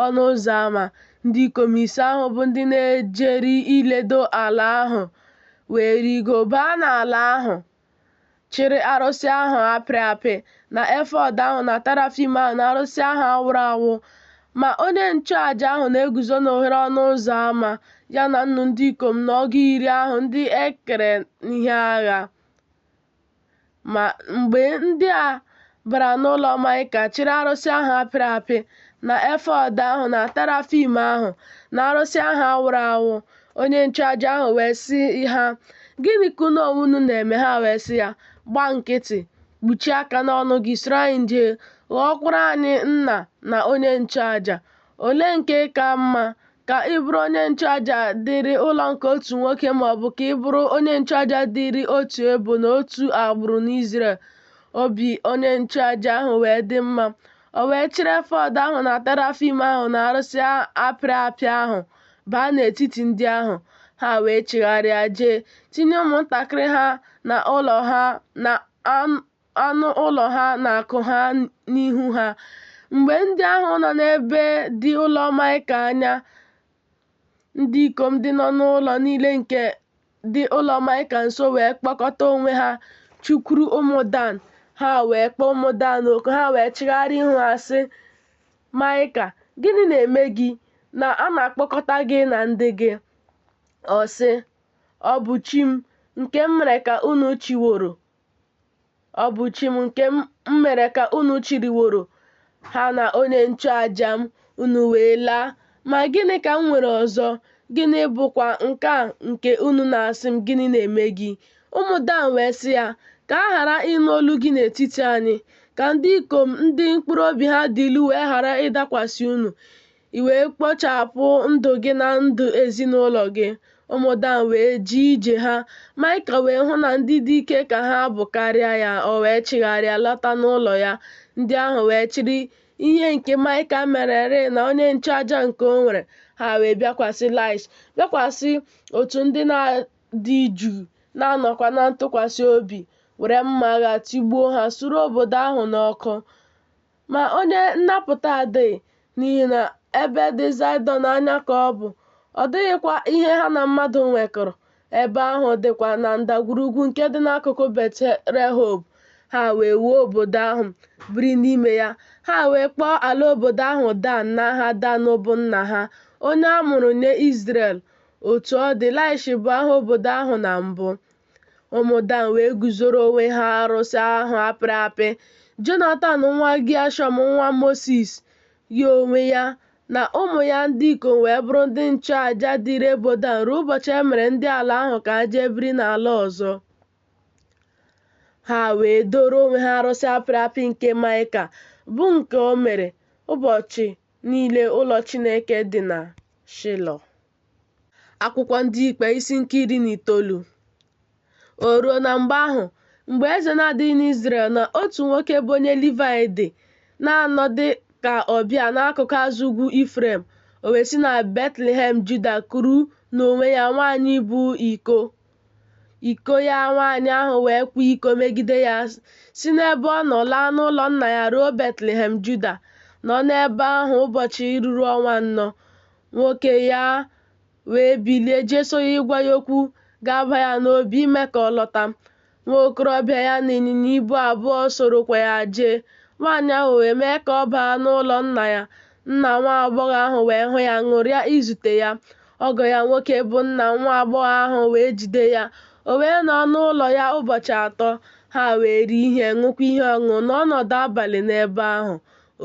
ọnụ ụzọ ámá. Ndị ikom ise ahụ bụ ndị na-ejeri iledo ala ahụ wee rigo baa n'ala ahụ, chịrị arụsị ahụ apịrị apị na efọd ahụ na terafim ahụ na arụsị ahụ awụrụ awụ. Ma onye nchụaja ahụ na-eguzo n'ohere ọnụ ụzọ ámá, ya na nnụ ndị ikom na ọgụ iri ahụ ndị ekere ihe agha. Ma mgbe ndị a bara n'ụlọ Maịka, chịrị arụsị ahụ apịrị apị na efọd ahụ na terafim ahụ na arụsị ahụ awụrụ awụ, onye nchụaja ahụ wee sị ha, "Gịnị ka unu onwe unu na-eme?" Ha wee sị ya, "Gbaa nkịtị, kpuchie aka n'ọnụ gị, soro anyị jee, ghọọkwara anyị nna na onye nchụaja. Olee nke ka mma, ka ị bụrụ onye nchụaja dịrị ụlọ nke otu nwoke, maọbụ ka ị bụrụ onye nchụaja dịrị otu ebo na otu agbụrụ n'Izrel?" Obi onye nchụaja ahụ wee dị mma. O wee chịrị efọd ahụ na terafim ahụ na arụsị apịrị apị ahụ baa n'etiti ndị ahụ. Ha wee chigharịa jee tinye ụmụntakịrị ha na ụlọ ha na anụ ụlọ ha na akụ ha n'ihu ha. Mgbe ndị ahụ nọ n'ebe dị ụlọ Maịka anya, ndị ikom dị nọ n'ụlọ niile nke dị ụlọ Maịka nso wee kpọkọta onwe ha chụkwuru ụmụ Dan. Ha wee kpọọ ụmụ Dan oku. Ha wee chigharịa ihu ha sị, "Maịka, gịnị na-eme gị na a na-akpọkọta gị na ndị gị?" Ọ sị, "Ọ bụ chi m nke m mere ka unu chiworo. Ọ bụ chi m nke m mere ka unu chiriworo ha na onye nchụaja m, unu wee laa. Ma gịnị ka m nwere ọzọ? Gịnị bụkwa nke a nke unu na-asị m, gịnị na-eme gị?" Ụmụ Dan wee sị ya, "Ka a ghara ịnụ olu gị n'etiti anyị, ka ndị ikom ndị mkpụrụ obi ha dị ilu wee ghara ịdakwasị unu, i wee kpochapụ ndụ gị na ndụ ezinụlọ gị." Ụmụ Dan wee ji ije ha. Maịka wee hụ na ndị dị ike ka ha bụ karịa ya. O wee chigharịa lọta n'ụlọ ya. Ndị ahụ wee chịrị ihe nke Maịka mererị na onye nchụaja nke o nwere. Ha wee bịakwasị Laish, bịakwasị otu ndị na-adị jụụ na-anọkwa na ntụkwasị obi, were mma agha tigbuo ha, suru obodo ahụ n'ọkụ. Ma onye nnapụta adịghị, n'ihi na ebe dị Zaịdọn anya ka ọ bụ. Ọ dịghịkwa ihe ha na mmadụ nwekọrọ. Ebe ahụ dịkwa na ndagwurugwu nke dị n'akụkụ Bet-Rehob. Ha wee wuo obodo ahụ, biri n'ime ya. Ha wee kpọọ ala obodo ahụ Dan n'aha Dan bụ nna ha, onye a mụrụ nye Izrel. Otu ọ dị, Laish bụ aha obodo ahụ na mbụ. Ụmụ Dan wee guzoro onwe ha arụsị ahụ apịrị apị. Jonatan nwa Geshọm nwa Mosis, ya onwe ya, na ụmụ ya ndị ikom wee bụrụ ndị nchụàjà dịịrị ebo Dan ruo ụbọchị e mere ndị ala ahụ ka ha jee biri n'ala ọzọ. Ha wee doro onwe ha arụsị apịrị apị nke Maịka, bụ nke o mere ụbọchị niile ụlọ Chineke dị na Shilo. Akwụkwọ Ndị Ikpe isi nke 19. O ruo na mgbe ahụ, mgbe eze na-adịghị n'Izrel, na otu nwoke bụ onye Livayị dị na-anọdụ ka ọbịa n'akụkụ azụ ugwu Ifrem, o wee si na Betlehem Juda kuru n'onwe ya nwaanyị bụ iko ya. Nwaanyị ahụ wee kwa iko megide ya, si n'ebe ọ nọ laa n'ụlọ nna ya ruo Betlehem Juda, nọ n'ebe ahụ ụbọchị ruru ọnwa 4. Nwoke ya wee bilie jeso ya ịgwa ya okwu ga-aba ya n'obi ime ka ọ lọta. Nwa okorobịa ya na ịnyịnya ibu abụọ sorokwa ya jee. Nwaanyị ahụ wee mee ka ọ baa n'ụlọ nna ya. Nna nwa agbọghọ ahụ wee hụ ya, ṅụrịa izute ya. Ọgọ ya nwoke bụ nna nwa agbọghọ ahụ wee jide ya. O wee nọ n'ụlọ ya ụbọchị 3. Ha wee rie ihe, ṅụkwa ihe ọṅụṅụ n'ọnọdụ abalị n'ebe ahụ.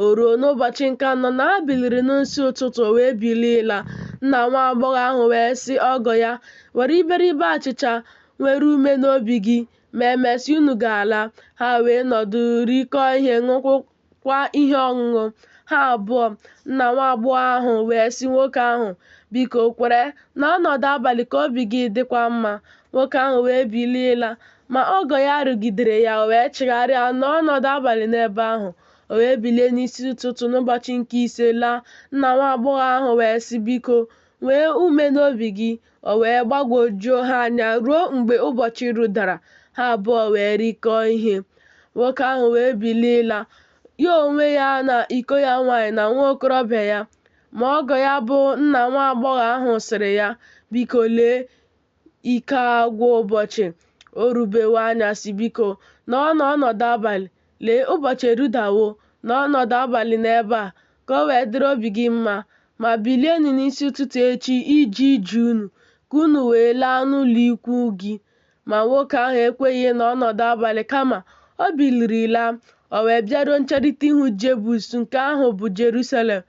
O ruo n'ụbọchị nke 4 na ha biliri n'isi ụtụtụ, o wee bilie ịla. Nna nwa agbọghọ ahụ wee sị ọgọ ya, were iberibe achịcha nwere ume n'obi gị, ma emesịa unu ga-ala. Ha wee nọdụ rikọọ ihe, ṅụkwakwa ihe ọṅụṅụ ha abụọ. Nna nwa agbọghọ ahụ wee sị nwoke ahụ, biko kwere na ọnọdụ abalị ka obi gị dịkwa mma. Nwoke ahụ wee bilie ịla, ma ọgọ ya rụgidere ya, o wee chigharịa n'ọnọdụ abalị n'ebe ahụ. O wee bilie n'isi ụtụtụ n'ụbọchị nke 5 laa. Nna nwa agbọghọ ahụ wee sị, biko nwee ume n'obi gị. O wee gbagwojuo ha anya ruo mgbe ụbọchị rudara. Ha abụọ wee rikọọ ihe. Nwoke ahụ wee bilie ịla, ya onwe ya na iko ya nwaanyị na nwa okorobịa ya. Ma ọgọ ya bụ nna nwa agbọghọ ahụ sịrị ya, biko lee, ike agwụ ụbọchị, o rubewo anyasị, biko nọọ n'ọnọdụ abalị. Lee, ụbọchị erudawo, n'ọnọdụ abalị n'ebe a, ka o wee dịrị obi gị mma. Ma bilienụ n'isi ụtụtụ echi ije ije unu, ka unu wee laa n'ụlọ ikwu gị. Ma nwoke ahụ ekweghị n'ọnọdụ abalị, kama o biliri laa. O wee bịaruo ncherịta ihu Jebus, nke ahụ bụ Jerusalem.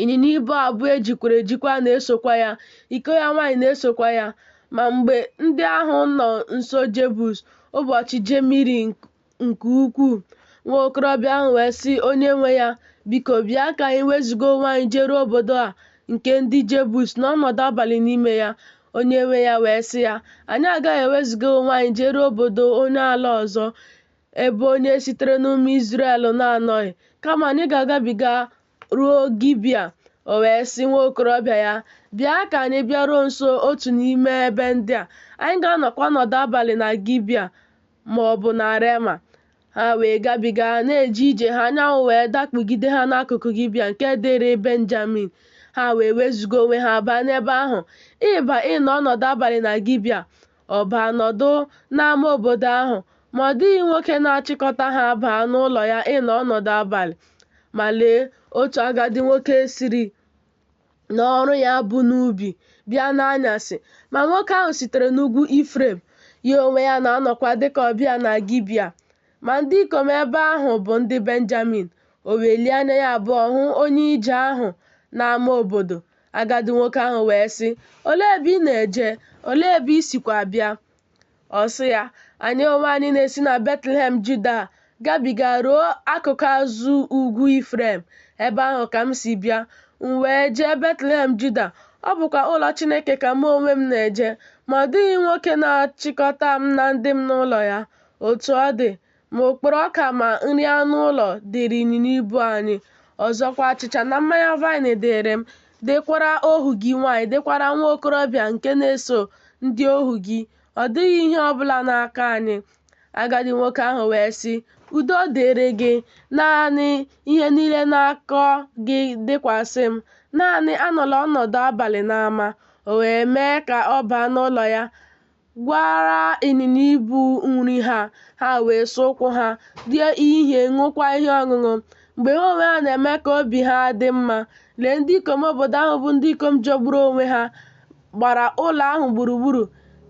Ịnyịnya ibu abụọ ejikwara ejikwa na-esokwa ya, iko ya nwaanyị na-esokwa ya. Ma mgbe ndị ahụ nọ nso Jebus, ụbọchị jemiri nke ukwuu, nwa okorobịa ahụ wee sị onye nwe ya, biko bịa ka anyị wezuga onwe anyị jeruo obodo a nke ndị Jebus n'ọnọdụ abalị n'ime ya. Onye nwe ya wee sị ya, anyị agaghị ewezuga onwe anyị jeruo obodo onye ala ọzọ, ebe onye sitere n'ụmụ Izrel na-anọghị, kama anyị ga-agabiga ruo Gibea. O wee sị nwa okorobịa ya, bịa ka anyị bịaruo nso otu n'ime ebe ndị a. Anyị ga-anọkwa ọnọdụ abalị na Gibea ma ọ bụ na Rema. Ha wee gabiga na-eje ije ha, anyanwụ wee dakpugide ha n'akụkụ Gibea nke dịrị Benjamin. Ha wee wezuga onwe ha baa n'ebe ahụ. Ịnọ ọnọdụ abalị na Gibea, ọ baa nọdụ n'ama obodo ahụ, ma ọ dịghị nwoke na-achịkọta ha baa n'ụlọ ya ịnọ ọnọdụ abalị. Ma lee, otu agadi nwoke siri n'ọrụ ya bụ n'ubi bịa n'anyasị. Ma nwoke ahụ sitere n'ugwu Ifrem, ya onwe ya na-anọkwa dịka ọbịa na Gibea. Ma ndị ikom ebe ahụ bụ ndị Benjamin. O welie anya ya abụọ hụ onye ije ahụ n'ama obodo. Agadi nwoke ahụ wee sị, olee ebe ị na-eje? Olee ebe i sikwa bịa? Ọ sị ya, anyị onwe anyị na-esi na Betlehem Juda gabiga ruo akụkụ azụ ugwu Ifrem. Ebe ahụ ka m si bịa, m wee jee Betlehem Juda. Ọ bụkwa ụlọ Chineke ka mụ onwe m na-eje, ma ọ dịghị nwoke na-achịkọta m na ndị m n'ụlọ ya. Otu ọ dị, ma okporo ọka ma nri anụ ụlọ dịrị ịnyịnya ibu anyị. Ọzọkwa, achịcha na mmanya vaịnị dịrị m, dịkwara ohu gị nwaanyị, dịkwara nwa okorobịa nke na-eso ndị ohu gị. Ọ dịghị ihe ọbụla n'aka anyị. Agadi nwoke ahụ wee sị, udo dịrị gị, naanị ihe niile na-akọ gị dịkwasị m. Naanị anọla ọnọdụ abalị n'ama. O wee mee ka ọ baa n'ụlọ ya, gwara ịnyịnya ibu nri ha. Ha wee sụ ụkwụ ha, rie ihe, ṅụkwa ihe ọṅụṅụ. Mgbe ha onwe ha na-eme ka obi ha dị mma, lee, ndị ikom obodo ahụ bụ ndị ikom jọgburu onwe ha gbara ụlọ ahụ gburugburu,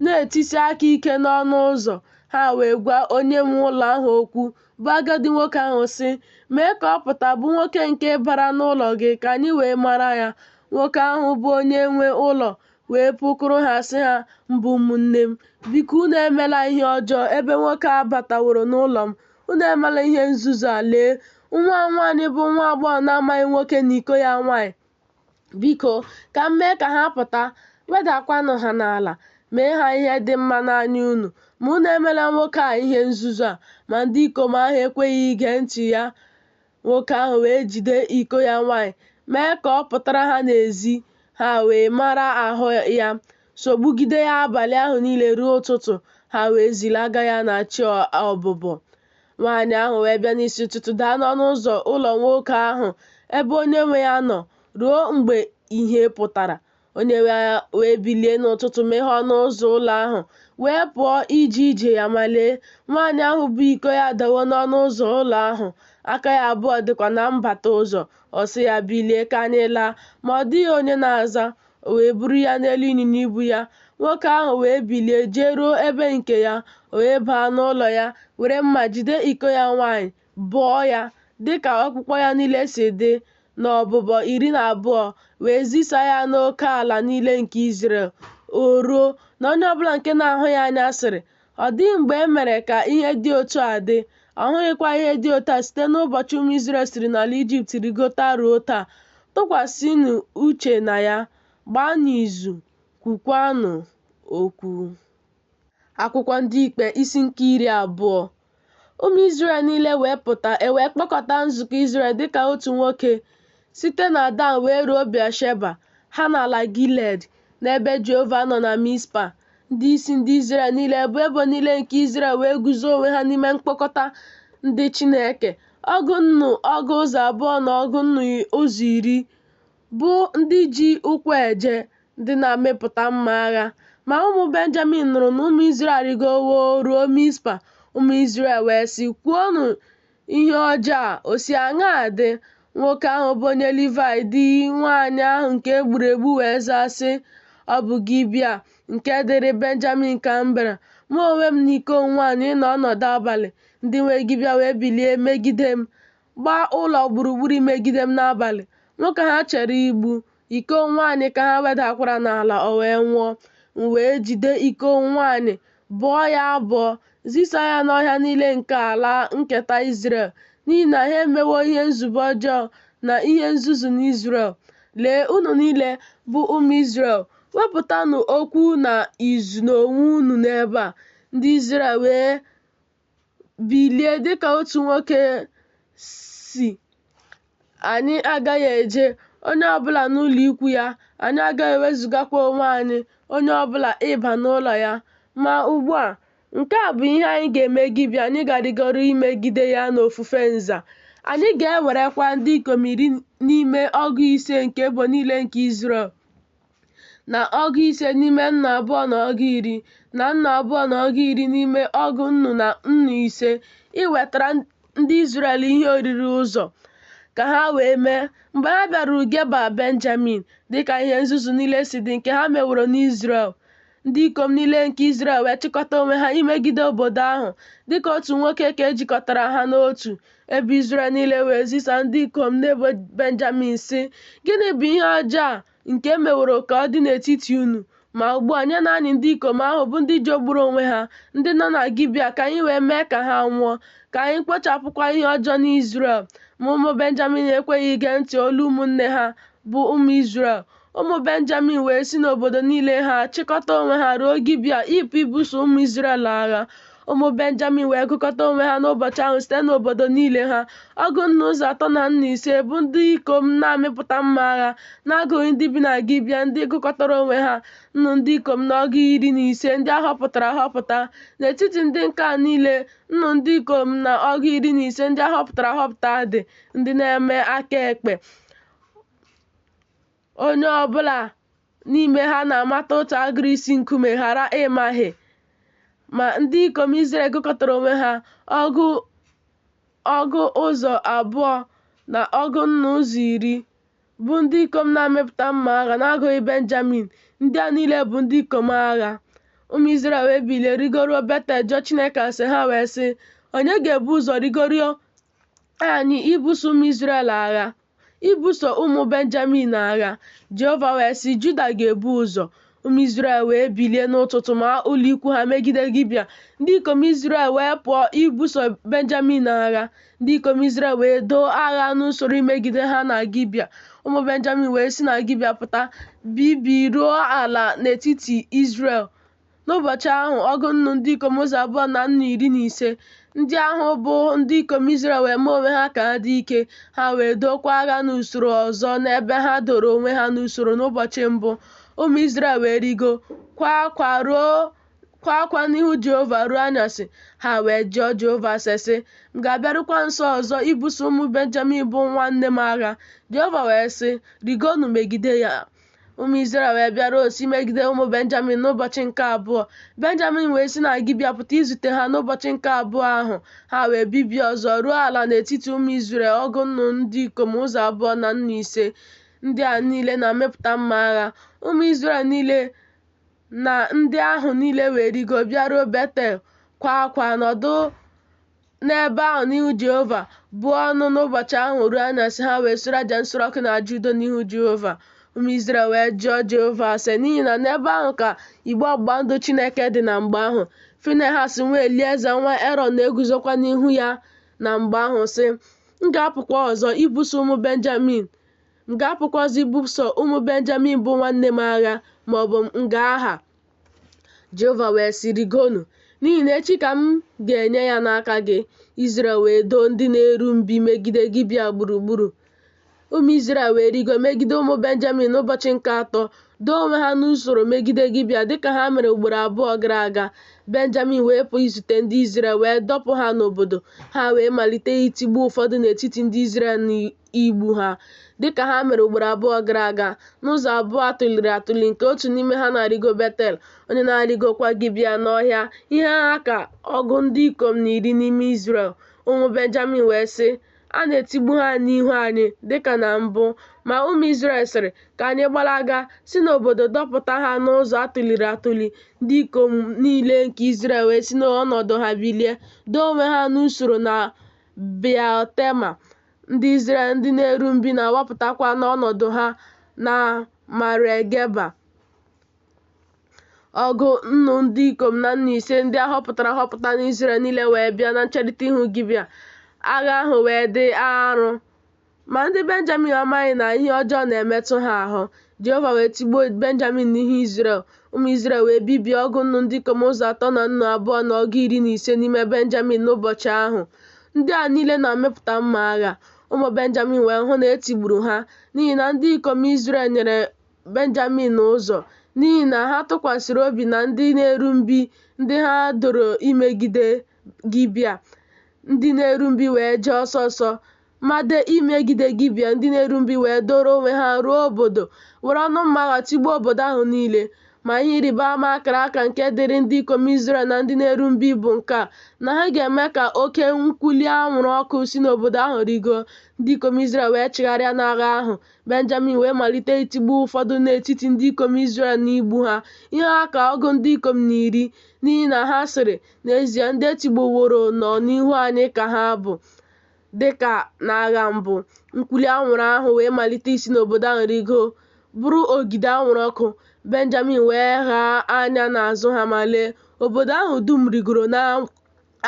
na-etisi aka ike n'ọnụ ụzọ. ha wee gwa onye nwe ụlọ ahụ okwu bụ agadi nwoke ahụ sị, mee ka ọ pụta bụ nwoke nke bara n'ụlọ gị ka anyị wee mara ya. Nwoke ahụ bụ onye nwe ụlọ wee pụkwuru ha sị ha, mbụ ụmụnne m, biko unu emela ihe ọjọọ ebe nwoke a bataworo n'ụlọ m. Unu emela ihe nzuzu a. Lee, nwa nwaanyị bụ nwa agbọghọ na-amaghị nwoke na iko ya nwaanyị. Biko ka m mee ka ha pụta, wedakwanụ ha n'ala, mee ha ihe dị mma n'anya unu. Ma unu emela nwoke a ihe nzuzu a. Ma ndị ikom ahụ ekweghị ige ntị ya. Nwoke ahụ wee jide iko ya nwaanyị, mee ka ọ pụtara ha n'ezi. Ha wee mara ahụ ya, sogbugide ya abalị ahụ niile ruo ụtụtụ. Ha wee zilaga ya na chi ọbụbọ. Nwaanyị ahụ wee bịa n'isi ụtụtụ daa n'ọnụ ụzọ ụlọ nwoke ahụ ebe onye nwe ya nọ ruo mgbe ìhè pụtara. Onye nwe ya wee bilie n'ụtụtụ meghee ọnụ ụzọ ụlọ ahụ wee pụọ ije ije ya. Ma lee, nwaanyị ahụ bụ iko ya dawo n'ọnụ ụzọ ụlọ ahụ, aka ya abụọ dịkwa na mbata ụzọ. Ọ sị ya, bilie ka anyị laa. Ma ọ dịghị onye na-aza. O wee buru ya n'elu ịnyịnya ibu ya. Nwoke ahụ wee bilie jee ruo ebe nke ya. O wee baa n'ụlọ ya, were mma jide iko ya nwaanyị, bọọ ya dịka ọkpụkpọ ya niile si dị n'ọbụbọ 12, wee zisa ya n'oke ala niile nke Izrel. O ruo na onye ọbụla nke na-ahụ ya anya sịrị, ọ dịghị mgbe e mere ka ihe dị otu a dị. Ọ hụghịkwa ihe dị otu a site n'ụbọchị ụmụ Izrel siri n'ala Ijipt rigota ruo taa. Tụkwasịnụ uche na ya, gbaanụ izu, kwukwanụ okwu. Akwụkwọ Ndị Ikpe isi nke 20. Ụmụ Izrel niile wee pụta, wee kpọkọta nzukọ Izrel dịka otu nwoke, site na Dan wee ruo Bịasheba, ha n'ala Gilead, n'ebe Jehova nọ na Mispa. Ndị isi ndị Izrel niile bụ ebo niile nke Izrel wee guzo onwe ha n'ime mkpokọta ndị Chineke. Ọgụ nnu ọgụ ụzọ abụọ na ọgụ nnu ụzọ 10 bụ ndị ji ụkwụ eje, ndị na-amịpụta mma agha. Ma ụmụ Benjamin nụrụ na ụmụ Izrel arịgowo ruo Mispa. Ụmụ Izrel wee sị, kwuonụ ihe ọjọọ a, o si aṅaa dị? Nwoke ahụ bụ onye Livayị dị nwaanyị ahụ nke egburu egbu wee zaa sị, ọ bụ Gibea nke dịrị Benjamin ka m bịara. Mụ onwe m na iko m nwaanyị nọ ọnọdụ abalị. Ndị nwe Gibea wee bilie megide m, gbaa ụlọ gburugburu megide m n'abalị. Nwoke ha chere igbu iko m nwaanyị ka ha wedakwara n'ala, o wee nwụọ. M wee jide iko m nwaanyị, bọọ ya abụọ, zisa ya n'ọhịa niile nke ala nketa Izrel, n'ihi na ha emewo ihe nzube ọjọọ na ihe nzuzu n'Izrel. Lee, unu niile bụ ụmụ Izrel, wepụtanụ okwu na izu n'onwe unu n'ebe a. Ndị Izrel wee bilie dịka otu nwoke si, anyị agaghị eje onye ọbụla n'ụlọ ikwu ya, anyị agaghị ewezugakwa onwe anyị onye ọbụla ịba n'ụlọ ya. Ma ugbu a, nke a bụ ihe anyị ga-eme Gibea. Anyị ga-arịgoro imegide ya n'ofufe nza. Anyị ga-ewerekwa ndị ikom 10 n'ime ọgụ 5 nke ebo niile nke Izrel, na ọgụ 5 n'ime nnu abụọ na ọgụ 10, na nnu abụọ na ọgụ 10 n'ime ọgụ nnu na nnu 5, iwetara ndị Izrel ihe oriri ụzọ ka ha wee mee mgbe ha bịaruru Geba Benjamin, dịka ihe nzuzu niile si dị nke ha meworo n'Izrel. Ndị ikom niile nke Izrel wee chịkọta onwe ha imegide obodo ahụ dịka otu nwoke ka ejikọtara ha n'otu. Ebe Izrel niile wee zisa ndị ikom n'ebo Benjamin sị, gịnị bụ ihe ọjọọ a nke meworo ka ọ dị n'etiti unu? Ma ugbu a, nye naanị ndị ikom ahụ bụ ndị jogburu onwe ha, ndị nọ na Gibea, ka anyị wee mee ka ha nwụọ, ka anyị kpochapụkwa ihe ọjọọ n'Izrel. Ma ụmụ Benjamin ekweghị ige ntị olu ụmụnne ha bụ ụmụ Izrel. Ụmụ Benjamin wee si n'obodo niile ha chịkọta onwe ha ruo Gibea ịpụ ibuso ụmụ Izrel agha. Ụmụ Benjamin wee gụkọta onwe ha n'ụbọchị ahụ site n'obodo niile ha. Ọgụ nnu ụzọ 3 na nnu 5 bụ ndị ikom na-amịpụta mma agha, na-agụghị ndị bi na Gibea, ndị gụkọtara onwe ha nnu ndị ikom na ọgụ 15 ndị ahọpụtara ahọpụta. N'etiti ndị nke a niile, nnu ndị ikom na ọgụ 15 ndị ahọpụtara ahọpụta dị ndị na-eme aka ekpe. Onye ọbụla n'ime ha na-amata otu agịrị isi nkume, ghara ịmahie. Ma ndị ikom Izrel gụkọtara onwe ha ọgụ ụzọ 2 na ọgụ nnu ụzọ 10 bụ ndị ikom na-amịpụta mma agha, na-agụghị Benjamin. Ndị a niile bụ ndị ikom agha. ụmụ Izrel wee bilie rigoruo Betel jụọ Chineke ase. Ha wee sị, onye ga-ebu ụzọ rigoruo anyị ibuso ụmụ Izrel agha, ibuso ụmụ Benjamin agha? Jehova wee sị, Juda ga-ebu ụzọ. Ụmụ Izrel wee bilie n'ụtụtụ ma ụlọ ikwu ha megide Gibea. Ndị ikom Izrel wee pụọ ibuso Benjamin agha. Ndị ikom Izrel wee doo agha n'usoro imegide ha na Gibea. Ụmụ Benjamin wee si na Gibea pụta bibiruo ala n'etiti Izrel. N'ụbọchị ahụ, ọgụ nnu ndị ikom ụzọ abụọ na nnu 15 ndị ahụ bụ ndị ikom Izrel wee mee onwe ha ka ha dị ike. Ha wee dokwa agha n'usoro ọzọ n'ebe ha doro onwe ha n'usoro n'ụbọchị mbụ. Ụmụ Izrel wee rigo kwa akwa n'ihu Jehova ruo anyasị. Ha wee jụọ Jehova sị, m ga-abịarukwa nso ọzọ ibuso ụmụ Benjamin bụ nwanne m agha? Jehova wee sị, rigonu megide ya. Ụmụ Izrel wee bịara osi megide ụmụ Benjamin n'ụbọchị nke abụọ. Benjamin wee si na Gibea pụta izute ha n'ụbọchị nke abụọ ahụ. Ha wee bibie ọzọ ruo ala n'etiti ụmụ Izrel. Ọgụ nnu ndị ikom ụzọ abụọ na nnu 5 ndị a niile na-amịpụta mma agha. Ụmụ Izrel niile na ndị ahụ niile wee rigo bịaruo Betel, kwa akwa nọdụ n'ebe ahụ n'ihu Jehova buo ọnụ n'ụbọchị ahụ ruo anyasị. Ha wee soro aja nsure ọkụ na aja udo n'ihu Jehova. Ụmụ Izrel wee jụọ Jehova ase n'ihi na n'ebe ahụ ka igbe ọgbụgba ndụ Chineke dị na mgbe ahụ. Finehas nwa Elieza nwa Erọn na-eguzokwa n'ihu ya na mgbe ahụ sị, m ga-apụkwa ọzọ ibuso ụmụ Benjamin. M ga-apụkwazi ibuso ụmụ Benjamin bụ nwanne m agha, maọbụ m ga-aha? Jehova wee sị, rigonu, n'ihi na echi ka m ga-enye ya n'aka gị. Izrel wee doo ndị na-eru mbi megide Gibea gburugburu. Ụmụ Izrel wee rigo megide ụmụ Benjamin n'ụbọchị nke atọ, doo onwe ha n'usoro megide Gibea dịka ha mere ugboro abụọ gara aga. Benjamin wee pụọ izute ndị Izrel wee dọpụ ha n'obodo. Ha wee malite itigbu ụfọdụ n'etiti ndị Izrel na igbu ha dịka ha mere ugboro abụọ gara aga n'ụzọ abụọ atụliri atụli, nke otu n'ime ha na-arịgo Betel, onye na-arịgokwa Gibea n'ọhịa. Ihe ha ka ọgụ ndị ikom 10 n'ime Izrel. Ụmụ Benjamin wee sị, a na-etigbu ha n'ihu anyị dịka na mbụ. Ma ụmụ Izrel sịrị, ka anyị gbalaga si n'obodo dọpụta ha n'ụzọ atụliri atụli. Ndị ikom niile nke Izrel wee si n'ọnọdụ ha bilie doo onwe ha n'usoro na Bealtema. Ndị Izrel ndị na-eru mbi na-awapụtakwa n'ọnọdụ ha na Maregeba. Ọgụ nnu ndị ikom na nnu 5 ndị ahọpụtara ahọpụta n'Izrel niile wee bịa na ncherịta ihu Gibea. Agha ahụ wee dị arụ, ma ndị Benjamin amaghị na ihe ọjọọ na-emetụ ha ahụ. Jehova wee tigbuo Benjamin n'ihu Izrel. Ụmụ Izrel wee bibie ọgụ nnu ndị ikom ụzọ 3 na nnu 2 na ọgụ 15 n'ime Benjamin n'ụbọchị ahụ. Ndị a niile na-amịpụta mma agha. Ụmụ Benjamin wee hụ na e tigburu ha, n'ihi na ndị ikom Izrel nyere Benjamin ụzọ, n'ihi na ha tụkwasịrị obi na ndị na-eru mbi ndị ha doro imegide Gibea. Ndị na-eru mbi wee jee ọsọ ọsọ made imegide Gibea. Ndị na-eru mbi wee doro onwe ha ruo obodo, were ọnụ mma agha tigbuo obodo ahụ niile. Ma ihe ịrịba ama akara aka nke dịrị ndị ikom Izrel na ndị na-eru mbi bụ nke a, na ha ga-eme ka oke nkwuli anwụrụ ọkụ si n'obodo ahụ rigo. Ndị ikom Izrel wee chigharịa n'agha ahụ. Benjamin wee malite itigbu ụfọdụ n'etiti ndị ikom Izrel na igbu ha. Ihe ha ka ọgụ ndị ikom 10, n'ihi na ha sịrị, n'ezie ndị etigbuworo nọ n'ihu anyị ka ha bụ, dịka n'agha mbụ. Nkwuli anwụrụ ahụ wee malite isi n'obodo ahụ rigo bụrụ ogide anwụrụ ọkụ. Benjamin wee ghaa anya n'azụ ha ma lee, obodo ahụ dum rigoro na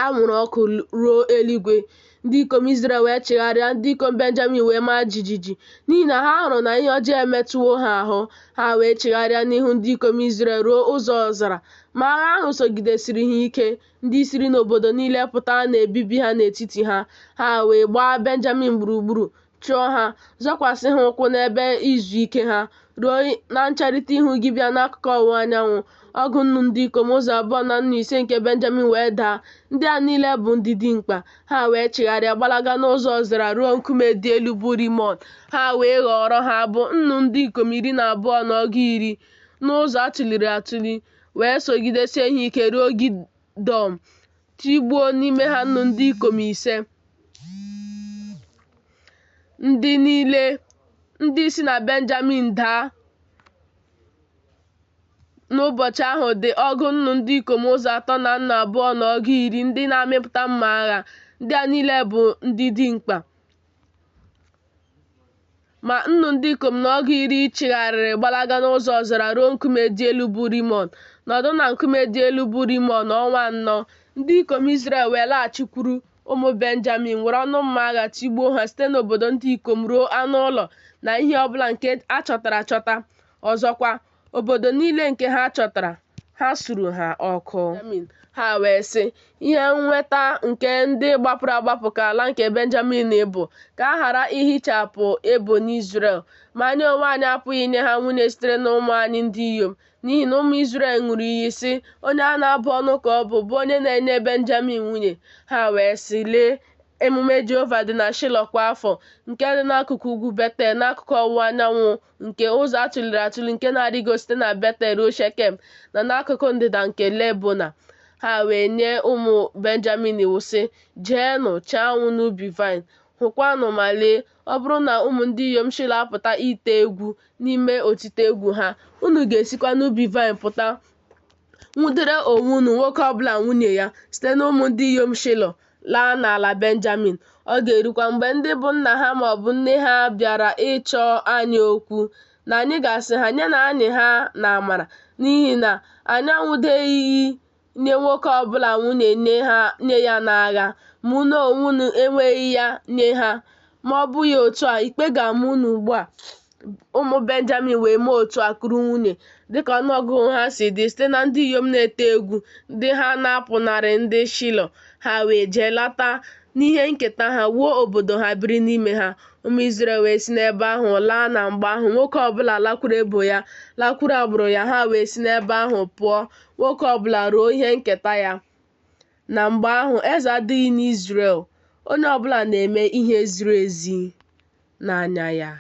anwụrụ ọkụ ruo eluigwe. Ndị ikom Izrel wee chigharịa. Ndị ikom Benjamin wee maa jijiji, n'ihi na ha hụrụ na ihe ọjọọ emetụwo ha ahụ. Ha wee chigharịa n'ihu ndị ikom Izrel ruo ụzọ ọzara. Ma agha ahụ sogidesiri ha ike. Ndị siri n'obodo niile pụta na-ebibi ha n'etiti ha. Ha wee gbaa Benjamin gburugburu, chụọ ha, zọkwasị ha ụkwụ n'ebe izu ike ha, ruo na ncherịta ihu Gibea n'akụkụ ọwụwa anyanwụ. Ọgụ nnu ndị ikom ụzọ 2 na nnu 5 nke Benjamin wee daa. Ndị a niile bụ ndị dimkpa. Ha wee chigharịa gbalaga n'ụzọ ọzara ruo nkume dị elu bụ Rimọn. Ha wee ghọrọ ha bụ nnu ndị ikom 12 na ọgụ 10 n'ụzọ atụliri atụli, wee sogidesie ha ike ruo Gidom, tigbuo n'ime ha nnu ndị ikom 5. Ndị niile ndị si na Benjamin daa N'ụbọchị ahụ dị ọgụ nnu ndị ikom 302 na ọgụ 10 ndị na-amịpụta mma agha. Ndị a niile bụ ndị dimkpa. Ma nnu ndị ikom na ọgụ 10 chigharịrị gbalaga n'ụzọ ọzara ruo nkume dị elu bụ Rimọn, nọdụ na nkume dị elu bụ Rimọn ọnwa 4. Ndị ikom Izrel wee laghachikwuru ụmụ Benjamin were ọnụ mma agha tigbuo ha site n'obodo ndị ikom ruo anụ ụlọ na ihe ọbụla nke a chọtara achọta. Ọzọkwa, obodo niile nke ha chọtara, ha suru ha ọkụ. Ha wee sị, ihe nnweta nke ndị gbapụrụ agbapụ ka ala nke Benjamin bụ, ka a ghara ihichapụ ebo n'Izrel. Ma anyị onwe anyị apụghị inye ha nwunye sitere n'ụmụ anyị ndị inyom, n'ihi na ụmụ Izrel ṅụrụ iyi sị, onye a na-abụ ọnụ ka ọ bụ onye na-enye Benjamin nwunye. Ha wee sị, lee, emume Jehova dị na Shilo kwa afọ, nke dị n'akụkụ ugwu Betel n'akụkụ ọwụwa anyanwụ nke ụzọ atụliri atụli nke na-arịgo site na Betel ruo Shekem, na n'akụkụ ndịda nke Lebona. Ha wee nye ụmụ Benjamin iwu sị, jeenụ chaa anwụ n'ubi vaịn, hụkwanụ ma lee, ọ bụrụ na ụmụ ndị inyom Shilo apụta ite egwu n'ime otite egwu ha, unu ga-esikwa n'ubi vaịn pụta nwudere onwe unu nwoke ọbụla nwunye ya site n'ụmụ ndị inyom Shilo laa n'ala Benjamin. Ọ ga-erukwa mgbe ndị bụ nna ha maọbụ nne ha bịara ịchọ anyị okwu, na anyị ga-asị ha, nye na anyị ha na amara, n'ihi na anyị anwụdeghị nye nwoke ọbụla nwunye nye ya n'agha, ma unu onwe unu enweghị ya nye ha. Ma ọ bụghị otu a, ikpe ga-ama unu ugbu a. Ụmụ Benjamin wee mee otu a kụrụ nwunye dịka ọnụọgụgụ ha si dị site na ndị inyom na-ete egwu ndị ha na-apụnarị ndị Shilo. Ha wee jee lata n'ihe nketa ha, wuo obodo ha, biri n'ime ha. Ụmụ Izrel wee si n'ebe ahụ laa. Na mgbe ahụ nwoke ọbụla lakwuru ebo ya, lakwuru agbụrụ ya. Ha wee si n'ebe ahụ pụọ, nwoke ọbụla ruo ihe nketa ya. Na mgbe ahụ eze adịghị n'Izrel, onye ọbụla na-eme ihe ziri ezi n'anya ya.